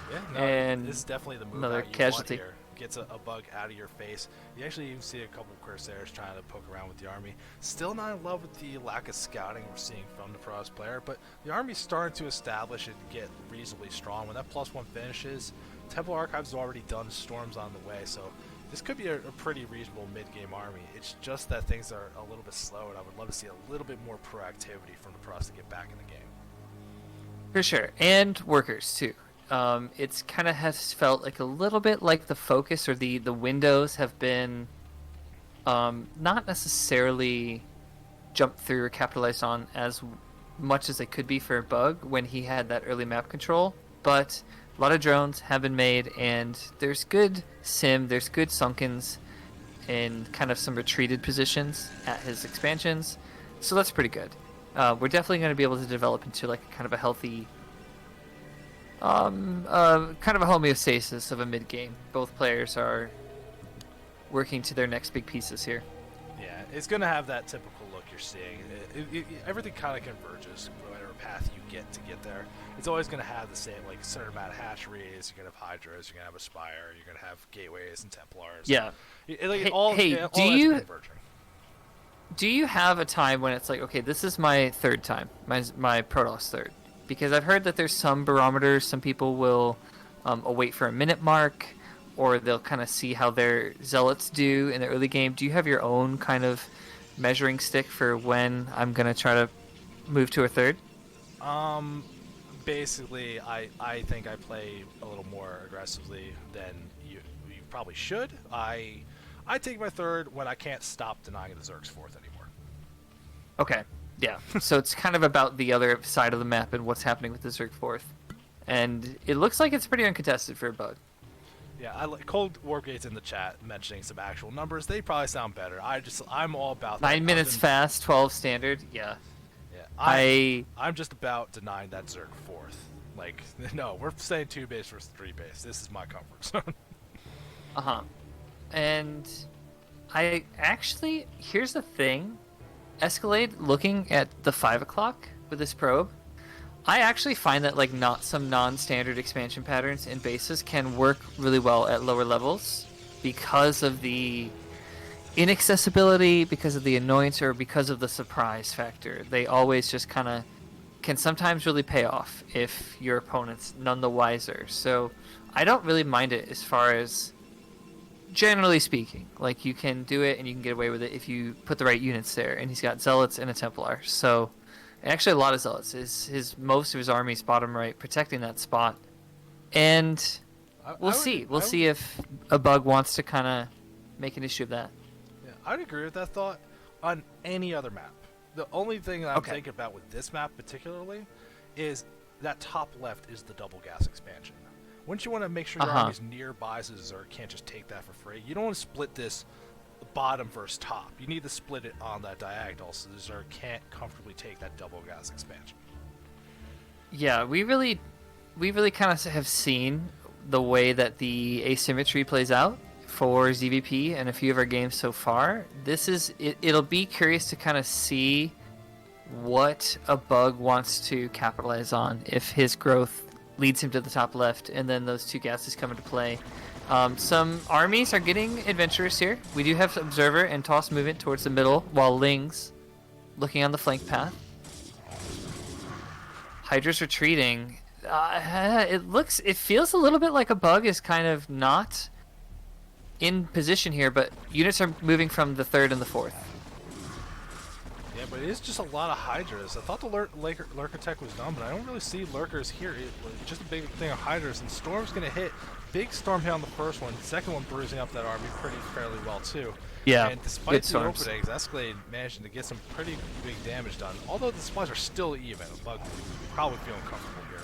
Yeah, no, And this is definitely the move another that you casualty. want here. Gets a bug out of your face. You actually even see a couple of Corsairs trying to poke around with the army. Still not in love with the lack of scouting we're seeing from the Protoss player, but the army's starting to establish and get reasonably strong. When that +1 finishes, Temple Archives has already done storms on the way, so this could be a pretty reasonable mid-game army. It's just that things are a little bit slow, and I would love to see a little bit more proactivity from the Protoss to get back in the game. For sure, and workers too. It's kind of has felt like a little bit like the focus or the windows have been not necessarily jumped through or capitalized on as much as they could be for Bug when he had that early map control, but a lot of drones have been made, and there's good sim, there's good sunkens in kind of some retreated positions at his expansions, so that's pretty good. We're definitely going to be able to develop into like kind of a healthy kind of a homeostasis of a mid game. Both players are working to their next big pieces here. Yeah, it's going to have that typical look you're seeing. Everything kind of converges, whatever path you get to get there. It's always going to have the same, like, certain amount of hatcheries. You're going to have Hydras, you're going to have Aspire, you're going to have Gateways and Templars. Yeah. All converging. Do you have a time when it's like, okay, this is my third time, my Protoss third? Because I've heard that there's some barometers, some people will await for a minute mark, or they'll kind of see how their Zealots do in the early game. Do you have your own kind of measuring stick for when I'm going to try to move to a third? Basically, I think I play a little more aggressively than you probably should. I take my third when I can't stop denying the Zerg's fourth anymore. Okay, yeah. So it's kind of about the other side of the map and what's happening with the Zerg fourth. And it looks like it's pretty uncontested for a Bug. Yeah, I like Cold Warpgates in the chat mentioning some actual numbers. They probably sound better. I'm all about that. 9 minutes fast, 12 standard, yeah. Yeah, I'm just about denying that Zerg fourth. Like, no, we're saying 2 base versus 3 base. This is my comfort zone. Uh-huh. And I actually, here's the thing. Escalade, looking at the 5 o'clock with this probe, I actually find that like some non-standard expansion patterns in bases can work really well at lower levels because of the inaccessibility, because of the annoyance, or because of the surprise factor. They always just kind of can sometimes really pay off if your opponent's none the wiser. So I don't really mind it as far as generally speaking. Like, you can do it and you can get away with it if you put the right units there. And he's got Zealots and a Templar. So actually a lot of Zealots. Most of his army's bottom right, protecting that spot. And we'll see. We'll see if a Bug wants to kind of make an issue of that. Yeah, I'd agree with that thought on any other map. The only thing that I'm thinking about with this map particularly is that top left is the double gas expansion. Wouldn't you want to make sure your army's nearby so Zerg can't just take that for free? You don't want to split this bottom versus top. You need to split it on that diagonal so the Zerg can't comfortably take that double gas expansion. Yeah, we really kind of have seen the way that the asymmetry plays out for ZVP and a few of our games so far. It'll be curious to kind of see what a Bug wants to capitalize on if his growth leads him to the top left, and then those 2 gases come into play. Some armies are getting adventurous here. We do have Observer and Toss movement towards the middle, while Ling's looking on the flank path. Hydra's retreating. It feels a little bit like a Bug is kind of not in position here, but units are moving from the 3rd and the 4th. Yeah, But it is just a lot of Hydras. I thought the Lurker tech was done, but I don't really see Lurkers here. Just a big thing of Hydras, and Storm's going to hit. Big Storm hit on the first one. Second one bruising up that army fairly well, too. Yeah, and despite the openings, Escalade managing to get some pretty big damage done. Although the supplies are still even, but probably feeling comfortable here.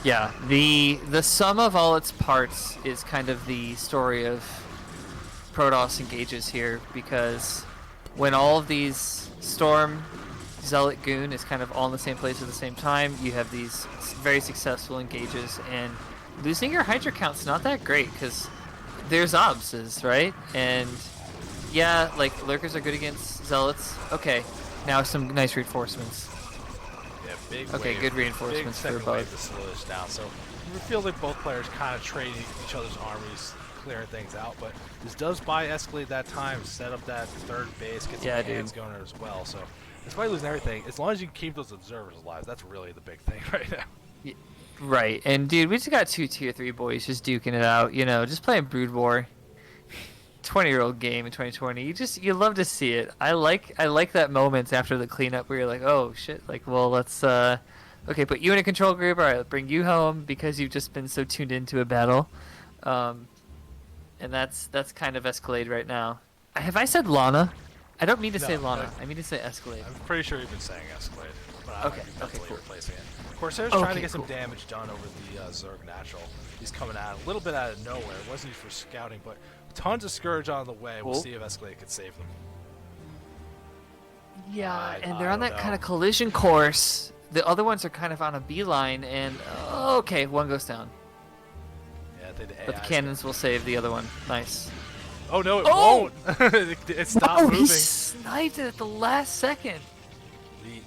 Yeah, the sum of all its parts is kind of the story of Protoss engages here, because when all of these Storm, Zealot, Goon is kind of all in the same place at the same time, you have these very successful engages, and losing your Hydra count's not that great, because there's obses, right? And yeah, like, Lurkers are good against Zealots. Okay, now some nice reinforcements. Yeah, big okay, wave, good reinforcements big for Bug. Wave to slow this down. So it feels like both players kind of trading each other's armies, clearing things out. But this does buy Escalade that time, set up that third base, get some hands going there as well. So despite losing everything, as long as you can keep those observers alive, that's really the big thing right now. Yeah, right, and dude, we just got 2 tier 3 boys just duking it out. You know, just playing Brood War. 20-year-old game in 2020. You love to see it. I like that moment after the cleanup where you're like, oh shit, like, well, let's okay, put you in a control group. All right, let's bring you home because you've just been so tuned into a battle. And that's kind of Escalade right now. Have I said Lana? I don't mean to say Lana. I mean to say Escalade. I'm pretty sure you've been saying Escalade. But okay, cool. Replacing it. Corsair's trying to get some damage done over the Zerg Natural. He's coming out a little bit out of nowhere. It wasn't for scouting, but tons of Scourge on the way. We'll see if Escalade can save them. Yeah, and they're on that kind of collision course. The other ones are kind of on a beeline, and okay, one goes down. Yeah, but the cannons will save the other one. Nice. Oh no, it won't. It stopped moving. He sniped it at the last second.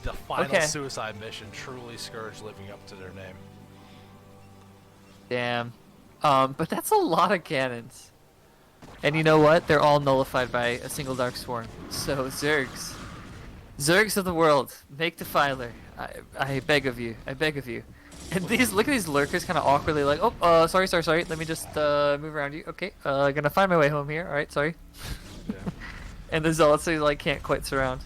The final suicide mission, truly Scourge living up to their name. Damn. But that's a lot of cannons. And you know what? They're all nullified by a single Dark Swarm. So, Zergs. Zergs of the world, make Defiler. I beg of you. I beg of you. And look at these Lurkers kind of awkwardly like, oh, sorry. Let me just move around you. Okay, gonna find my way home here. Alright, sorry. Yeah. And the Zealots, like, can't quite surround.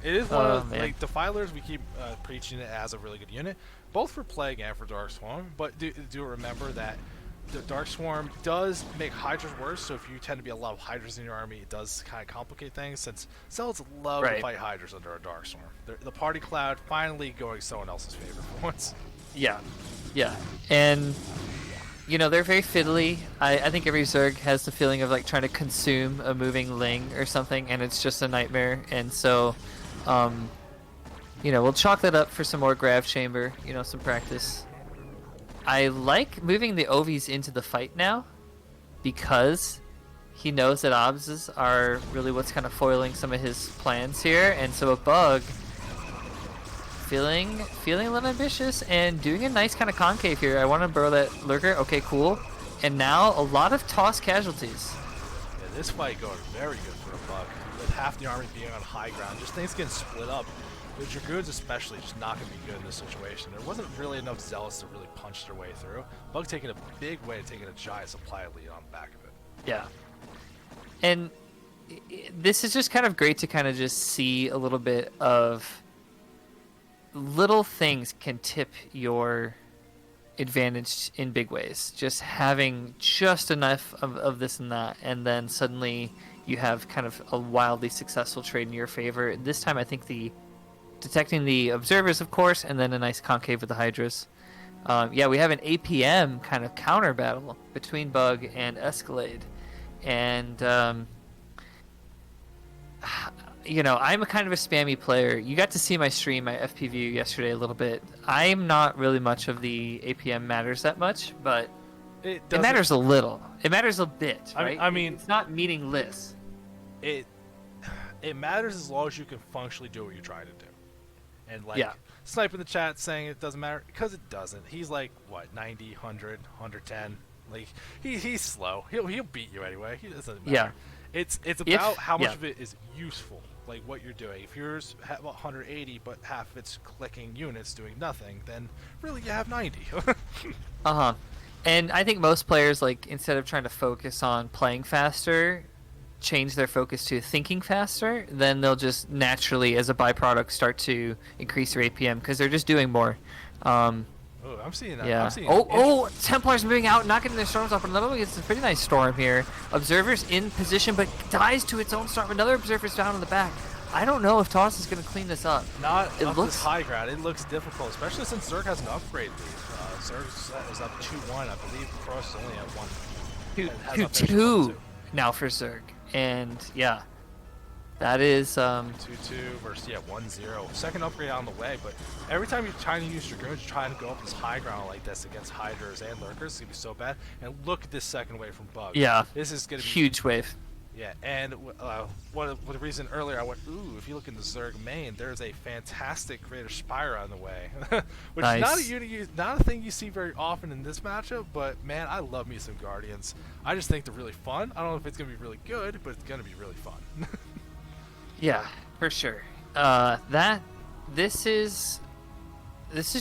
It is one of, like, Defilers, we keep preaching it as a really good unit, both for Plague and for Dark Swarm, but do remember that the Dark Swarm does make Hydras worse, so if you tend to be a lot of Hydras in your army, it does kind of complicate things, since Zealots love to fight Hydras under a Dark Swarm. The Party Cloud finally going someone else's favor for once. Yeah, and, you know, they're very fiddly. I think every Zerg has the feeling of, like, trying to consume a moving Ling or something, and it's just a nightmare, and so... you know, we'll chalk that up for some more Grav Chamber, you know, some practice. I like moving the Ovies into the fight now, because he knows that Obses are really what's kind of foiling some of his plans here, and so a Bug feeling a little ambitious and doing a nice kind of concave here. I want to burrow that Lurker. Okay, cool. And now a lot of toss casualties. Yeah, this fight going very good for a Bug. With half the army being on high ground, just things getting split up. The Dragoons especially just not going to be good in this situation. There wasn't really enough Zealots to really punch their way through. Bug taking a big way, taking a giant supply lead on the back of it. Yeah. And this is just kind of great to kind of just see a little bit of little things can tip your advantage in big ways. Just having just enough of this and that, and then suddenly you have kind of a wildly successful trade in your favor. This time I think detecting the observers, of course, and then a nice concave with the Hydras. Yeah, we have an APM kind of counter battle between Bug and Escalade. And, you know, I'm a kind of a spammy player. You got to see my stream, my FPV yesterday a little bit. I'm not really much of the APM matters that much, but it matters a little. It matters a bit, right? I mean, it's not meaningless. It matters as long as you can functionally do what you're trying to do. And, like, Snipe in the chat saying it doesn't matter, because it doesn't. He's like, what, 90, 100, 110? Like, he's slow. He'll beat you anyway. He doesn't matter. Yeah. It's about how much of it is useful, like what you're doing. If yours have 180, but half of it's clicking units doing nothing, then really you have 90. And I think most players, like, instead of trying to focus on playing faster, change their focus to thinking faster, then they'll just naturally, as a byproduct, start to increase their APM because they're just doing more. Oh, I'm seeing that. Yeah. I'm seeing Templars moving out, not getting their storms off. Another one gets a pretty nice storm here. Observer's in position, but dies to its own storm. Another Observer's down in the back. I don't know if Toss is going to clean this up. Not up this high ground. It looks difficult, especially since Zerg has an upgrade lead. Zerg is up 2-1. I believe Cross is only at 1. 2-2 now for Zerg. And, yeah. That is 2-2 versus 1-0. Second upgrade on the way, but every time you're trying to use your Dragoons, you're trying to go up this high ground like this against Hydras and Lurkers. It's gonna be so bad. And look at this second wave from Bug. Yeah, this is gonna be huge wave. Yeah, and one of the reason earlier I went, ooh, if you look in the Zerg main, there's a fantastic Greater Spire on the way, which is not a unit, not a thing you see very often in this matchup. But man, I love me some Guardians. I just think they're really fun. I don't know if it's gonna be really good, but it's gonna be really fun. Yeah, for sure. This is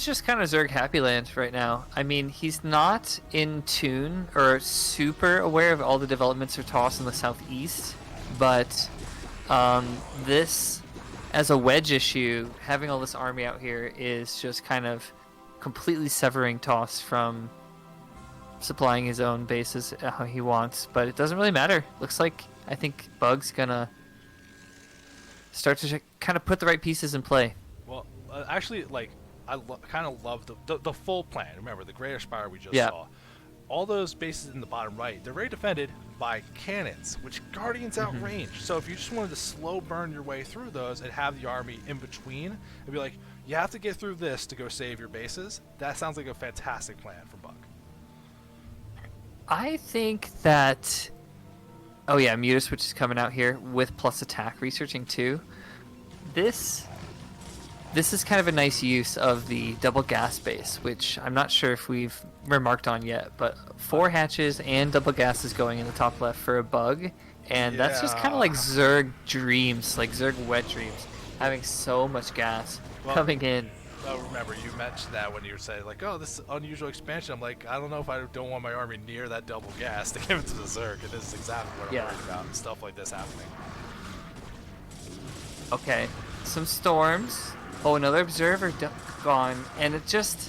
just kind of Zerg Happy Land right now. I mean, he's not in tune or super aware of all the developments for Toss in the southeast, but this, as a wedge issue, having all this army out here is just kind of completely severing Toss from supplying his own bases how he wants. But it doesn't really matter. Looks like I think Bug's gonna start to kind of put the right pieces in play. Well, actually, like, I kind of love the full plan. Remember, the Greater Spire we just saw. All those bases in the bottom right, they're very defended by cannons, which Guardians outrange. So if you just wanted to slow burn your way through those and have the army in between, and be like, you have to get through this to go save your bases, that sounds like a fantastic plan for Bug. I think that... Oh yeah, Mutaswitch is coming out here with plus attack researching too. This is kind of a nice use of the double gas base, which I'm not sure if we've remarked on yet, but 4 hatches and double gas is going in the top left for a Bug, and that's just kind of like Zerg dreams, like Zerg wet dreams, having so much gas coming in. Oh, remember, you mentioned that when you were saying, like, oh, this unusual expansion. I'm like, I don't know if I don't want my army near that double gas to give it to the Zerg, and this is exactly what I'm worried about, stuff like this happening. Okay, some storms. Oh, another observer gone, and it just...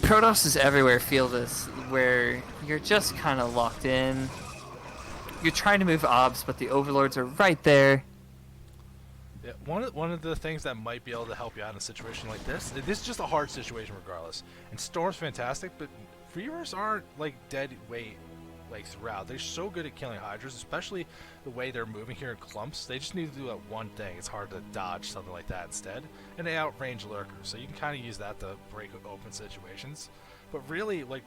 Protoss is everywhere, feel this, where you're just kind of locked in. You're trying to move obs, but the overlords are right there. Yeah, one of the things that might be able to help you out in a situation like this is just a hard situation regardless. And Storm's fantastic, but Reavers aren't like dead weight like throughout. They're so good at killing Hydras, especially the way they're moving here in clumps. They just need to do that one thing. It's hard to dodge something like that instead. And they outrange Lurkers, so you can kind of use that to break open situations. But really, like,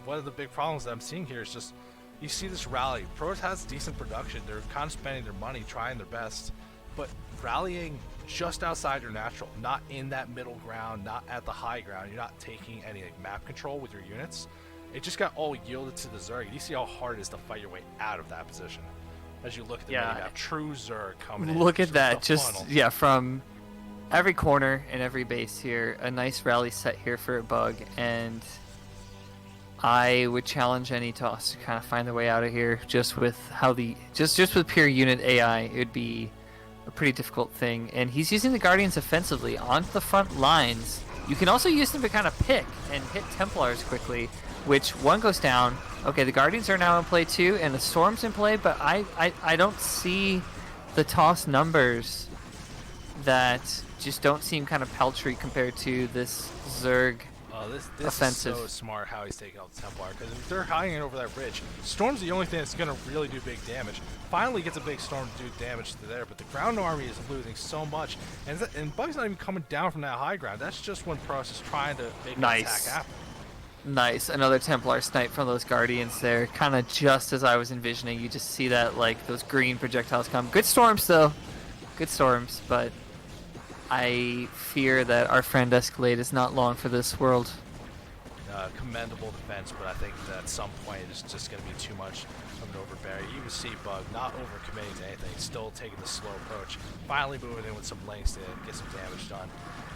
one of the big problems that I'm seeing here is just, you see this rally. Pros has decent production. They're kind of spending their money, trying their best. But rallying just outside your natural, not in that middle ground, not at the high ground, you're not taking any like, map control with your units. It just got all yielded to the Zerg. You see how hard it is to fight your way out of that position. As you look at the map, true Zerg coming in. Look at that, just, from every corner and every base here, a nice rally set here for a Bug, and I would challenge any Toss to kind of find the way out of here, just with how just with pure unit AI, it would be a pretty difficult thing. And he's using the Guardians offensively onto the front lines. You can also use them to kind of pick and hit Templars quickly, which one goes down. Okay, the Guardians are now in play too, and the Storm's in play, but I don't see the Toss numbers that just don't seem kind of paltry compared to this Zerg this offensive. Is so smart how he's taking out the Templar, because if they're hiding over that ridge, Storm's the only thing that's going to really do big damage. Finally gets a big Storm to do damage to there, but the ground army is losing so much, and Bug's not even coming down from that high ground. That's just when Protoss is trying to make an attack happen. Nice, another Templar snipe from those Guardians there, kind of just as I was envisioning. You just see that, like, those green projectiles come. Good Storms, though. Good Storms, but I fear that our friend Escalade is not long for this world. Commendable defense, but I think that at some point it's just going to be too much of an overbearing. You can see Bug not overcommitting to anything, still taking the slow approach, finally moving in with some links to get some damage done.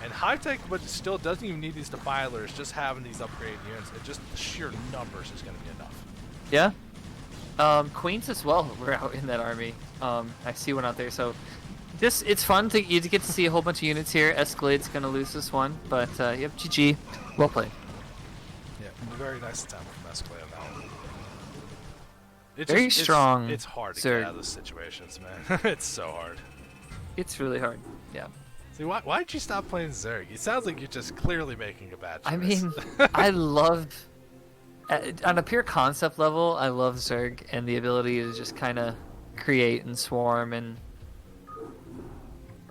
And high tech, but still doesn't even need these defilers, just having these upgraded units, and just the sheer numbers is going to be enough. Yeah. Queens as well were out in that army. I see one out there, so it's fun to you get to see a whole bunch of units here. Escalade's gonna lose this one, but yep, GG, well played. Yeah, very nice attempt from Escalade on that one. Very strong. It's hard to Zerg. get out of those situations, man. It's so hard. It's really hard. Yeah. See, why did you stop playing Zerg? It sounds like you're just clearly making a bad choice. I mean, I love on a pure concept level, I love Zerg and the ability to just kind of create and swarm. And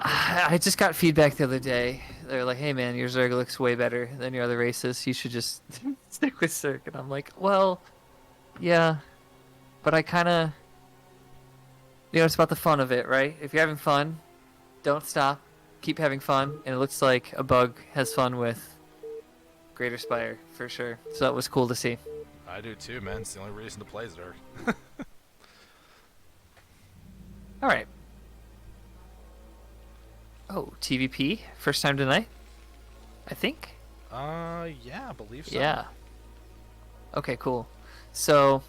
I just got feedback the other day. They're like, "Hey, man, your Zerg looks way better than your other races. You should just stick with Zerg." And I'm like, "Well, yeah, but I kind of, it's about the fun of it, right? If you're having fun, don't stop. Keep having fun." And it looks like a bug has fun with Greater Spire for sure. So that was cool to see. I do too, man. It's the only reason to play Zerg. All right. Oh, TVP first time tonight, I think. Yeah, I believe so. Yeah. Okay, cool. So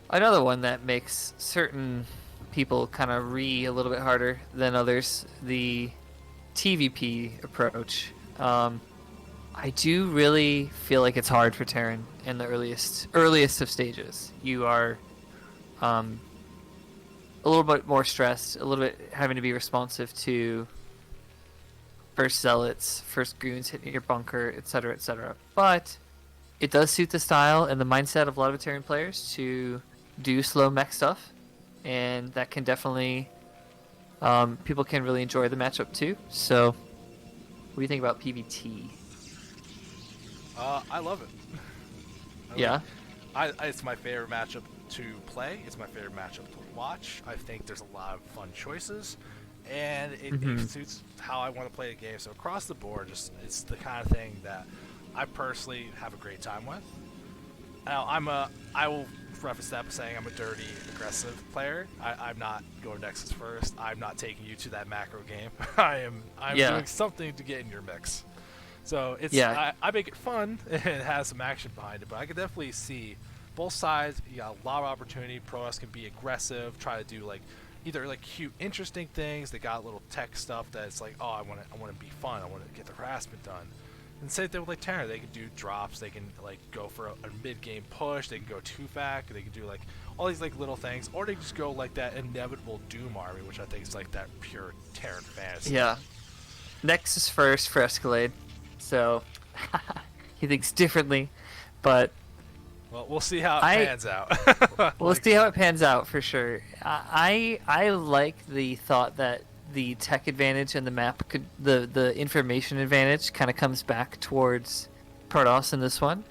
another one that makes certain people kind of a little bit harder than others, the TVP approach. I do really feel like it's hard for Terran in the earliest of stages. You are a little bit more stressed, a little bit having to be responsive to first zealots, first goons hitting your bunker, etc., etc. But it does suit the style and the mindset of a lot of Terran players to do slow mech stuff, and that can definitely people can really enjoy the matchup too. So, what do you think about PvT? I love it. Yeah. It's my favorite matchup to play. It's my favorite matchup to watch. I think there's a lot of fun choices, and it suits how I want to play the game. So across the board, it's the kind of thing that I personally have a great time with. Now I will preface that by saying I'm a dirty, aggressive player. I'm not going Nexus first. I'm not taking you to that macro game. I'm doing something to get in your mix. So it's I make it fun and it has some action behind it, but I can definitely see both sides. You got a lot of opportunity. Pros can be aggressive, try to do either cute, interesting things. They got little tech stuff that's like, oh, I want to be fun. I want to get the harassment done. And same thing with Terran. They can do drops. They can go for a mid-game push. They can go 2-fac. They can do all these little things, or they just go that inevitable Doom army, which I think is that pure Terran fantasy. Yeah. Nexus first for Escalade. So he thinks differently, but well, we'll see how it pans out. We'll see how it pans out for sure. I like the thought that the tech advantage and the map the information advantage kind of comes back towards Protoss in this one.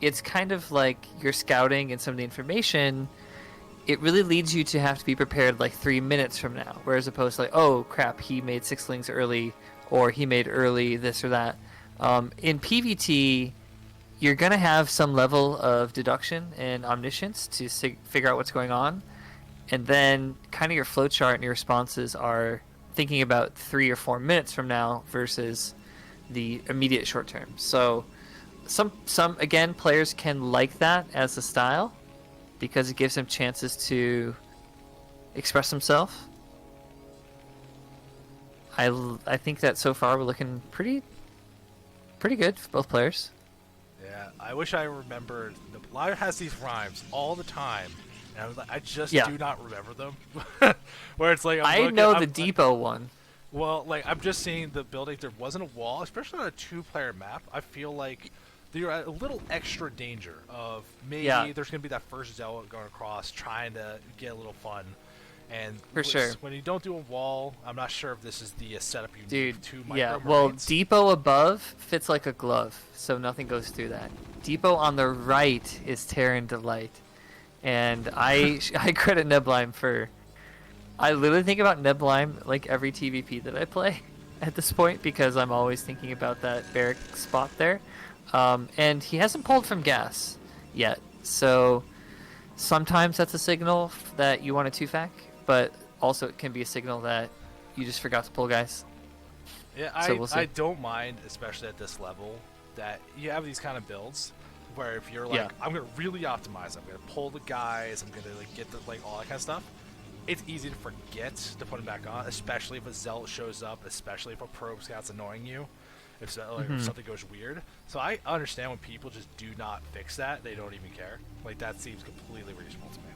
It's kind of like your scouting and some of the information. It really leads you to have to be prepared 3 minutes from now, whereas opposed to oh crap, he made 6-lings early, or he made early this or that. In PvT, you're going to have some level of deduction and omniscience to figure out what's going on. And then kind of your flowchart and your responses are thinking about 3 or 4 minutes from now versus the immediate short term. So some again, players can like that as a style because it gives them chances to express themselves. I think that so far we're looking pretty good for both players. Yeah, I wish I remembered. The Liar has these rhymes all the time, and I just do not remember them. Where it's I know the depot one. Well, I'm just seeing the building. There wasn't a wall, especially on a 2-player map. I feel like you're at a little extra danger of maybe there's going to be that first zealot going across, trying to get a little fun. And for sure, when you don't do a wall, I'm not sure if this is the setup you need to micro well, depot above fits like a glove, so nothing goes through that. Depot on the right is Terran Delight, and I credit Neblime for. I literally think about Neblime every TVP that I play at this point because I'm always thinking about that barrack spot there, and he hasn't pulled from gas yet, so sometimes that's a signal that you want a 2-fac. But also it can be a signal that you just forgot to pull guys. Yeah, so we'll see. I don't mind, especially at this level, that you have these kind of builds Where if you're like, I'm gonna really optimize, I'm gonna pull the guys, I'm gonna like get the like all that kind of stuff. It's easy to forget to put them back on, especially if a zealot shows up, especially if a probe scout's annoying you, if something goes weird. So I understand when people just do not fix that; they don't even care. Like that seems completely reasonable to me.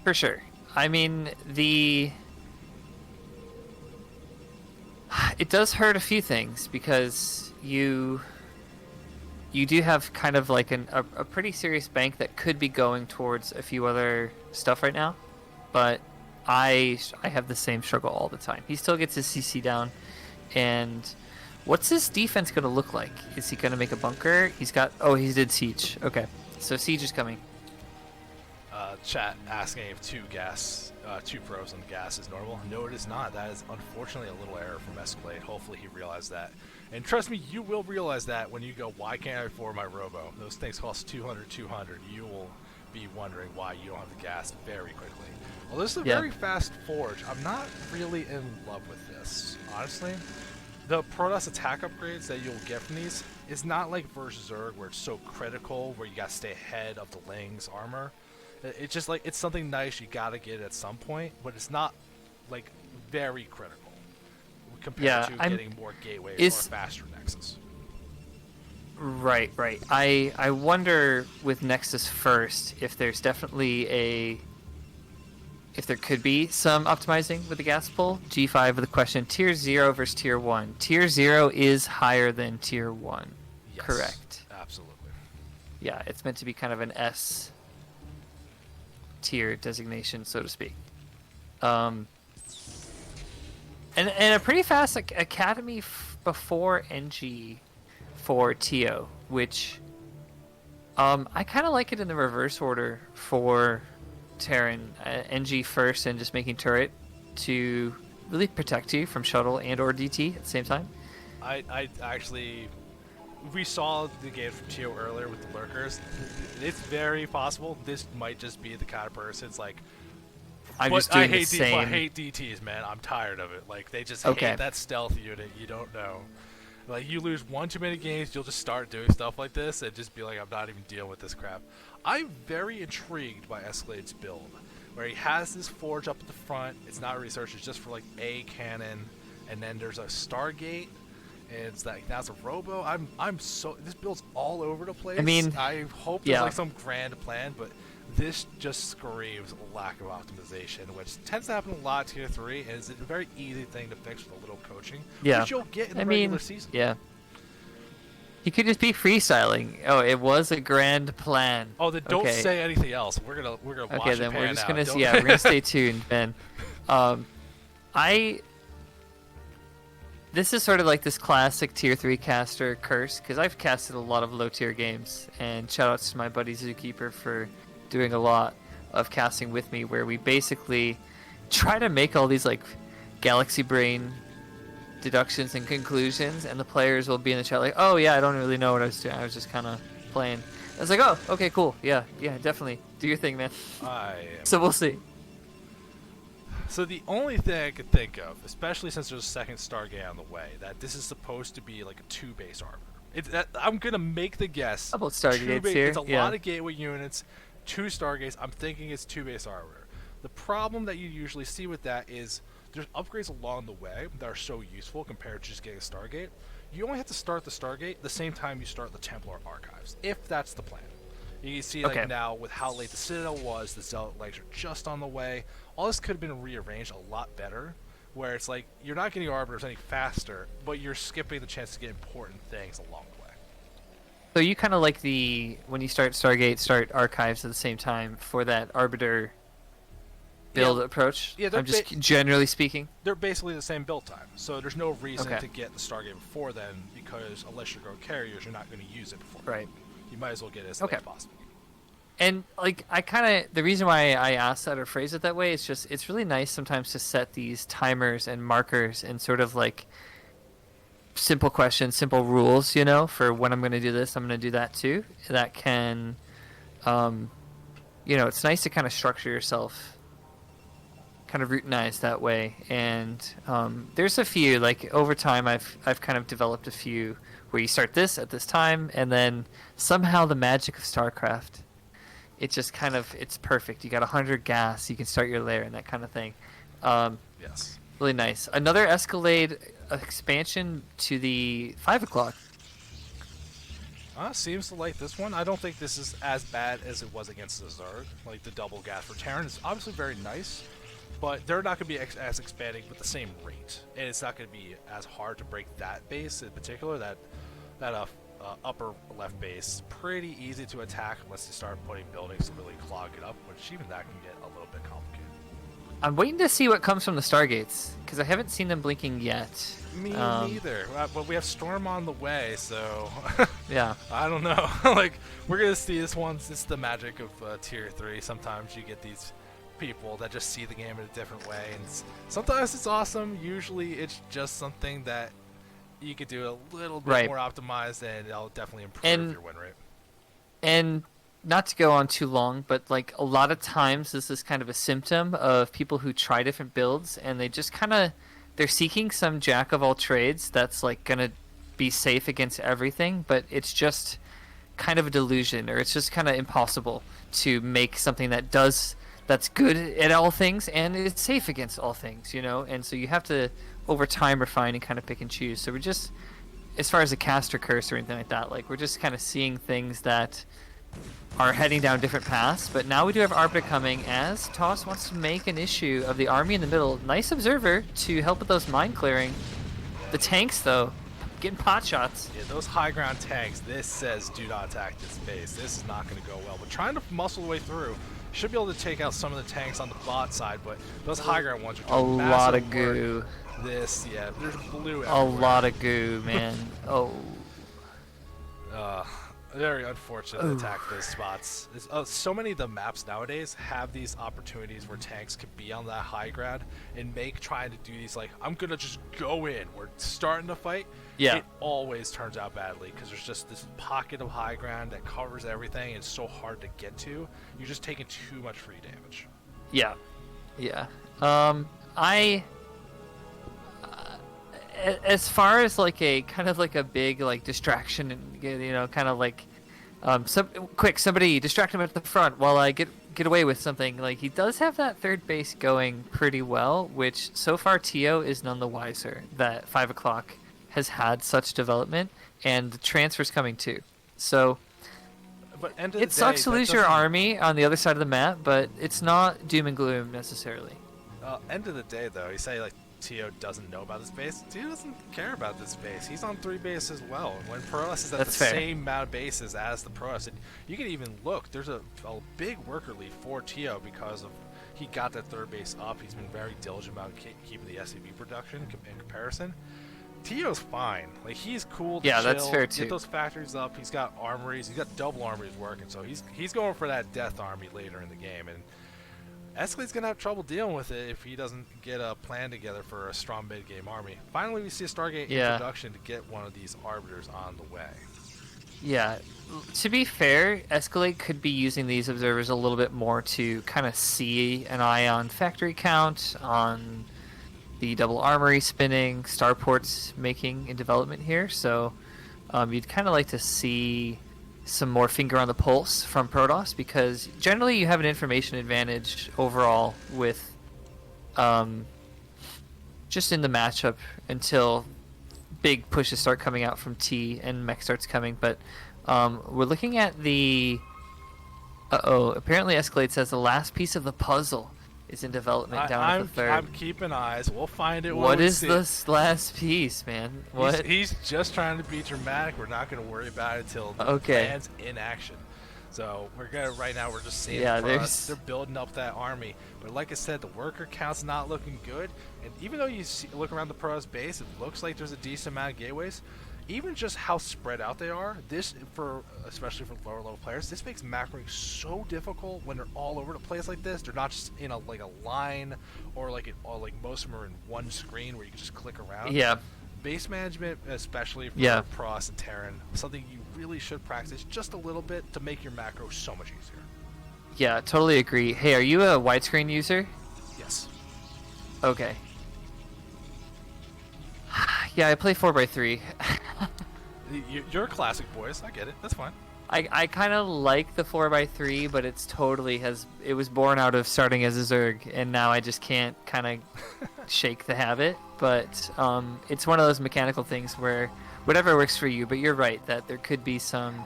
For sure. I mean, it does hurt a few things because you do have kind of like a pretty serious bank that could be going towards a few other stuff right now, but I have the same struggle all the time. He still gets his CC down, and what's his defense going to look like? Is he going to make a bunker? He did siege. Okay, so siege is coming. Chat asking if two pros on the gas is normal. No, it is not. That is unfortunately a little error from Escalade. Hopefully he realized that. And trust me, you will realize that when you go, why can't I afford my Robo? Those things cost 200. You will be wondering why you don't have the gas very quickly. Well, this is a very fast forge. I'm not really in love with this, honestly. The Protoss attack upgrades that you'll get from these is not like versus Zerg where it's so critical, where you gotta stay ahead of the Ling's armor. It's just like, it's something nice you gotta get at some point, but it's not like very critical compared to getting more gateways or faster Nexus. Right. I wonder with Nexus first if there's definitely if there could be some optimizing with the gas pull. G5 with the question, tier 0 versus tier 1. Tier 0 is higher than tier 1. Yes, correct. Absolutely. Yeah, it's meant to be kind of an S tier designation, so to speak. And a pretty fast academy before NG for TO, which I kind of like it in the reverse order for Terran. NG first and just making turret to really protect you from shuttle and or DT at the same time. I actually, we saw the game from TO earlier with the lurkers. It's very possible this might just be the kind of person. It's like, I hate DTs, man. I'm tired of it. Like, they just hate that stealth unit. You don't know. Like, you lose one too many games, you'll just start doing stuff like this and just be like, I'm not even dealing with this crap. I'm very intrigued by Escalade's build, where he has this forge up at the front. It's not research, it's just for like a cannon, and then there's a Stargate, and it's like that's a Robo. I'm so, this build's all over the place. I mean, I hope there's like some grand plan, but this just screams a lack of optimization, which tends to happen a lot tier 3, and is a very easy thing to fix with a little coaching, which you'll get in the regular season. Yeah. You could just be freestyling. Oh, it was a grand plan. Oh, then don't say anything else. We're gonna watch Okay, then we're just gonna we're gonna stay tuned, Ben. This is sort of like this classic tier 3 caster curse, because I've casted a lot of low tier games, and shout outs to my buddy Zookeeper for doing a lot of casting with me, where we basically try to make all these like galaxy brain deductions and conclusions, and the players will be in the chat like, oh yeah, I don't really know what I was doing, I was just kind of playing. I was like, oh, okay, cool, yeah, definitely do your thing, man. So we'll see. So the only thing I could think of, especially since there's a second Stargate on the way, that this is supposed to be like a 2 base arbiter. I'm gonna make the guess. How about Stargates here? It's a lot of gateway units, 2 Stargates. I'm thinking it's 2 base arbiter. The problem that you usually see with that is there's upgrades along the way that are so useful compared to just getting a Stargate. You only have to start the Stargate the same time you start the Templar Archives, if that's the plan. You can see like now with how late the Citadel was, the Zealot legs are just on the way. All this could have been rearranged a lot better, where it's like you're not getting Arbiters any faster, but you're skipping the chance to get important things along the way. So you kind of like when you start Stargate, start Archives at the same time for that Arbiter build approach? Yeah, I'm just generally speaking. They're basically the same build time, so there's no reason to get the Stargate before then, because unless you're going carriers, you're not going to use it before. Right. You might as well get it as late as possible. And like the reason why I asked that or phrase it that way is just it's really nice sometimes to set these timers and markers and sort of like simple questions, simple rules, you know, for when I'm going to do this, I'm going to do that too. That can, it's nice to kind of structure yourself, kind of routinize that way. And there's a few, like over time, I've kind of developed a few where you start this at this time, and then somehow the magic of StarCraft, it just kind of, it's perfect. You got 100 gas, you can start your lair and that kind of thing. Yes. Really nice. Another Escalade expansion to the 5 o'clock. Seems to like this one. I don't think this is as bad as it was against the Zerg. Like the double gas for Terran is obviously very nice, but they're not going to be as expanding with the same rate, and it's not going to be as hard to break that base in particular. That upper left base, pretty easy to attack unless you start putting buildings to really clog it up, which even that can get a little bit complicated. I'm waiting to see what comes from the Stargates, because I haven't seen them blinking yet. Me neither. But we have Storm on the way, so Yeah. I don't know. Like, we're gonna see this one. It's the magic of Tier 3. Sometimes you get these people that just see the game in a different way, and sometimes it's awesome. Usually it's just something that you could do a little bit more optimized, and it'll definitely improve your win rate. And not to go on too long, but like a lot of times this is kind of a symptom of people who try different builds, and they just kind of, they're seeking some jack of all trades that's like gonna be safe against everything, but it's just kind of a delusion, or it's just kind of impossible to make something that's good at all things and it's safe against all things, you know. And so you have to over time refine and kind of pick and choose. So we're just, as far as a caster curse or anything like that, like we're just kind of seeing things that are heading down different paths. But now we do have Arbiter coming as Toss wants to make an issue of the army in the middle. Nice observer to help with those mine clearing. The tanks though, getting pot shots. Yeah, those high ground tanks, this says do not attack this base. This is not going to go well. But trying to muscle the way through, should be able to take out some of the tanks on the bot side, but those high ground ones are doing a lot of work. goo. This, yeah, there's blue everywhere. A lot of goo, man. Oh. Very unfortunate to attack those spots. So many of the maps nowadays have these opportunities where tanks could be on that high ground and make trying to do these, like, I'm gonna just go in, we're starting to fight. Yeah. It always turns out badly because there's just this pocket of high ground that covers everything and it's so hard to get to. You're just taking too much free damage. Yeah. Yeah. As far as like a kind of like a big like distraction, and you know, kind of like somebody distract him at the front while I get away with something. Like, he does have that third base going pretty well, which so far Tio is none the wiser that 5 o'clock has had such development, and the transfer's coming too. So but it sucks to lose your army on the other side of the map, but it's not doom and gloom necessarily. End of the day, though, you say like Tio doesn't know about this base. Tio doesn't care about this base. He's on 3 bases as well. And when Protoss is at the same amount of bases as the Protoss, and you can even look, there's a big worker lead for Tio because of he got that 3rd base up. He's been very diligent about keeping the SCV production in comparison. Tio's fine. Like, he's cool to chill, that's fair too. Get those factories up. He's got armories. He's got double armories working. So he's going for that death army later in the game. And Escalade's going to have trouble dealing with it if he doesn't get a plan together for a strong mid-game army. Finally, we see a Stargate introduction to get one of these Arbiters on the way. Yeah. To be fair, Escalade could be using these observers a little bit more to kind of see an eye on factory count, on the double armory spinning, starports making in development here. So you'd kind of like to see some more finger on the pulse from Protoss, because generally you have an information advantage overall with just in the matchup until big pushes start coming out from T and mech starts coming. But we're looking at the apparently Escalade says the last piece of the puzzle is in development down at the 3rd. I'm keeping eyes. We'll find it. What is this last piece, man? What? He's just trying to be dramatic. We're not going to worry about it until the plan's in action. So right now we're just seeing they're building up that army. But like I said, the worker count's not looking good. And even though you look around the Protoss base, it looks like there's a decent amount of gateways. Even just how spread out they are, especially for lower level players, this makes macroing so difficult when they're all over the place like this. They're not just in a line or like most of them are in one screen where you can just click around. Yeah. Base management, especially for Protoss and Terran, something you really should practice just a little bit to make your macro so much easier. Yeah, totally agree. Hey, are you a widescreen user? Yes. Okay. Yeah, I play 4x3. You're classic boys. I get it. That's fine. I kind of like the 4x3, but it was born out of starting as a Zerg, and now I just can't kind of shake the habit. But it's one of those mechanical things where whatever works for you. But you're right that there could be some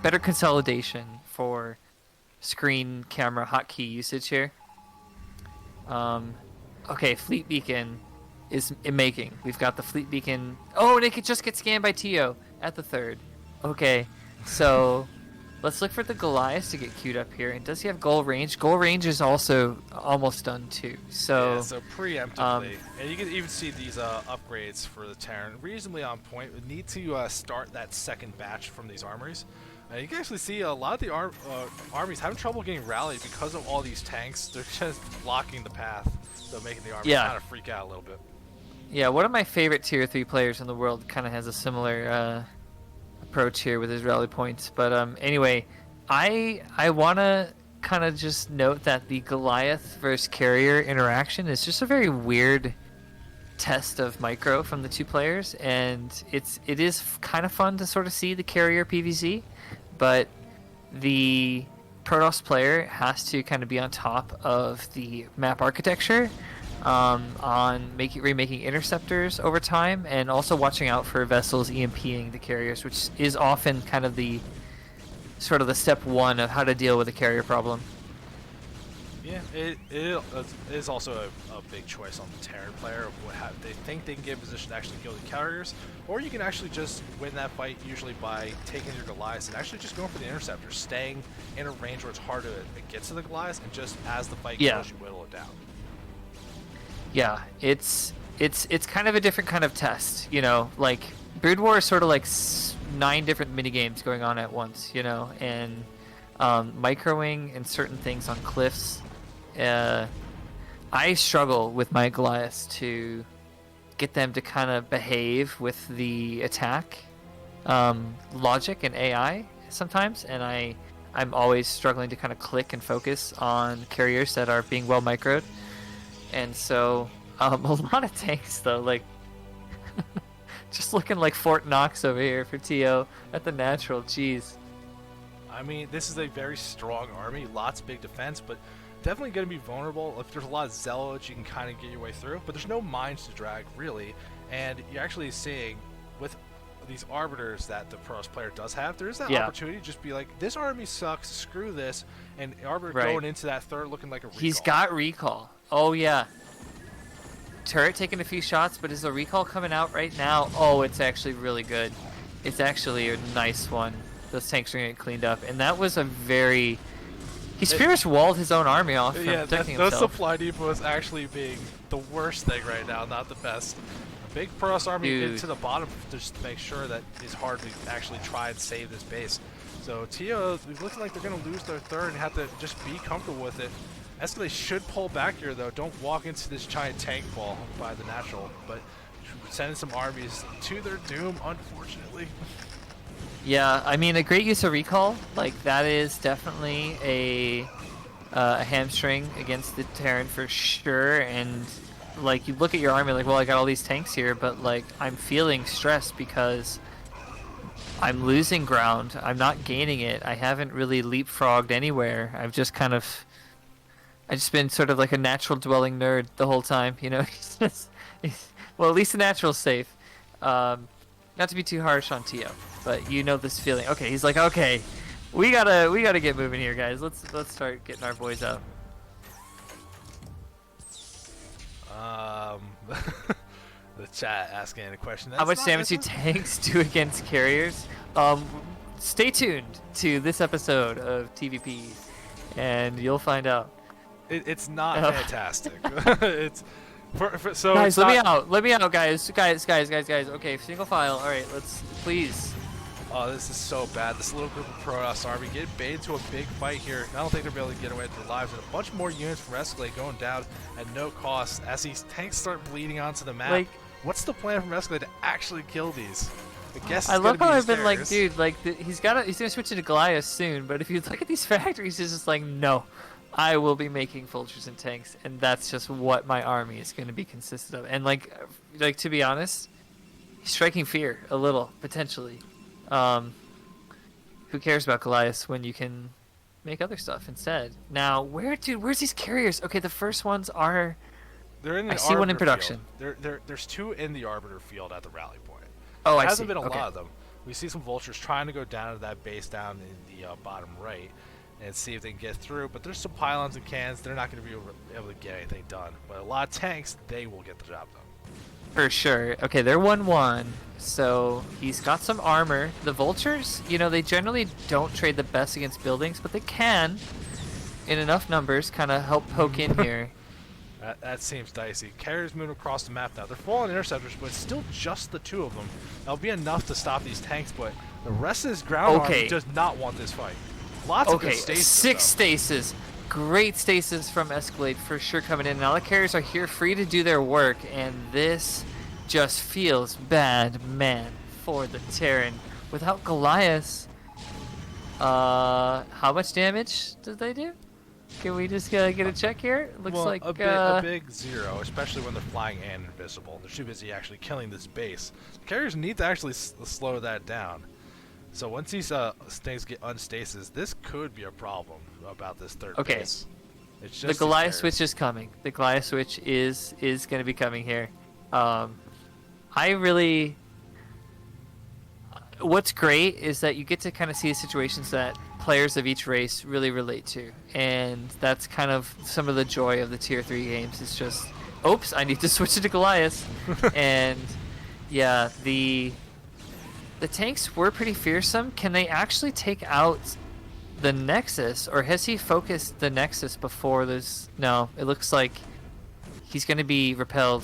better consolidation for screen camera hotkey usage here. Okay, Fleet Beacon is in making. We've got the Fleet Beacon. Oh, and it could just get scanned by Tio at the 3rd. Okay, so let's look for the Goliath to get queued up here. And does he have goal range? Goal range is also almost done too. So, yeah, so preemptively, and you can even see these upgrades for the Terran reasonably on point. We need to start that second batch from these armories. You can actually see a lot of the armies having trouble getting rallied because of all these tanks. They're just blocking the path, so making the army kind of freak out a little bit. Yeah, one of my favorite tier 3 players in the world kind of has a similar approach here with his rally points. But anyway, I want to kind of just note that the Goliath versus Carrier interaction is just a very weird test of micro from the two players, and it is kind of fun to sort of see the Carrier PvZ, but the Protoss player has to kind of be on top of the map architecture, on remaking interceptors over time, and also watching out for vessels EMPing the carriers, which is often kind of the sort of the step one of how to deal with a carrier problem. Yeah, it is also a big choice on the Terran player of they think they can get in position to actually kill the carriers, or you can actually just win that fight usually by taking your Goliaths and actually just going for the interceptors, staying in a range where it's hard to get to the Goliaths, and just as the fight goes, you whittle it down. Yeah, it's kind of a different kind of test, you know. Like Brood War is sort of like 9 different mini games going on at once, you know, and microing and certain things on cliffs. I struggle with my Goliaths to get them to kind of behave with the attack logic and AI sometimes, and I'm always struggling to kind of click and focus on carriers that are being well microed. And so a lot of tanks though, like just looking like Fort Knox over here for TO at the natural. Jeez. I mean, this is a very strong army, lots of big defense, but definitely going to be vulnerable. If there's a lot of zealots, you can kind of get your way through, but there's no mines to drag, really. And you're actually seeing, with these arbiters that the Protoss player does have, there is that opportunity to just be like, this army sucks, screw this, and arbiter going into that 3rd looking like a recall. He's got recall. Oh, yeah. Turret taking a few shots, but is the recall coming out right now? Oh, it's actually really good. It's actually a nice one. Those tanks are going to get cleaned up. And that was a very... He's pretty much walled his own army off from protecting himself. Those supply depots actually being the worst thing right now, not the best. A big Protoss army into the bottom just to make sure that it's hard to actually try and save this base. So Tio is looking like they're going to lose their 3rd and have to just be comfortable with it. Escalade should pull back here, though. Don't walk into this giant tank ball by the natural, but sending some armies to their doom, unfortunately. Yeah, I mean, a great use of recall, like that is definitely a hamstring against the Terran for sure. And like you look at your army, like, well, I got all these tanks here, but like I'm feeling stressed because I'm losing ground. I'm not gaining it. I haven't really leapfrogged anywhere. I've just been sort of like a natural dwelling nerd the whole time, you know. Well, at least the natural's safe. Not to be too harsh on Tio, but you know this feeling. Okay, he's like, okay, we gotta get moving here, guys. Let's start getting our boys out. The chat asking a question. How much damage do tanks do against carriers? Stay tuned to this episode of TVP, and you'll find out. It's not fantastic. It's so guys, let me out, guys. Okay, single file. All right, let's please. Oh, this is so bad. This little group of Protoss army getting baited to a big fight here. I don't think they'll be able to get away with their lives. And a bunch more units from Escalade going down at no cost as these tanks start bleeding onto the map. Like, what's the plan from Escalade to actually kill these? I guess I love how I've been like, dude, like he's gonna switch into Goliath soon. But if you look at these factories, it's just like, no, I will be making vultures and tanks, and that's just what my army is going to be consistent of. And like to be honest, he's striking fear a little potentially. Who cares about Goliath when you can make other stuff instead? Now, where's these carriers? Okay, the first ones are. They're in the I see one in Arbiter production. field. There's two in the Arbiter field at the rally point. Oh, There I hasn't see. been a Okay. lot of them. We see some vultures trying to go down to that base down in the bottom right and see if they can get through. But there's some pylons and cans. They're not going to be able to get anything done. But a lot of tanks, they will get the job done. For sure. Okay, they're 1-1. So he's got some armor. The vultures, they generally don't trade the best against buildings, but they can, in enough numbers, kind of help poke in here. That seems dicey. Carriers moving across the map now. They're full on interceptors, but it's still just the two of them. That'll be enough to stop these tanks, but the rest of this ground army does not want this fight. Lots of good stasis. 6 stasis. Great stasis from Escalade for sure coming in. Now the carriers are here free to do their work, and this just feels bad, man, for the Terran. Without Goliath, how much damage did they do? Can we just get a check here? Looks like a big 0, especially when they're flying and invisible. They're too busy actually killing this base. The carriers need to actually slow that down. So once these things get unstasis, this could be a problem about this third base. It's just the Goliath switch is coming. The Goliath switch is going to be coming here. What's great is that you get to kind of see the situations that players of each race really relate to, and that's kind of some of the joy of the tier 3 games. It's just, oops, I need to switch it to Goliath. And yeah, the tanks were pretty fearsome. Can they actually take out the Nexus, or has he focused the Nexus before this? No, it looks like he's going to be repelled.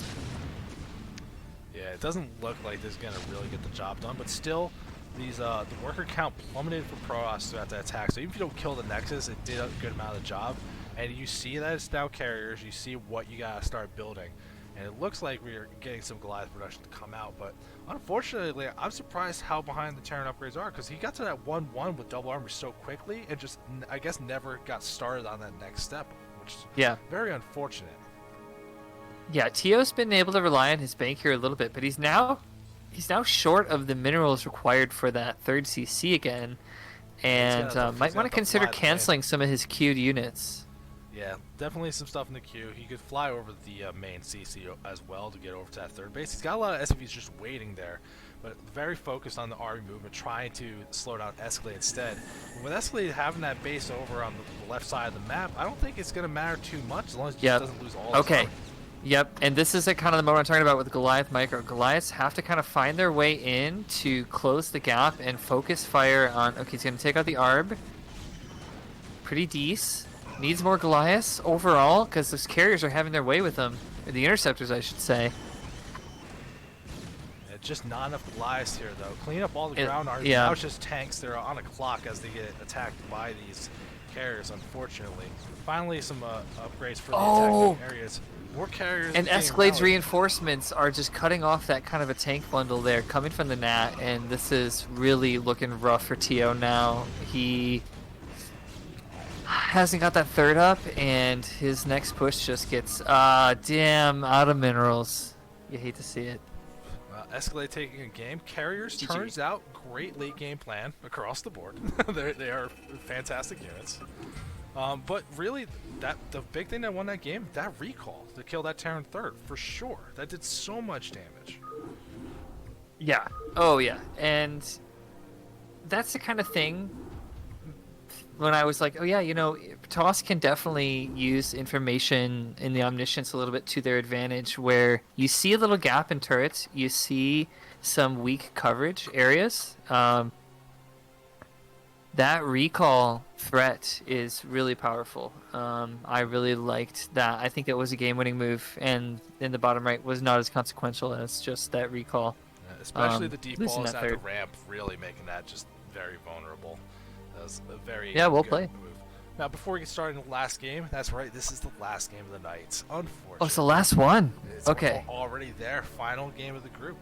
Yeah, it doesn't look like this is going to really get the job done, but still, the worker count plummeted for Protoss throughout that attack. So even if you don't kill the Nexus, it did a good amount of the job. And you see that it's now carriers. You see what you got to start building. And it looks like we're getting some Goliath production to come out. But unfortunately, I'm surprised how behind the Terran upgrades are, because he got to that 1-1 with double armor so quickly and just, I guess, never got started on that next step, which is very unfortunate. Yeah, Tio's been able to rely on his bank here a little bit, but he's now short of the minerals required for that third CC again, and might want to consider canceling some of his queued units. Yeah, definitely some stuff in the queue. He could fly over the main CC as well to get over to that third base. He's got a lot of SCVs just waiting there, but very focused on the army movement, trying to slow down Escalade instead. With Escalade having that base over on the left side of the map, I don't think it's going to matter too much as long as he just doesn't lose all his army. Yep, and this is kind of the moment I'm talking about with Goliath Micro. Goliaths have to kind of find their way in to close the gap and focus fire on... Okay, he's going to take out the Arb. Pretty decent. Needs more Goliaths overall, because those carriers are having their way with them. Or the interceptors, I should say. Just not enough Goliaths here, though. Clean up all the ground armies. Now it's just tanks. They're on a clock as they get attacked by these carriers, unfortunately. Finally, some upgrades for the attacking areas. More carriers. And Escalade's reinforcements are just cutting off that kind of a tank bundle there, coming from the Nat, and this is really looking rough for Tio now. He hasn't got that third up, and his next push just gets, damn, out of minerals. You hate to see it. Escalade taking a game. Carriers, turns out, great late game plan across the board. They are fantastic units. But really, the big thing that won that game, that recall to kill that Terran third, for sure. That did so much damage. Yeah. Oh, yeah. And that's the kind of thing when I was like, oh, yeah, TOS can definitely use information in the Omniscience a little bit to their advantage, where you see a little gap in turrets, you see some weak coverage areas. That recall threat is really powerful. I really liked that. I think it was a game-winning move, and in the bottom right was not as consequential as just that recall. Yeah, especially the deep balls at the ramp, really making that just very vulnerable. That was a very good move. Now, before we get started in the last game, that's right, this is the last game of the night. Unfortunately. Oh, it's the last one? It's already there. Final game of the group.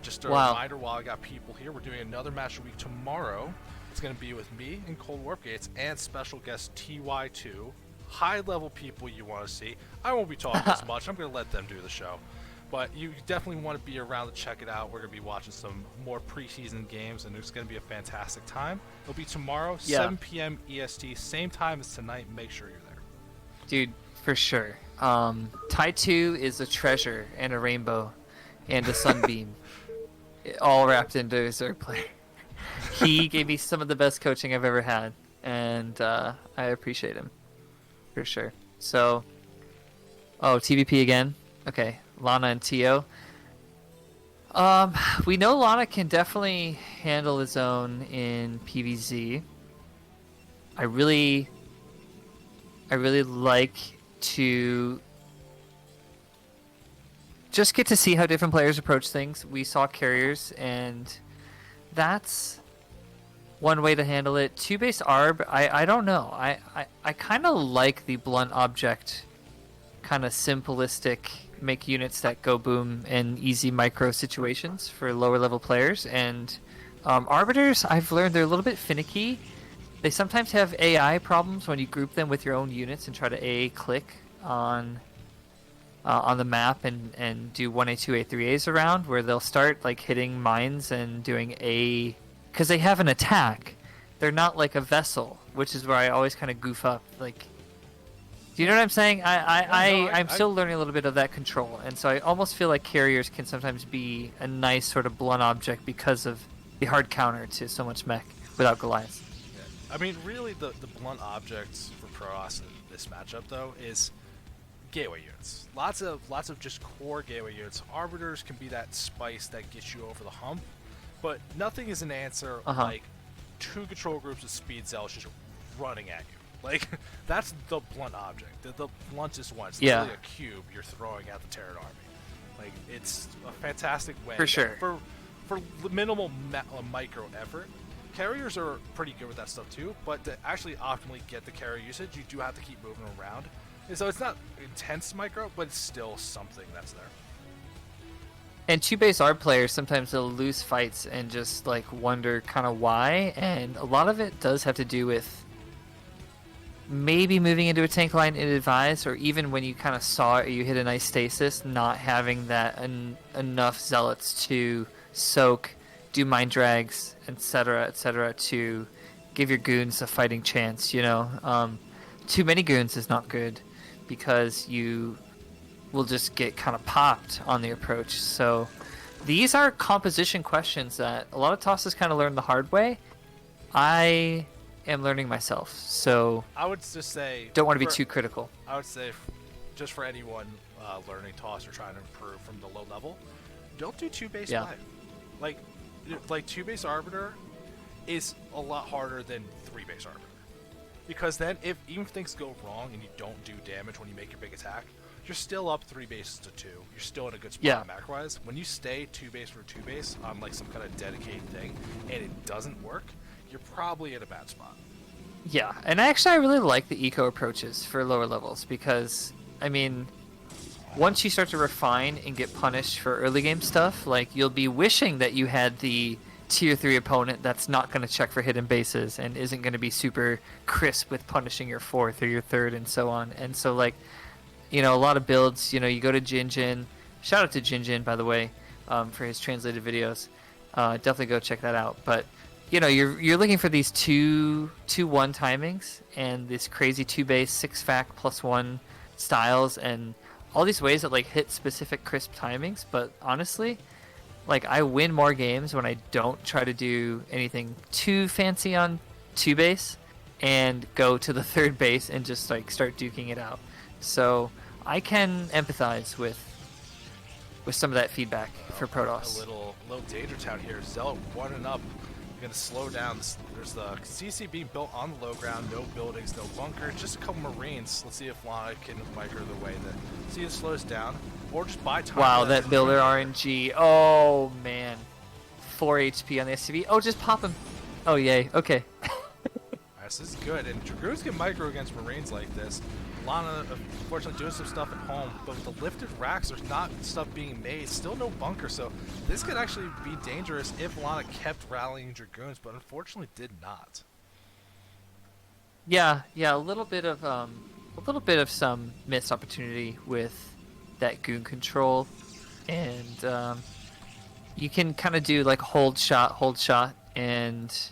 Just a reminder while I got people here, we're doing another match a week tomorrow. It's going to be with me and Cold Warpgates and special guest TY2. High-level people you want to see. I won't be talking as much. I'm going to let them do the show. But you definitely want to be around to check it out. We're going to be watching some more preseason games, and it's going to be a fantastic time. It'll be tomorrow, 7 p.m. EST, same time as tonight. Make sure you're there. Dude, for sure. Tai 2 is a treasure and a rainbow and a sunbeam, all wrapped into a Zerg player. He gave me some of the best coaching I've ever had, and I appreciate him, for sure. So, TVP again? Okay, Lana and Tio. We know Lana can definitely handle his own in PvZ. I really like to just get to see how different players approach things. We saw carriers, and that's one way to handle it. 2-base ARB, I don't know. I kind of like the blunt object, kind of simplistic, make units that go boom in easy micro situations for lower level players. And Arbiters, I've learned they're a little bit finicky. They sometimes have AI problems when you group them with your own units and try to AA click on the map and do 1A, 2A, 3As around, where they'll start like hitting mines and doing A, because they have an attack. They're not like a vessel, which is where I always kind of goof up. Like, do you know what I'm saying? I'm still learning a little bit of that control, and so I almost feel like carriers can sometimes be a nice sort of blunt object because of the hard counter to so much mech without Goliath. Yeah. I mean, really, the blunt objects for Protoss in this matchup, though, is gateway units. Lots of just core gateway units. Arbiters can be that spice that gets you over the hump, but nothing is an answer like 2 control groups of speed zealots just running at you. Like, that's the blunt object. The bluntest one. It's literally a cube you're throwing at the Terran army. Like, it's a fantastic way. For sure. For minimal micro effort. Carriers are pretty good with that stuff too, but to actually optimally get the carrier usage, you do have to keep moving around. And so it's not intense micro, but it's still something that's there. And 2-base ARB players, sometimes they'll lose fights and just like wonder kind of why, and a lot of it does have to do with maybe moving into a tank line ill-advised, or even when you kind of saw it, you hit a nice stasis, not having that enough zealots to soak, do mind drags, etc., to give your goons a fighting chance. You know, too many goons is not good because you will just get kind of popped on the approach. So these are composition questions that a lot of tosses kind of learn the hard way. I am learning myself, so I would just say don't want to be too critical. I would say just for anyone learning toss or trying to improve from the low level, don't do 2-base live. Like 2-base arbiter is a lot harder than 3-base arbiter, because then even if things go wrong and you don't do damage when you make your big attack, you're still up 3 bases to 2. You're still in a good spot macro-wise. When you stay 2-base for 2-base on like some kind of dedicated thing and it doesn't work, you're probably at a bad spot. Yeah, and I really like the eco approaches for lower levels, because, I mean, once you start to refine and get punished for early game stuff, like, you'll be wishing that you had the tier 3 opponent that's not going to check for hidden bases and isn't going to be super crisp with punishing your 4th or your 3rd and so on. And so, like, you know, a lot of builds, you know, you go to Jinjin. Shout out to Jinjin, by the way, for his translated videos. Definitely go check that out. But you know, you're looking for these 2-1 timings and this crazy 2-base 6-fac +1 styles and all these ways that like hit specific crisp timings. But honestly, like, I win more games when I don't try to do anything too fancy on 2-base and go to the 3rd base and just like start duking it out. So I can empathize with some of that feedback for Protoss. A little danger town here. Zealot 1-up. Going to slow down. There's the CC being built on the low ground. No buildings, no bunker. Just a couple Marines. Let's see if Lana can micro the way that see it slows down, or just buy time. Wow, that builder RNG. Oh man, 4 HP on the SCV. Oh, just pop him. Oh yay. Okay. This is good, and Dragoons can micro against Marines like this. Lana, unfortunately, doing some stuff at home, but with the lifted racks, there's not stuff being made. Still no bunker, so this could actually be dangerous if Lana kept rallying Dragoons, but unfortunately did not. Yeah, a little bit of some missed opportunity with that goon control. and you can kind of do like hold shot, and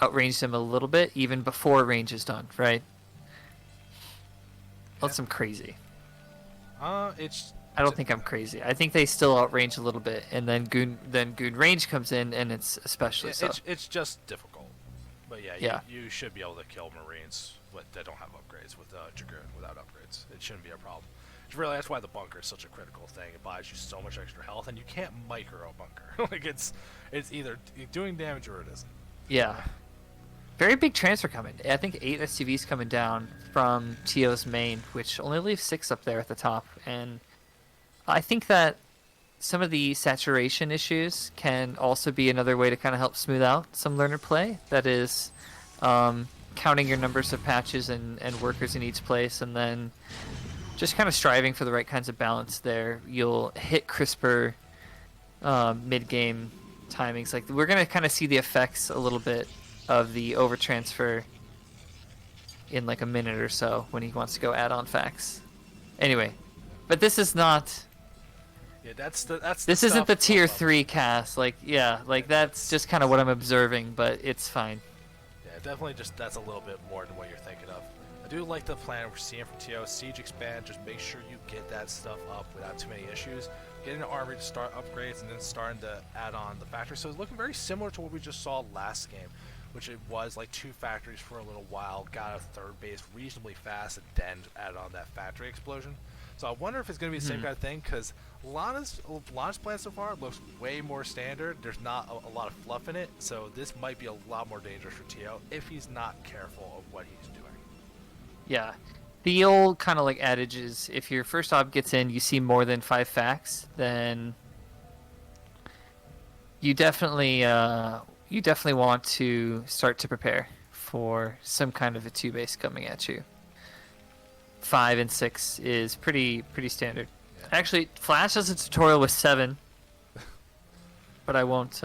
outrange them a little bit even before range is done, right? Unless I'm crazy. It's. I don't think I'm crazy. I think they still outrange a little bit, and then goon range comes in, and it's especially so. It's just difficult, but yeah, Yeah. you should be able to kill Marines that don't have upgrades with Dragoon without upgrades. It shouldn't be a problem. It's really, that's why the bunker is such a critical thing. It buys you so much extra health, and you can't micro a bunker. Like it's either doing damage or it isn't. Yeah. Very big transfer coming. I think 8 SCVs coming down from TO's main, which only leaves 6 up there at the top. And I think that some of the saturation issues can also be another way to kind of help smooth out some learner play. That is, counting your numbers of patches and workers in each place, and then just kind of striving for the right kinds of balance there. You'll hit crisper mid-game timings. Like, we're going to kind of see the effects a little bit of the overtransfer in like a minute or so when he wants to go add on facts. Anyway, but this is not. Yeah, that's This isn't the tier 3 cast. Like, yeah, like that's just kind of what I'm observing, but it's fine. Yeah, definitely just that's a little bit more than what you're thinking of. I do like the plan we're seeing from TO. Siege expand, just make sure you get that stuff up without too many issues. Get an armory to start upgrades and then starting to add on the factory. So it's looking very similar to what we just saw last game, which it was like 2 factories for a little while, got a 3rd base reasonably fast, and then added on that factory explosion. So I wonder if it's going to be the same kind of thing, because Lana's plan so far looks way more standard. There's not a lot of fluff in it, so this might be a lot more dangerous for TO if he's not careful of what he's doing. Yeah. The old kind of like adage is, if your first op gets in, you see more than 5 facts, then you definitely want to start to prepare for some kind of a 2 base coming at you. 5 and 6 is pretty standard. Yeah. Actually, Flash has a tutorial with 7, but I won't.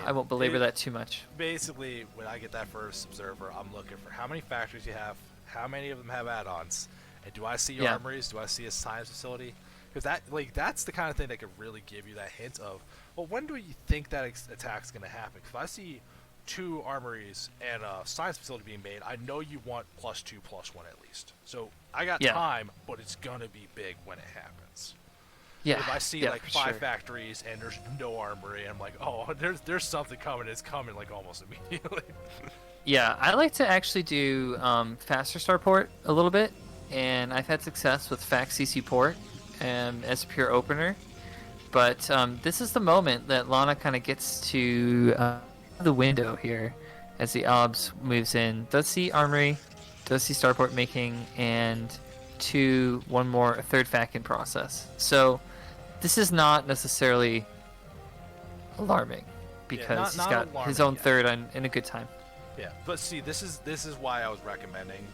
I won't belabor that too much. Basically, when I get that first observer, I'm looking for how many factories you have, how many of them have add-ons, and do I see your armories? Do I see a science facility? Because that's the kind of thing that could really give you that hint of, well, when do you think that attack's going to happen? If I see 2 armories and a science facility being made, I know you want +2/+1 at least. So I got time, but it's going to be big when it happens. Yeah. If I see like 5 factories and there's no armory, I'm like, oh, there's something coming. It's coming like almost immediately. Yeah, I like to actually do faster starport a little bit, and I've had success with fact CC port as a pure opener. But this is the moment that Lana kind of gets to the window here as the OBS moves in. Does see armory, does see starport making, and one more, a 3rd fact in process. So this is not necessarily alarming, because he's got his own 3rd in a good time. Yeah, but see, this is why I was recommending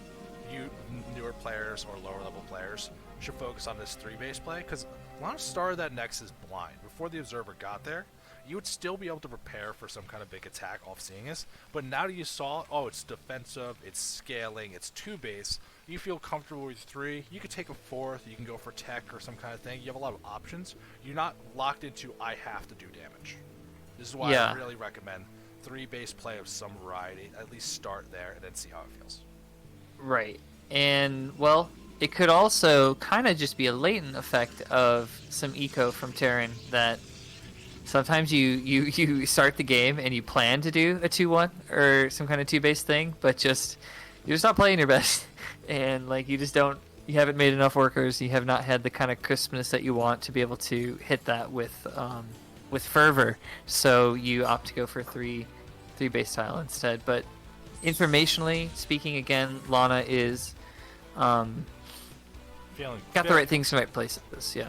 you newer players or lower level players should focus on this 3 base play, because Lana started that Nexus blind. Before the observer got there, you would still be able to prepare for some kind of big attack off seeing us, but now that you saw, oh, it's defensive, it's scaling, it's 2 base, you feel comfortable with 3, you could take a 4th, you can go for tech or some kind of thing. You have a lot of options. You're not locked into, I have to do damage. This is why I really recommend 3 base play of some variety. At least start there and then see how it feels. Right. And, well, it could also kind of just be a latent effect of some eco from Terran, that sometimes you start the game and you plan to do a 2-1 or some kind of 2 base thing, but you're just not playing your best. And like you haven't made enough workers, you have not had the kind of crispness that you want to be able to hit that with fervor. So you opt to go for 3 base tile instead. But informationally speaking, again, Lana is got the right things in the right places. Yeah.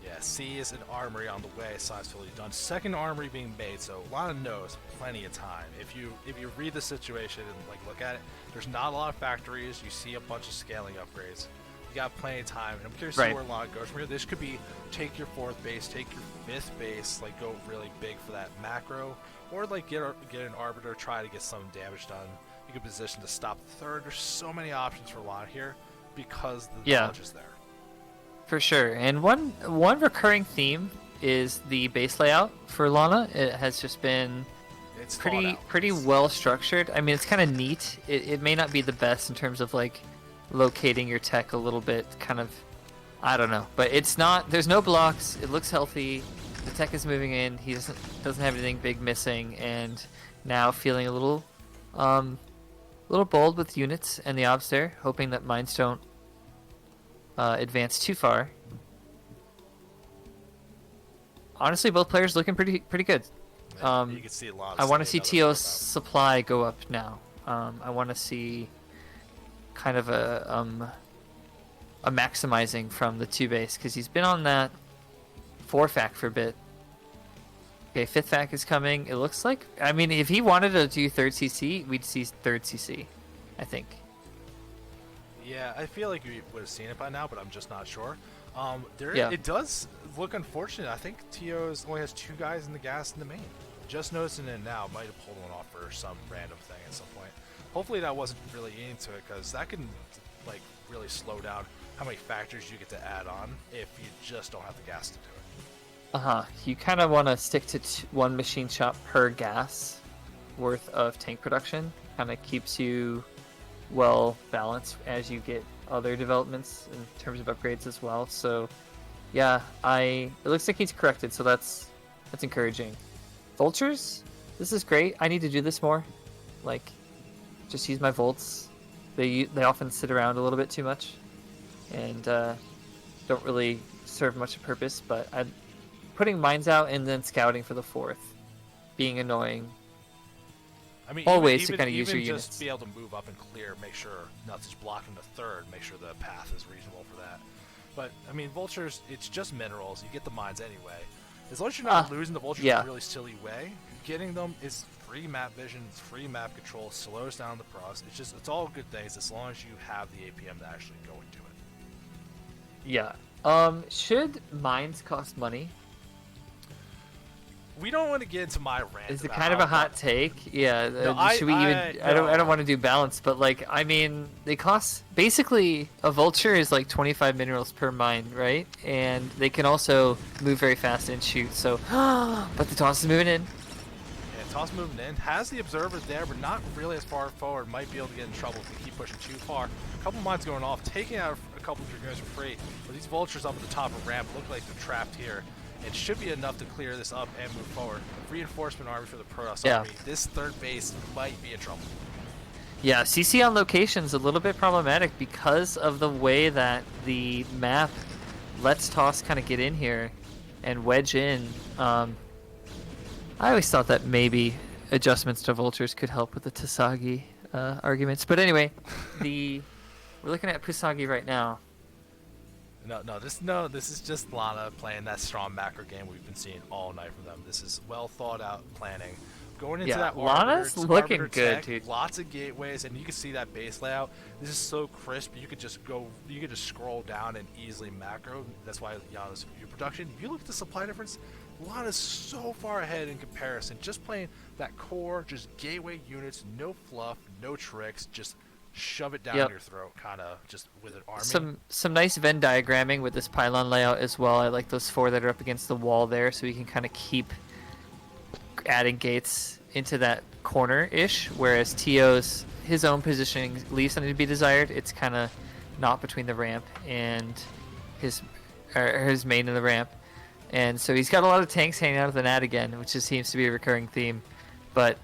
Yeah, C is an armory on the way, science facility done. 2nd armory being made, so Lana knows plenty of time. If you read the situation and like look at it, there's not a lot of factories. You see a bunch of scaling upgrades. You got plenty of time, and I'm curious to see where Lana goes from here. This could be take your 4th base, take your 5th base, like go really big for that macro, or like get an arbiter, try to get some damage done. You can position to stop the 3rd. There's so many options for Lana here because the knowledge is there. For sure. And one recurring theme is the base layout for Lana. It has just been It's thought out. pretty well structured. I mean, it's kind of neat. It may not be the best in terms of like locating your tech a little bit, kind of, I don't know. But it's not. There's no blocks. It looks healthy. The tech is moving in. He doesn't have anything big missing, and now feeling a little bold with units and the obs there, hoping that mines don't advance too far. Honestly, both players looking pretty good. You can see a lot. I want to see TO's supply go up now. I want to see kind of a maximizing from the 2 base, because he's been on that 4 fac for a bit. Okay, 5th fac is coming. It looks like, I mean, if he wanted to do 3rd CC, we'd see 3rd CC, I think. Yeah, I feel like we would have seen it by now, but I'm just not sure. Yeah. It does look unfortunate. I think TO's only has 2 guys in the gas in the main. Just noticing it now. Might have pulled one off for some random thing at some point. Hopefully that wasn't really into it, because that can like really slow down how many factors you get to add on if you just don't have the gas to do it. You kind of want to stick to 1 machine shop per gas worth of tank production. Kind of keeps you well balanced as you get other developments in terms of upgrades as well. So yeah, it looks like he's corrected, so that's encouraging. Vultures, this is great. I need to do this more. Like, just use my volts. They often sit around a little bit too much and don't really serve much of a purpose, but putting mines out and then scouting for the 4th, being annoying. I mean, all ways to kind of use your just units. Be able to move up and clear, make sure nothing's blocking the 3rd, make sure the path is reasonable for that. But I mean, vultures, it's just minerals. You get the mines anyway. As long as you're not losing the vultures in a really silly way, getting them is free map vision, it's free map control, slows down the process. It's all good things as long as you have the APM to actually go and do it. Yeah. Should mines cost money? We don't want to get into my rant. Is it kind of a hot take? Yeah. No, should we even? I don't want to do balance, but like, I mean, they cost basically a vulture is like 25 minerals per mine, right? And they can also move very fast and shoot. So, but the toss is moving in. Yeah, toss moving in. Has the observers there, but not really as far forward. Might be able to get in trouble if we keep pushing too far. A couple mines going off, taking out a couple of dragoons for free. But these vultures up at the top of the ramp look like they're trapped here. It should be enough to clear this up and move forward. Reinforcement army for the Protoss army. This 3rd base might be in trouble. Yeah, CC on location's a little bit problematic because of the way that the map lets Toss kind of get in here and wedge in. I always thought that maybe adjustments to vultures could help with the Tasagi arguments. But anyway, we're looking at Pusagi right now. This is just Lana playing that strong macro game we've been seeing all night from them. This is well thought out planning. Going into that Lana's looking good, tech, dude. Lots of gateways, and you can see that base layout. This is so crisp. You could just scroll down and easily macro. That's why Yana's view production. If you look at the supply difference, Lana's so far ahead in comparison. Just playing that core, just gateway units, no fluff, no tricks, just shove it down your throat, kind of just with an army. Some nice Venn diagramming with this pylon layout as well. I like those 4 that are up against the wall there, so we can kind of keep adding gates into that corner-ish, whereas his own positioning leaves something to be desired. It's kind of not between the ramp and his main and the ramp. And so he's got a lot of tanks hanging out of the net again, which just seems to be a recurring theme. But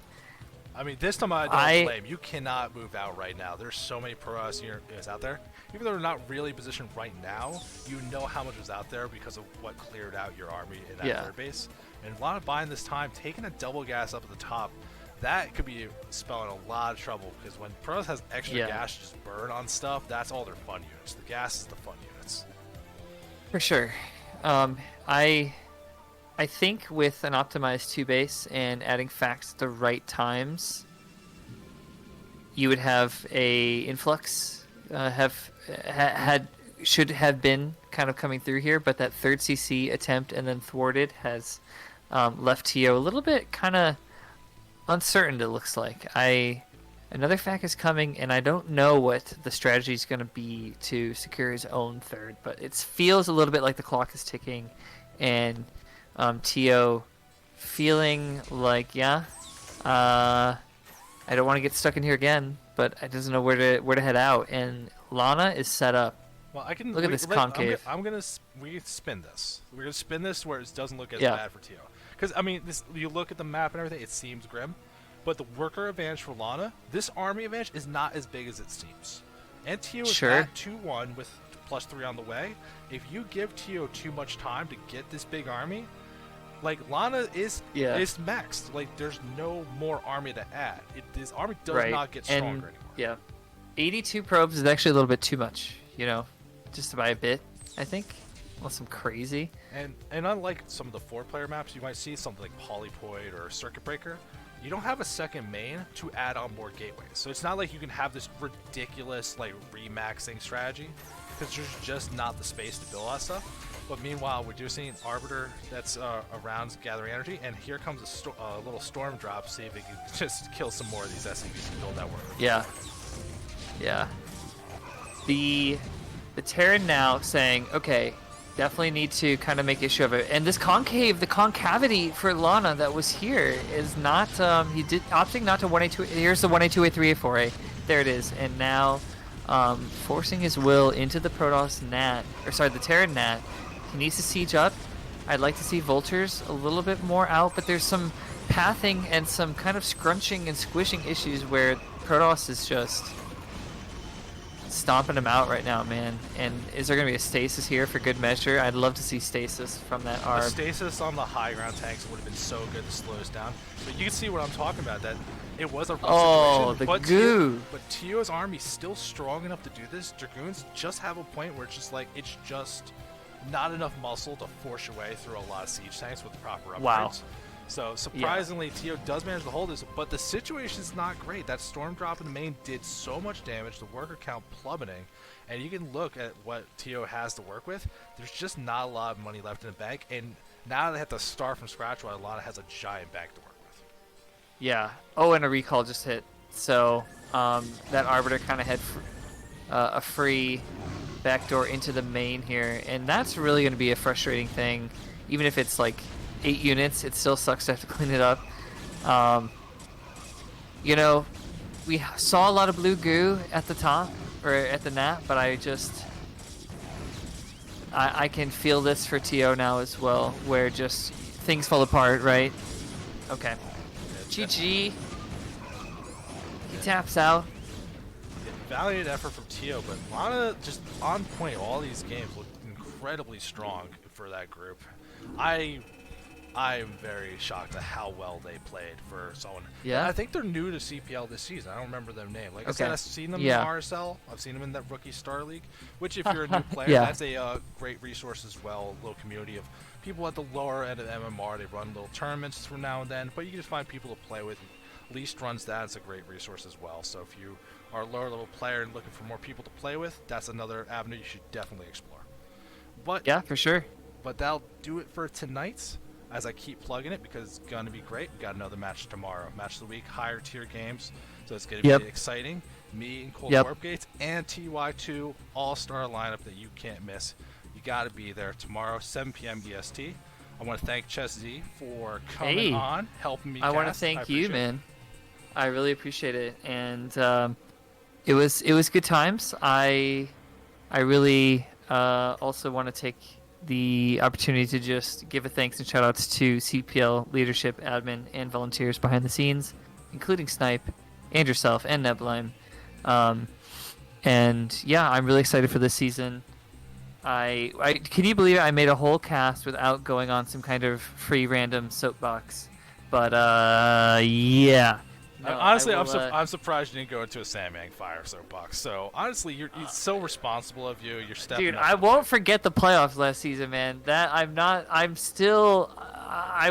I mean, this time I don't blame. You cannot move out right now. There's so many Protoss units out there. Even though they're not really positioned right now, you know how much was out there because of what cleared out your army in that 3rd base. And a lot of buying this time, taking a double gas up at the top, that could be spelling a lot of trouble, because when Protoss has extra gas to just burn on stuff, that's all their fun units. The gas is the fun units. For sure. I think with an optimized 2 base and adding facts at the right times, you would have a influx. Should have been kind of coming through here, but that 3rd CC attempt and then thwarted has left TO a little bit kind of uncertain. It looks like Another FAQ is coming, and I don't know what the strategy is going to be to secure his own third, but it feels a little bit like the clock is ticking, and Tio feeling like, yeah, I don't want to get stuck in here again, but I doesn't know where to head out, and Lana is set up. Well, I can look at this concave. We can spin this. We're gonna spin this where it doesn't look as Yeah. bad for Tio. Because I mean, you look at the map and everything, it seems grim, but the worker advantage for Lana, this army advantage is not as big as it seems. And Tio is Sure. at 2-1 with +3 on the way. If you give Tio too much time to get this big army, like Lana is maxed. Like there's no more army to add. This army does not get stronger anymore. Yeah, 82 probes is actually a little bit too much. Just by a bit, I think. Well, some crazy. And unlike some of the 4-player maps, you might see something like Polypoid or Circuit Breaker. You don't have a second main to add on more gateways, so it's not like you can have this ridiculous like remaxing strategy, because there's just not the space to build that stuff. But meanwhile, we're just seeing Arbiter that's around gathering energy, and here comes a little storm drop. See if it can just kill some more of these SCVs and build that work. Yeah. The Terran now saying, okay, definitely need to kind of make issue of it. And this concave, the concavity for Lana that was here is not, opting not to 1A2, here's the 1A, 2A, 3A, 4A. There it is. And now forcing his will into the Protoss Nat, the Terran Nat. He needs to siege up. I'd like to see Vultures a little bit more out, but there's some pathing and some kind of scrunching and squishing issues where Protoss is just stomping him out right now, man. And is there going to be a stasis here for good measure? I'd love to see stasis from that ARB. The stasis on the high ground tanks would have been so good to slow us down. But you can see what I'm talking about, that it was a rough situation. The goo. But Tio's army's still strong enough to do this. Dragoons just have a point where it's just not enough muscle to force your way through a lot of siege tanks with the proper upgrades. Wow. So surprisingly, Tio does manage to hold this, but the situation's not great. That storm drop in the main did so much damage, the worker count plummeting, and you can look at what Tio has to work with. There's just not a lot of money left in the bank, and now they have to start from scratch while Lana has a giant bank to work with. Yeah. Oh, and a recall just hit. So that Arbiter kind of had a free backdoor into the main here, and that's really going to be a frustrating thing. Even if it's like 8 units, it still sucks to have to clean it up. We saw a lot of blue goo at the top, or at the nat, but I can feel this for TO now as well, where just things fall apart, right? Okay. GG. He taps out. Valiant effort from Tio, but Lana just on point all these games, looked incredibly strong for that group. I'm very shocked at how well they played for someone. Yeah. I think they're new to CPL this season. I don't remember their name. Like I said, I've seen them in RSL. I've seen them in that Rookie Star League, which if you're a new player, that's a great resource as well. A little community of people at the lower end of MMR. They run little tournaments from now and then, but you can just find people to play with. Least runs that. It's a great resource as well. So if you are a lower level player and looking for more people to play with, that's another avenue you should definitely explore. But yeah, for sure. But that'll do it for tonight. As I keep plugging it, because it's going to be great. We got another match tomorrow. Match of the week, higher tier games. So it's going to be exciting. Me and Cold Warpgates and TY2 all-star lineup that you can't miss. You got to be there tomorrow, 7 p.m. EST. I want to thank Chess Z for coming on, helping me. I want to thank you, man. I really appreciate it, and it was good times. I really also want to take the opportunity to just give a thanks and shout outs to CPL leadership, admin, and volunteers behind the scenes, including Snipe and yourself and Neblime. And yeah, I'm really excited for this season. Can you believe it? I made a whole cast without going on some kind of free random soapbox. But yeah. No, honestly, I'm surprised you didn't go into a Samyang Fire soapbox. So honestly, it's so responsible of you. You're stepping Dude, up. I won't forget the playoffs last season, man. I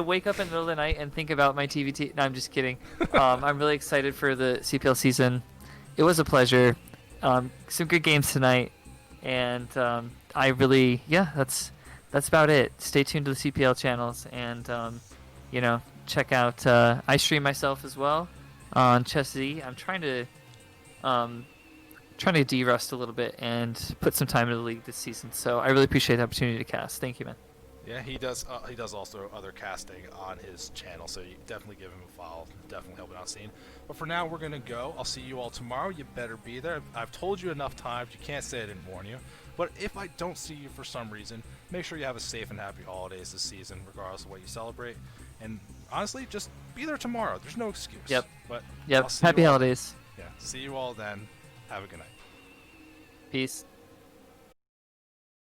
wake up in the middle of the night and think about my TVT. No, I'm just kidding. I'm really excited for the CPL season. It was a pleasure. Some good games tonight, and that's about it. Stay tuned to the CPL channels, and check out. I stream myself as well. on Chessie. I'm trying to de-rust a little bit and put some time in the league this season. So I really appreciate the opportunity to cast. Thank you, man. Yeah, he does. He does also other casting on his channel, so you definitely give him a follow. Definitely helping out scene. But for now, we're gonna go. I'll see you all tomorrow. You better be there. I've told you enough times. You can't say I didn't warn you. But if I don't see you for some reason, make sure you have a safe and happy holidays this season, regardless of what you celebrate. And honestly, just be there tomorrow. There's no excuse. Yep. But Yep. I'll see Happy you all. holidays. Yeah. See you all then. Have a good night. Peace.